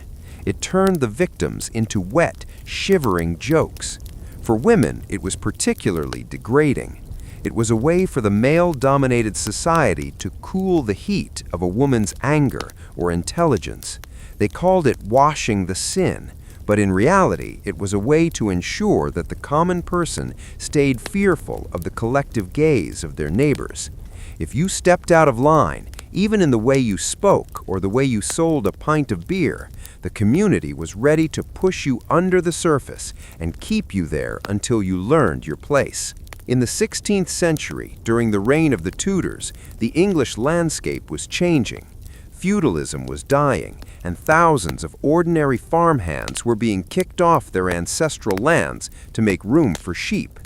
It turned the victims into wet, shivering jokes. For women, it was particularly degrading. It was a way for the male-dominated society to cool the heat of a woman's anger or intelligence. They called it washing the sin, but in reality, it was a way to ensure that the common person stayed fearful of the collective gaze of their neighbors. If you stepped out of line, even in the way you spoke or the way you sold a pint of beer, the community was ready to push you under the surface and keep you there until you learned your place. In the 16th century, during the reign of the Tudors, the English landscape was changing. Feudalism was dying, and thousands of ordinary farmhands were being kicked off their ancestral lands to make room for sheep.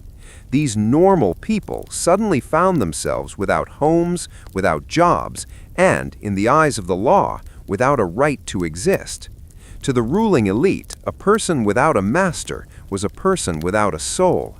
These normal people suddenly found themselves without homes, without jobs, and, in the eyes of the law, without a right to exist. To the ruling elite, a person without a master was a person without a soul.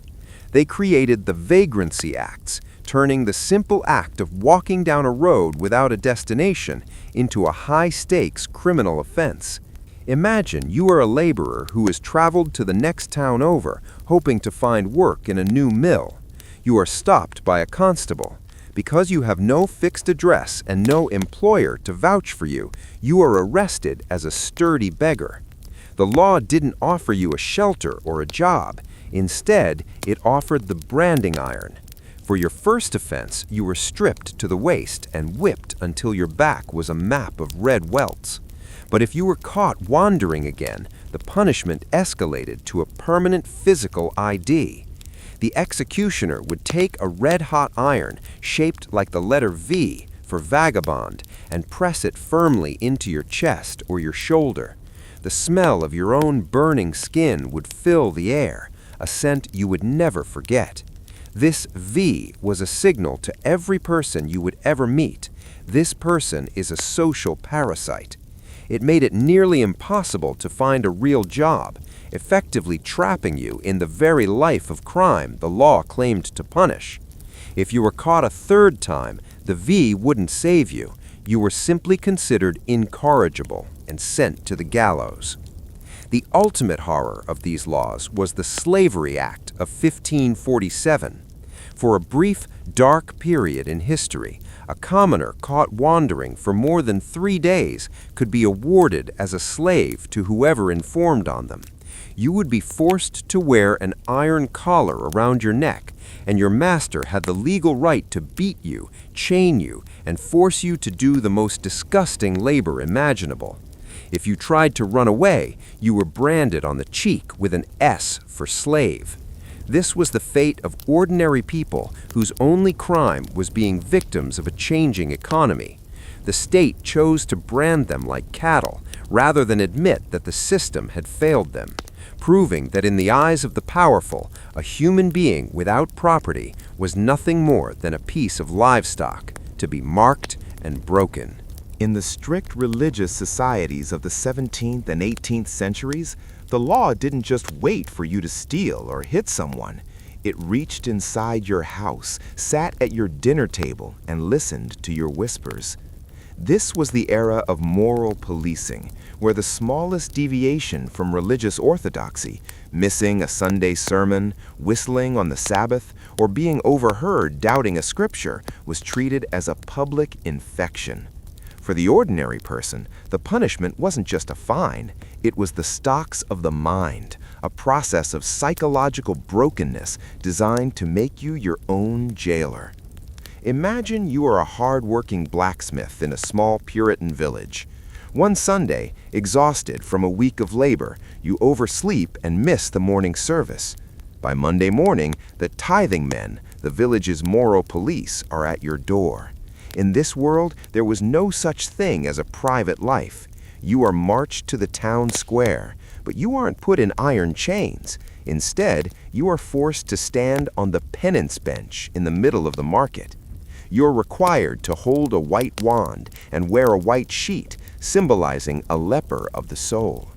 They created the Vagrancy Acts, turning the simple act of walking down a road without a destination into a high-stakes criminal offense. Imagine you are a laborer who has traveled to the next town over, hoping to find work in a new mill. You are stopped by a constable. Because you have no fixed address and no employer to vouch for you, you are arrested as a sturdy beggar. The law didn't offer you a shelter or a job. Instead, it offered the branding iron. For your first offense, you were stripped to the waist and whipped until your back was a map of red welts. But if you were caught wandering again, the punishment escalated to a permanent physical ID. The executioner would take a red-hot iron shaped like the letter V for vagabond and press it firmly into your chest or your shoulder. The smell of your own burning skin would fill the air, a scent you would never forget. This V was a signal to every person you would ever meet. This person is a social parasite. It made it nearly impossible to find a real job, effectively trapping you in the very life of crime the law claimed to punish. If you were caught a third time, the V wouldn't save you. You were simply considered incorrigible and sent to the gallows. The ultimate horror of these laws was the Slavery Act of 1547. For a brief, dark period in history, a commoner caught wandering for more than 3 days could be awarded as a slave to whoever informed on them. You would be forced to wear an iron collar around your neck, and your master had the legal right to beat you, chain you, and force you to do the most disgusting labor imaginable. If you tried to run away, you were branded on the cheek with an S for slave. This was the fate of ordinary people whose only crime was being victims of a changing economy. The state chose to brand them like cattle rather than admit that the system had failed them, proving that in the eyes of the powerful, a human being without property was nothing more than a piece of livestock to be marked and broken. In the strict religious societies of the 17th and 18th centuries, the law didn't just wait for you to steal or hit someone. It reached inside your house, sat at your dinner table, and listened to your whispers. This was the era of moral policing, where the smallest deviation from religious orthodoxy, missing a Sunday sermon, whistling on the Sabbath, or being overheard doubting a scripture, was treated as a public infection. For the ordinary person, the punishment wasn't just a fine, it was the stocks of the mind, a process of psychological brokenness designed to make you your own jailer. Imagine you are a hard-working blacksmith in a small Puritan village. One Sunday, exhausted from a week of labor, you oversleep and miss the morning service. By Monday morning, the tithing men, the village's moral police, are at your door. In this world, there was no such thing as a private life. You are marched to the town square, but you aren't put in iron chains. Instead, you are forced to stand on the penance bench in the middle of the market. You're required to hold a white wand and wear a white sheet, symbolizing a leper of the soul.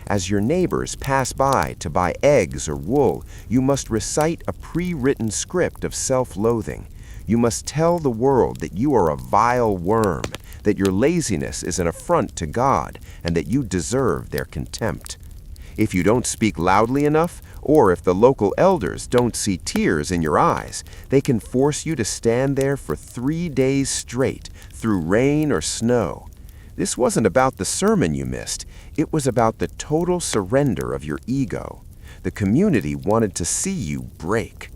As your neighbors pass by to buy eggs or wool, you must recite a pre-written script of self-loathing. You must tell the world that you are a vile worm, that your laziness is an affront to God, and that you deserve their contempt. If you don't speak loudly enough, or if the local elders don't see tears in your eyes, they can force you to stand there for 3 days straight, through rain or snow. This wasn't about the sermon you missed, it was about the total surrender of your ego. The community wanted to see you break.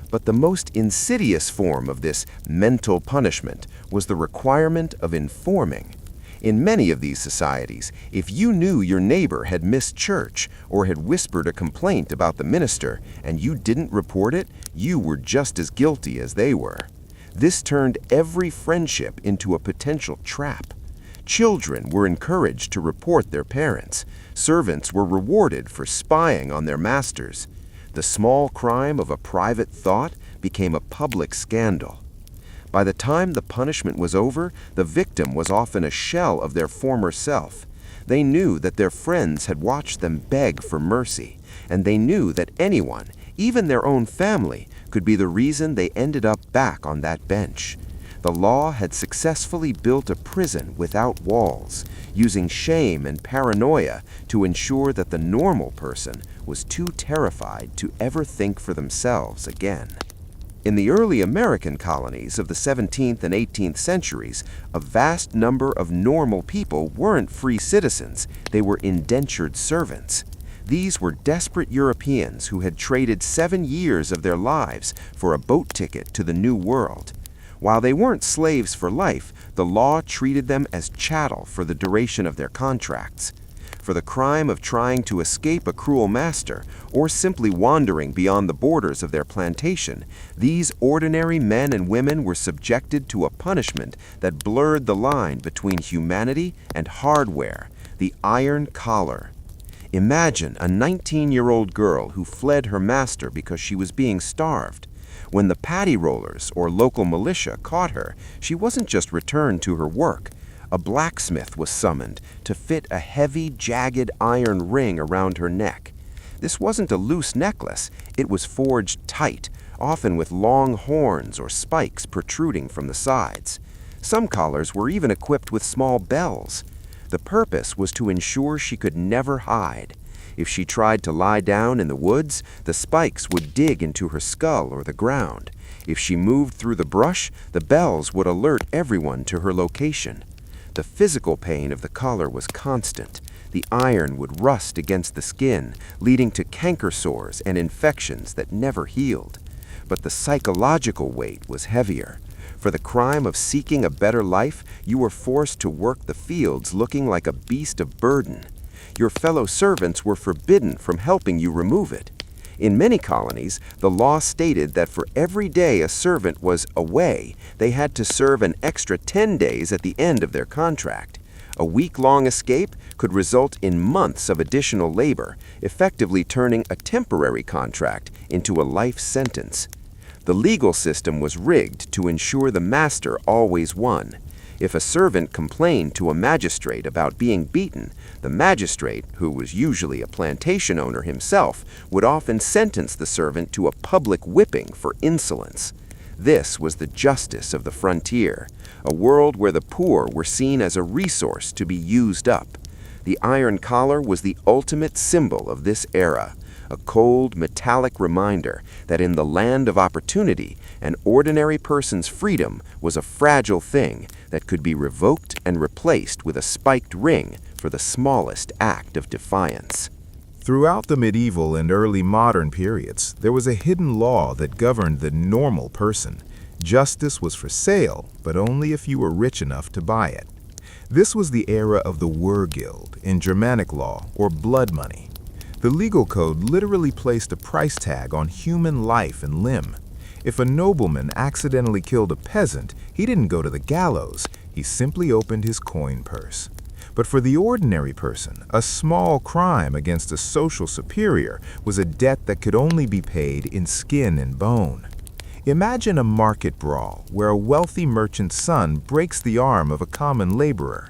But the most insidious form of this mental punishment was the requirement of informing. In many of these societies, if you knew your neighbor had missed church or had whispered a complaint about the minister and you didn't report it, you were just as guilty as they were. This turned every friendship into a potential trap. Children were encouraged to report their parents. Servants were rewarded for spying on their masters. The small crime of a private thought became a public scandal. By the time the punishment was over, the victim was often a shell of their former self. They knew that their friends had watched them beg for mercy, and they knew that anyone, even their own family, could be the reason they ended up back on that bench. The law had successfully built a prison without walls, using shame and paranoia to ensure that the normal person was too terrified to ever think for themselves again. In the early American colonies of the 17th and 18th centuries, a vast number of normal people weren't free citizens, they were indentured servants. These were desperate Europeans who had traded 7 years of their lives for a boat ticket to the New World. While they weren't slaves for life, the law treated them as chattel for the duration of their contracts. For the crime of trying to escape a cruel master, or simply wandering beyond the borders of their plantation, these ordinary men and women were subjected to a punishment that blurred the line between humanity and hardware, the iron collar. Imagine a 19-year-old girl who fled her master because she was being starved. When the patty rollers or local militia caught her, she wasn't just returned to her work. A blacksmith was summoned to fit a heavy, jagged iron ring around her neck. This wasn't a loose necklace, it was forged tight, often with long horns or spikes protruding from the sides. Some collars were even equipped with small bells. The purpose was to ensure she could never hide. If she tried to lie down in the woods, the spikes would dig into her skull or the ground. If she moved through the brush, the bells would alert everyone to her location. The physical pain of the collar was constant. The iron would rust against the skin, leading to canker sores and infections that never healed. But the psychological weight was heavier. For the crime of seeking a better life, you were forced to work the fields looking like a beast of burden. Your fellow servants were forbidden from helping you remove it. In many colonies, the law stated that for every day a servant was away, they had to serve an extra 10 days at the end of their contract. A week-long escape could result in months of additional labor, effectively turning a temporary contract into a life sentence. The legal system was rigged to ensure the master always won. If a servant complained to a magistrate about being beaten, the magistrate, who was usually a plantation owner himself, would often sentence the servant to a public whipping for insolence. This was the justice of the frontier, a world where the poor were seen as a resource to be used up. The iron collar was the ultimate symbol of this era, a cold, metallic reminder that in the land of opportunity, an ordinary person's freedom was a fragile thing that could be revoked and replaced with a spiked ring for the smallest act of defiance. Throughout the medieval and early modern periods, there was a hidden law that governed the normal person. Justice was for sale, but only if you were rich enough to buy it. This was the era of the Wergild in Germanic law, or blood money. The legal code literally placed a price tag on human life and limb. If a nobleman accidentally killed a peasant, he didn't go to the gallows, he simply opened his coin purse. But for the ordinary person, a small crime against a social superior was a debt that could only be paid in skin and bone. Imagine a market brawl where a wealthy merchant's son breaks the arm of a common laborer.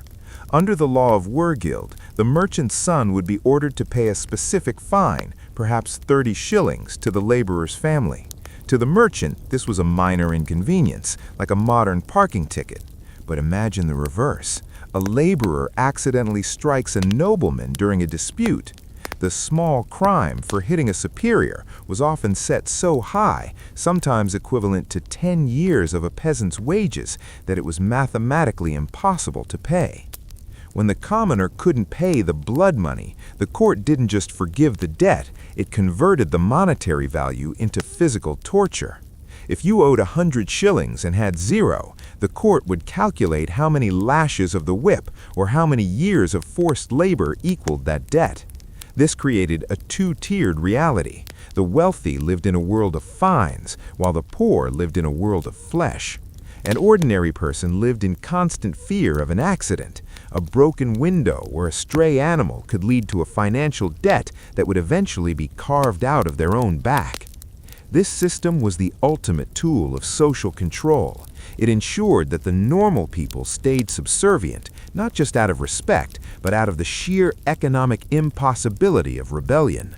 Under the law of Wergild, the merchant's son would be ordered to pay a specific fine, perhaps 30 shillings, to the laborer's family. To the merchant, this was a minor inconvenience, like a modern parking ticket. But imagine the reverse. A laborer accidentally strikes a nobleman during a dispute. The small crime for hitting a superior was often set so high, sometimes equivalent to 10 years of a peasant's wages, that it was mathematically impossible to pay. When the commoner couldn't pay the blood money, the court didn't just forgive the debt, it converted the monetary value into physical torture. If you owed 100 shillings and had 0, the court would calculate how many lashes of the whip or how many years of forced labor equaled that debt. This created a two-tiered reality. The wealthy lived in a world of fines, while the poor lived in a world of flesh. An ordinary person lived in constant fear of an accident. A broken window or a stray animal could lead to a financial debt that would eventually be carved out of their own back. This system was the ultimate tool of social control. It ensured that the normal people stayed subservient, not just out of respect, but out of the sheer economic impossibility of rebellion.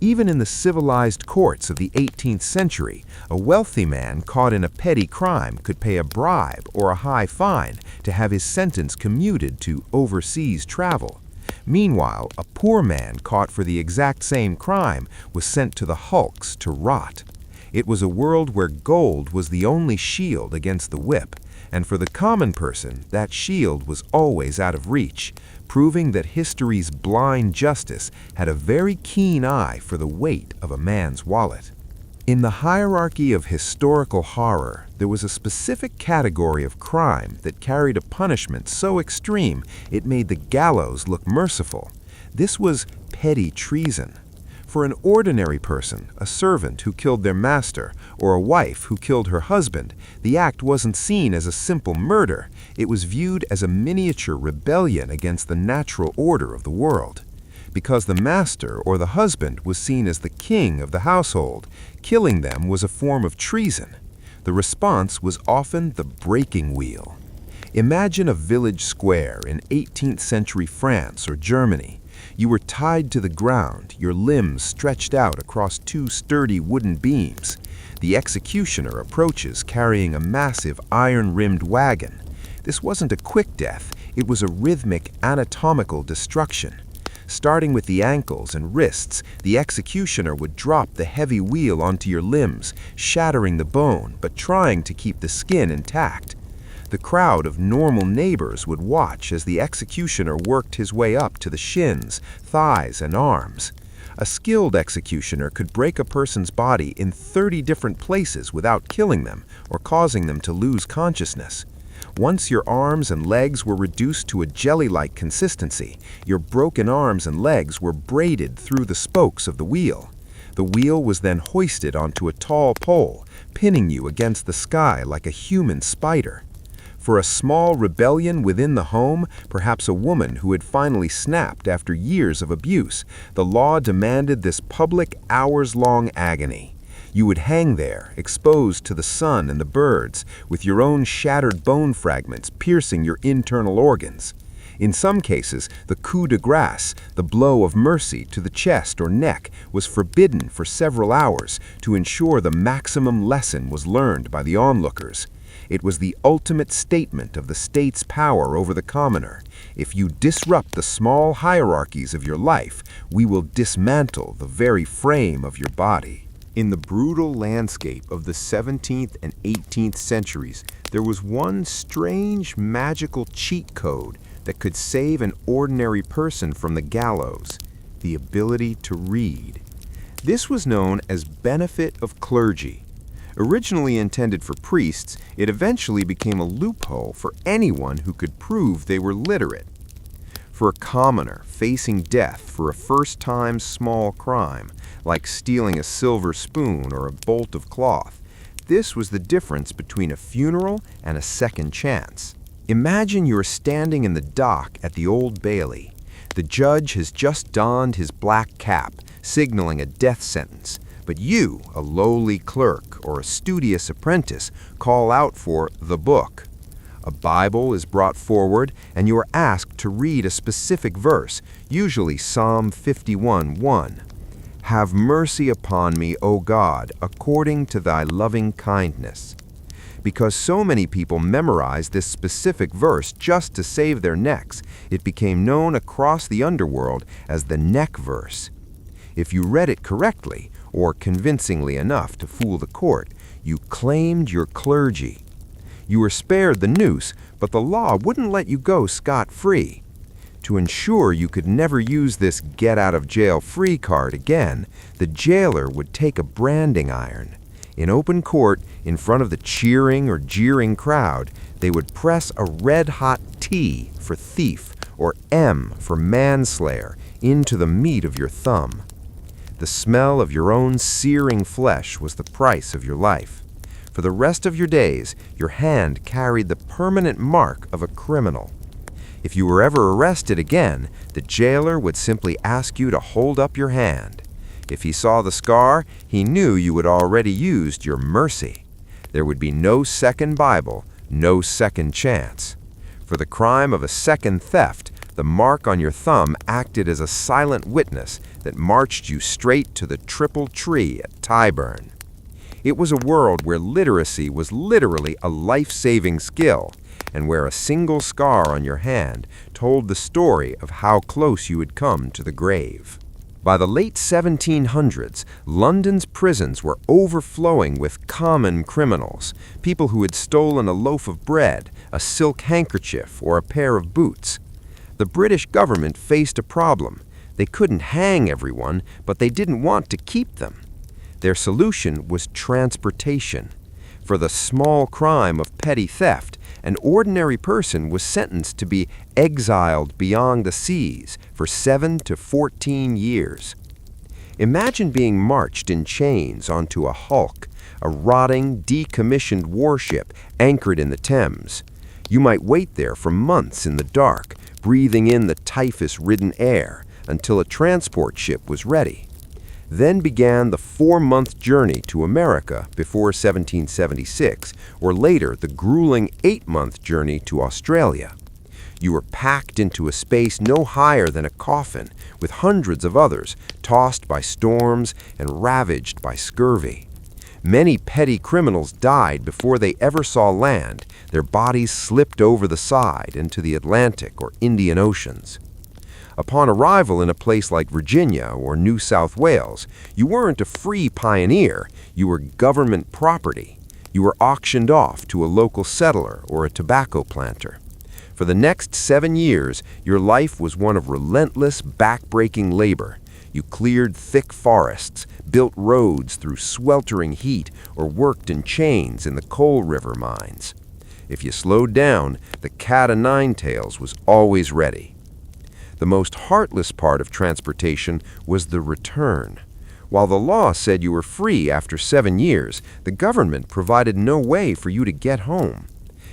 Even in the civilized courts of the 18th century, a wealthy man caught in a petty crime could pay a bribe or a high fine to have his sentence commuted to overseas travel. Meanwhile, a poor man caught for the exact same crime was sent to the hulks to rot. It was a world where gold was the only shield against the whip, and for the common person, that shield was always out of reach, proving that history's blind justice had a very keen eye for the weight of a man's wallet. In the hierarchy of historical horror, there was a specific category of crime that carried a punishment so extreme it made the gallows look merciful. This was petty treason. For an ordinary person, a servant who killed their master, or a wife who killed her husband, the act wasn't seen as a simple murder. It was viewed as a miniature rebellion against the natural order of the world. Because the master or the husband was seen as the king of the household, killing them was a form of treason. The response was often the breaking wheel. Imagine a village square in 18th century France or Germany. You were tied to the ground, your limbs stretched out across two sturdy wooden beams. The executioner approaches carrying a massive iron-rimmed wagon. This wasn't a quick death, it was a rhythmic, anatomical destruction. Starting with the ankles and wrists, the executioner would drop the heavy wheel onto your limbs, shattering the bone but trying to keep the skin intact. The crowd of normal neighbors would watch as the executioner worked his way up to the shins, thighs, and arms. A skilled executioner could break a person's body in 30 different places without killing them or causing them to lose consciousness. Once your arms and legs were reduced to a jelly-like consistency, your broken arms and legs were braided through the spokes of the wheel. The wheel was then hoisted onto a tall pole, pinning you against the sky like a human spider. For a small rebellion within the home, perhaps a woman who had finally snapped after years of abuse, the law demanded this public hours-long agony. You would hang there, exposed to the sun and the birds, with your own shattered bone fragments piercing your internal organs. In some cases, the coup de grace, the blow of mercy to the chest or neck, was forbidden for several hours to ensure the maximum lesson was learned by the onlookers. It was the ultimate statement of the state's power over the commoner. If you disrupt the small hierarchies of your life, we will dismantle the very frame of your body. In the brutal landscape of the 17th and 18th centuries, there was one strange, magical cheat code that could save an ordinary person from the gallows: the ability to read. This was known as benefit of clergy. Originally intended for priests, it eventually became a loophole for anyone who could prove they were literate. For a commoner facing death for a first-time small crime, like stealing a silver spoon or a bolt of cloth, this was the difference between a funeral and a second chance. Imagine you're standing in the dock at the Old Bailey. The judge has just donned his black cap, signaling a death sentence. But you, a lowly clerk or a studious apprentice, call out for the book. A Bible is brought forward, and you are asked to read a specific verse, usually Psalm 51:1. "Have mercy upon me, O God, according to thy loving kindness." Because so many people memorized this specific verse just to save their necks, it became known across the underworld as the neck verse. If you read it correctly, or convincingly enough to fool the court, you claimed your clergy. You were spared the noose, but the law wouldn't let you go scot-free. To ensure you could never use this get-out-of-jail-free card again, the jailer would take a branding iron. In open court, in front of the cheering or jeering crowd, they would press a red-hot T for thief or M for manslayer into the meat of your thumb. The smell of your own searing flesh was the price of your life. For the rest of your days, your hand carried the permanent mark of a criminal. If you were ever arrested again, the jailer would simply ask you to hold up your hand. If he saw the scar, he knew you had already used your mercy. There would be no second Bible, no second chance. For the crime of a second theft, the mark on your thumb acted as a silent witness that marched you straight to the triple tree at Tyburn. It was a world where literacy was literally a life-saving skill, and where a single scar on your hand told the story of how close you had come to the grave. By the late 1700s, London's prisons were overflowing with common criminals, people who had stolen a loaf of bread, a silk handkerchief, or a pair of boots. The British government faced a problem. They couldn't hang everyone, but they didn't want to keep them. Their solution was transportation. For the small crime of petty theft, an ordinary person was sentenced to be exiled beyond the seas for 7 to 14 years. Imagine being marched in chains onto a hulk, a rotting, decommissioned warship anchored in the Thames. You might wait there for months in the dark, breathing in the typhus-ridden air until a transport ship was ready. Then began the 4-month journey to America before 1776, or later the grueling 8-month journey to Australia. You were packed into a space no higher than a coffin, with hundreds of others tossed by storms and ravaged by scurvy. Many petty criminals died before they ever saw land. Their bodies slipped over the side into the Atlantic or Indian Oceans. Upon arrival in a place like Virginia or New South Wales, you weren't a free pioneer, you were government property. You were auctioned off to a local settler or a tobacco planter. For the next 7 years, your life was one of relentless, back-breaking labor. You cleared thick forests, built roads through sweltering heat, or worked in chains in the coal river mines. If you slowed down, the cat-o'-nine-tails was always ready. The most heartless part of transportation was the return. While the law said you were free after 7 years, the government provided no way for you to get home.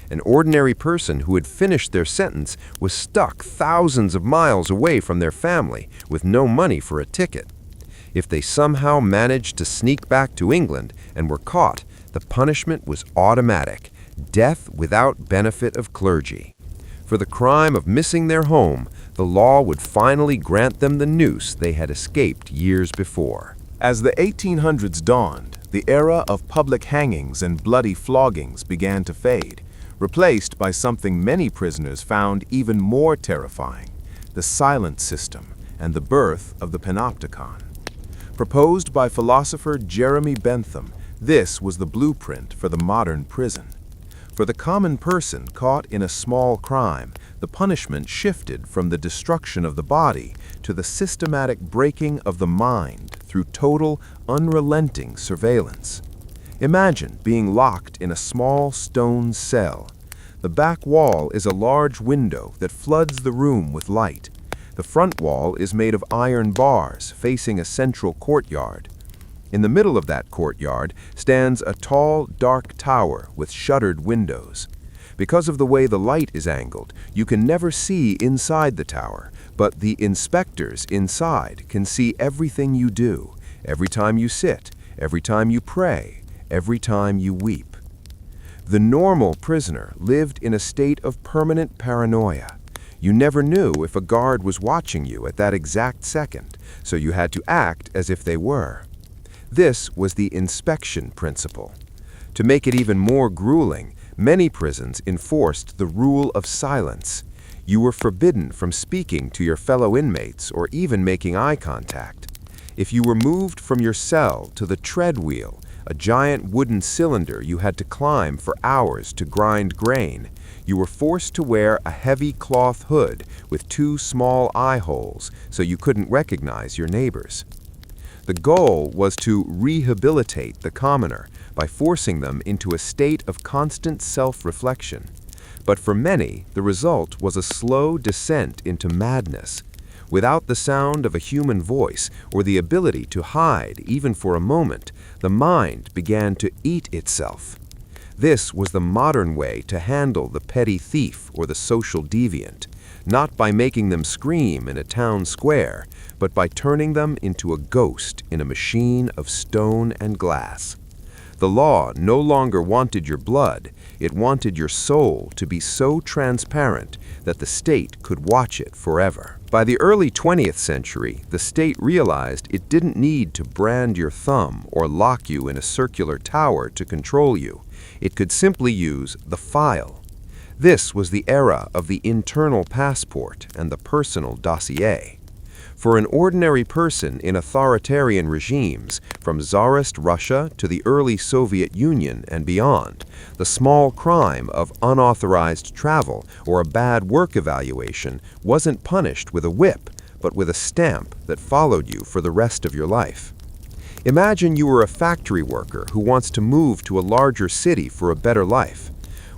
An ordinary person who had finished their sentence was stuck thousands of miles away from their family with no money for a ticket. If they somehow managed to sneak back to England and were caught, the punishment was automatic: death without benefit of clergy. For the crime of missing their home, the law would finally grant them the noose they had escaped years before. As the 1800s dawned, the era of public hangings and bloody floggings began to fade, replaced by something many prisoners found even more terrifying: the silent system and the birth of the panopticon. Proposed by philosopher Jeremy Bentham, this was the blueprint for the modern prison. For the common person caught in a small crime, the punishment shifted from the destruction of the body to the systematic breaking of the mind through total, unrelenting surveillance. Imagine being locked in a small stone cell. The back wall is a large window that floods the room with light. The front wall is made of iron bars facing a central courtyard. In the middle of that courtyard stands a tall, dark tower with shuttered windows. Because of the way the light is angled, you can never see inside the tower, but the inspectors inside can see everything you do, every time you sit, every time you pray, every time you weep. The normal prisoner lived in a state of permanent paranoia. You never knew if a guard was watching you at that exact second, so you had to act as if they were. This was the inspection principle. To make it even more grueling, many prisons enforced the rule of silence. You were forbidden from speaking to your fellow inmates or even making eye contact. If you were moved from your cell to the tread wheel, a giant wooden cylinder you had to climb for hours to grind grain, you were forced to wear a heavy cloth hood with 2 small eye holes so you couldn't recognize your neighbors. The goal was to rehabilitate the commoner by forcing them into a state of constant self-reflection. But for many, the result was a slow descent into madness. Without the sound of a human voice or the ability to hide even for a moment, the mind began to eat itself. This was the modern way to handle the petty thief or the social deviant, not by making them scream in a town square, but by turning them into a ghost in a machine of stone and glass. The law no longer wanted your blood, it wanted your soul to be so transparent that the state could watch it forever. By the early 20th century, the state realized it didn't need to brand your thumb or lock you in a circular tower to control you. It could simply use the file. This was the era of the internal passport and the personal dossier. For an ordinary person in authoritarian regimes, from Tsarist Russia to the early Soviet Union and beyond, the small crime of unauthorized travel or a bad work evaluation wasn't punished with a whip, but with a stamp that followed you for the rest of your life. Imagine you were a factory worker who wants to move to a larger city for a better life.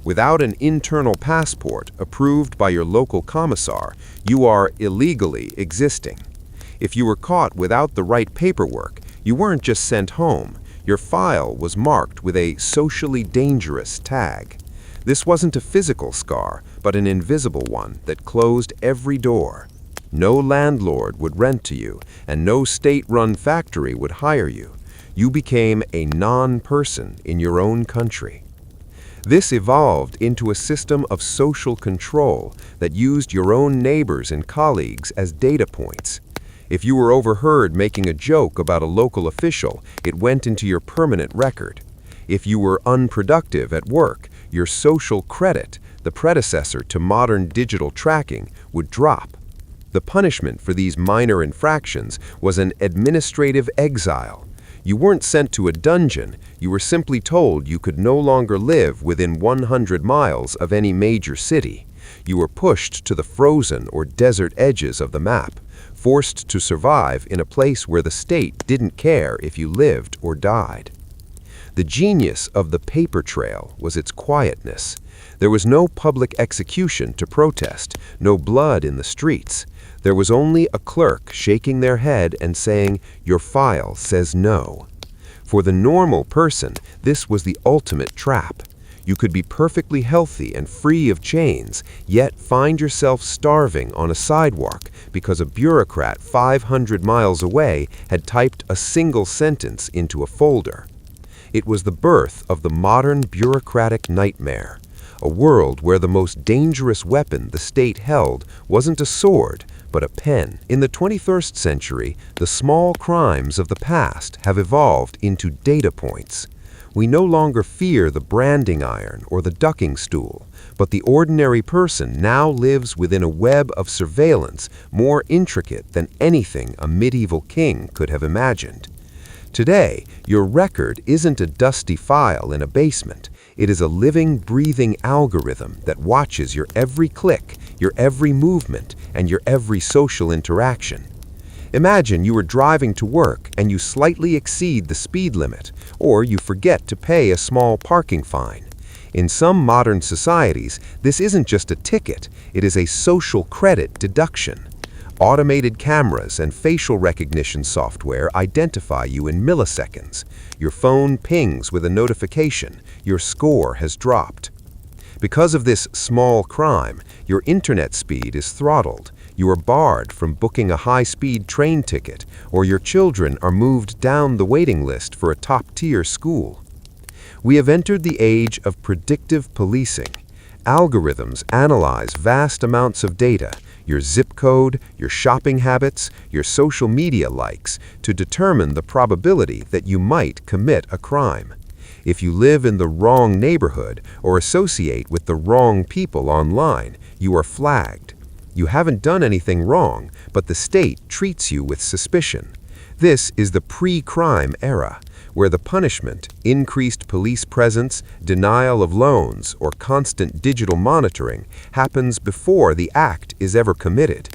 Without an internal passport approved by your local commissar, you are illegally existing. If you were caught without the right paperwork, you weren't just sent home. Your file was marked with a socially dangerous tag. This wasn't a physical scar, but an invisible one that closed every door. No landlord would rent to you, and no state-run factory would hire you. You became a non-person in your own country. This evolved into a system of social control that used your own neighbors and colleagues as data points. If you were overheard making a joke about a local official, it went into your permanent record. If you were unproductive at work, your social credit, the predecessor to modern digital tracking, would drop. The punishment for these minor infractions was an administrative exile. You weren't sent to a dungeon, you were simply told you could no longer live within 100 miles of any major city. You were pushed to the frozen or desert edges of the map, forced to survive in a place where the state didn't care if you lived or died. The genius of the paper trail was its quietness. There was no public execution to protest, no blood in the streets. There was only a clerk shaking their head and saying, "Your file says no." For the normal person, this was the ultimate trap. You could be perfectly healthy and free of chains, yet find yourself starving on a sidewalk because a bureaucrat 500 miles away had typed a single sentence into a folder. It was the birth of the modern bureaucratic nightmare, a world where the most dangerous weapon the state held wasn't a sword, but a pen. In the 21st century, the small crimes of the past have evolved into data points. We no longer fear the branding iron or the ducking stool, but the ordinary person now lives within a web of surveillance more intricate than anything a medieval king could have imagined. Today, your record isn't a dusty file in a basement. It is a living, breathing algorithm that watches your every click, your every movement, and your every social interaction. Imagine you are driving to work and you slightly exceed the speed limit, or you forget to pay a small parking fine. In some modern societies, this isn't just a ticket, it is a social credit deduction. Automated cameras and facial recognition software identify you in milliseconds. Your phone pings with a notification, your score has dropped. Because of this small crime, your internet speed is throttled. You are barred from booking a high-speed train ticket, or your children are moved down the waiting list for a top-tier school. We have entered the age of predictive policing. Algorithms analyze vast amounts of data, your zip code, your shopping habits, your social media likes, to determine the probability that you might commit a crime. If you live in the wrong neighborhood or associate with the wrong people online, you are flagged. You haven't done anything wrong, but the state treats you with suspicion. This is the pre-crime era, where the punishment, increased police presence, denial of loans, or constant digital monitoring happens before the act is ever committed.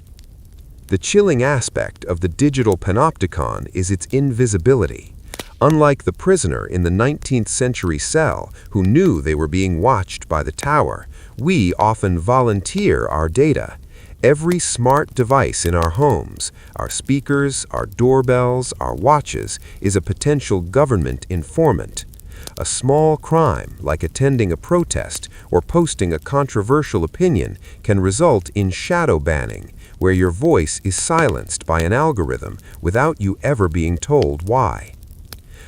The chilling aspect of the digital panopticon is its invisibility. Unlike the prisoner in the 19th century cell who knew they were being watched by the tower, we often volunteer our data. Every smart device in our homes, our speakers, our doorbells, our watches, is a potential government informant. A small crime, like attending a protest or posting a controversial opinion, can result in shadow banning, where your voice is silenced by an algorithm without you ever being told why.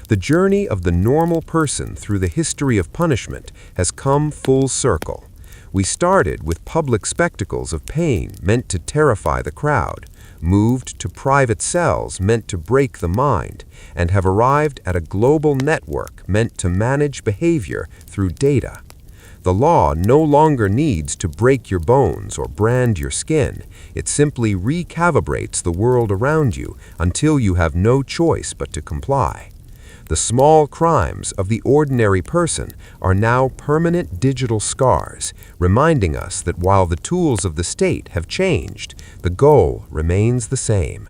The journey of the normal person through the history of punishment has come full circle. We started with public spectacles of pain meant to terrify the crowd, moved to private cells meant to break the mind, and have arrived at a global network meant to manage behavior through data. The law no longer needs to break your bones or brand your skin. It simply recalibrates the world around you until you have no choice but to comply. The small crimes of the ordinary person are now permanent digital scars, reminding us that while the tools of the state have changed, the goal remains the same.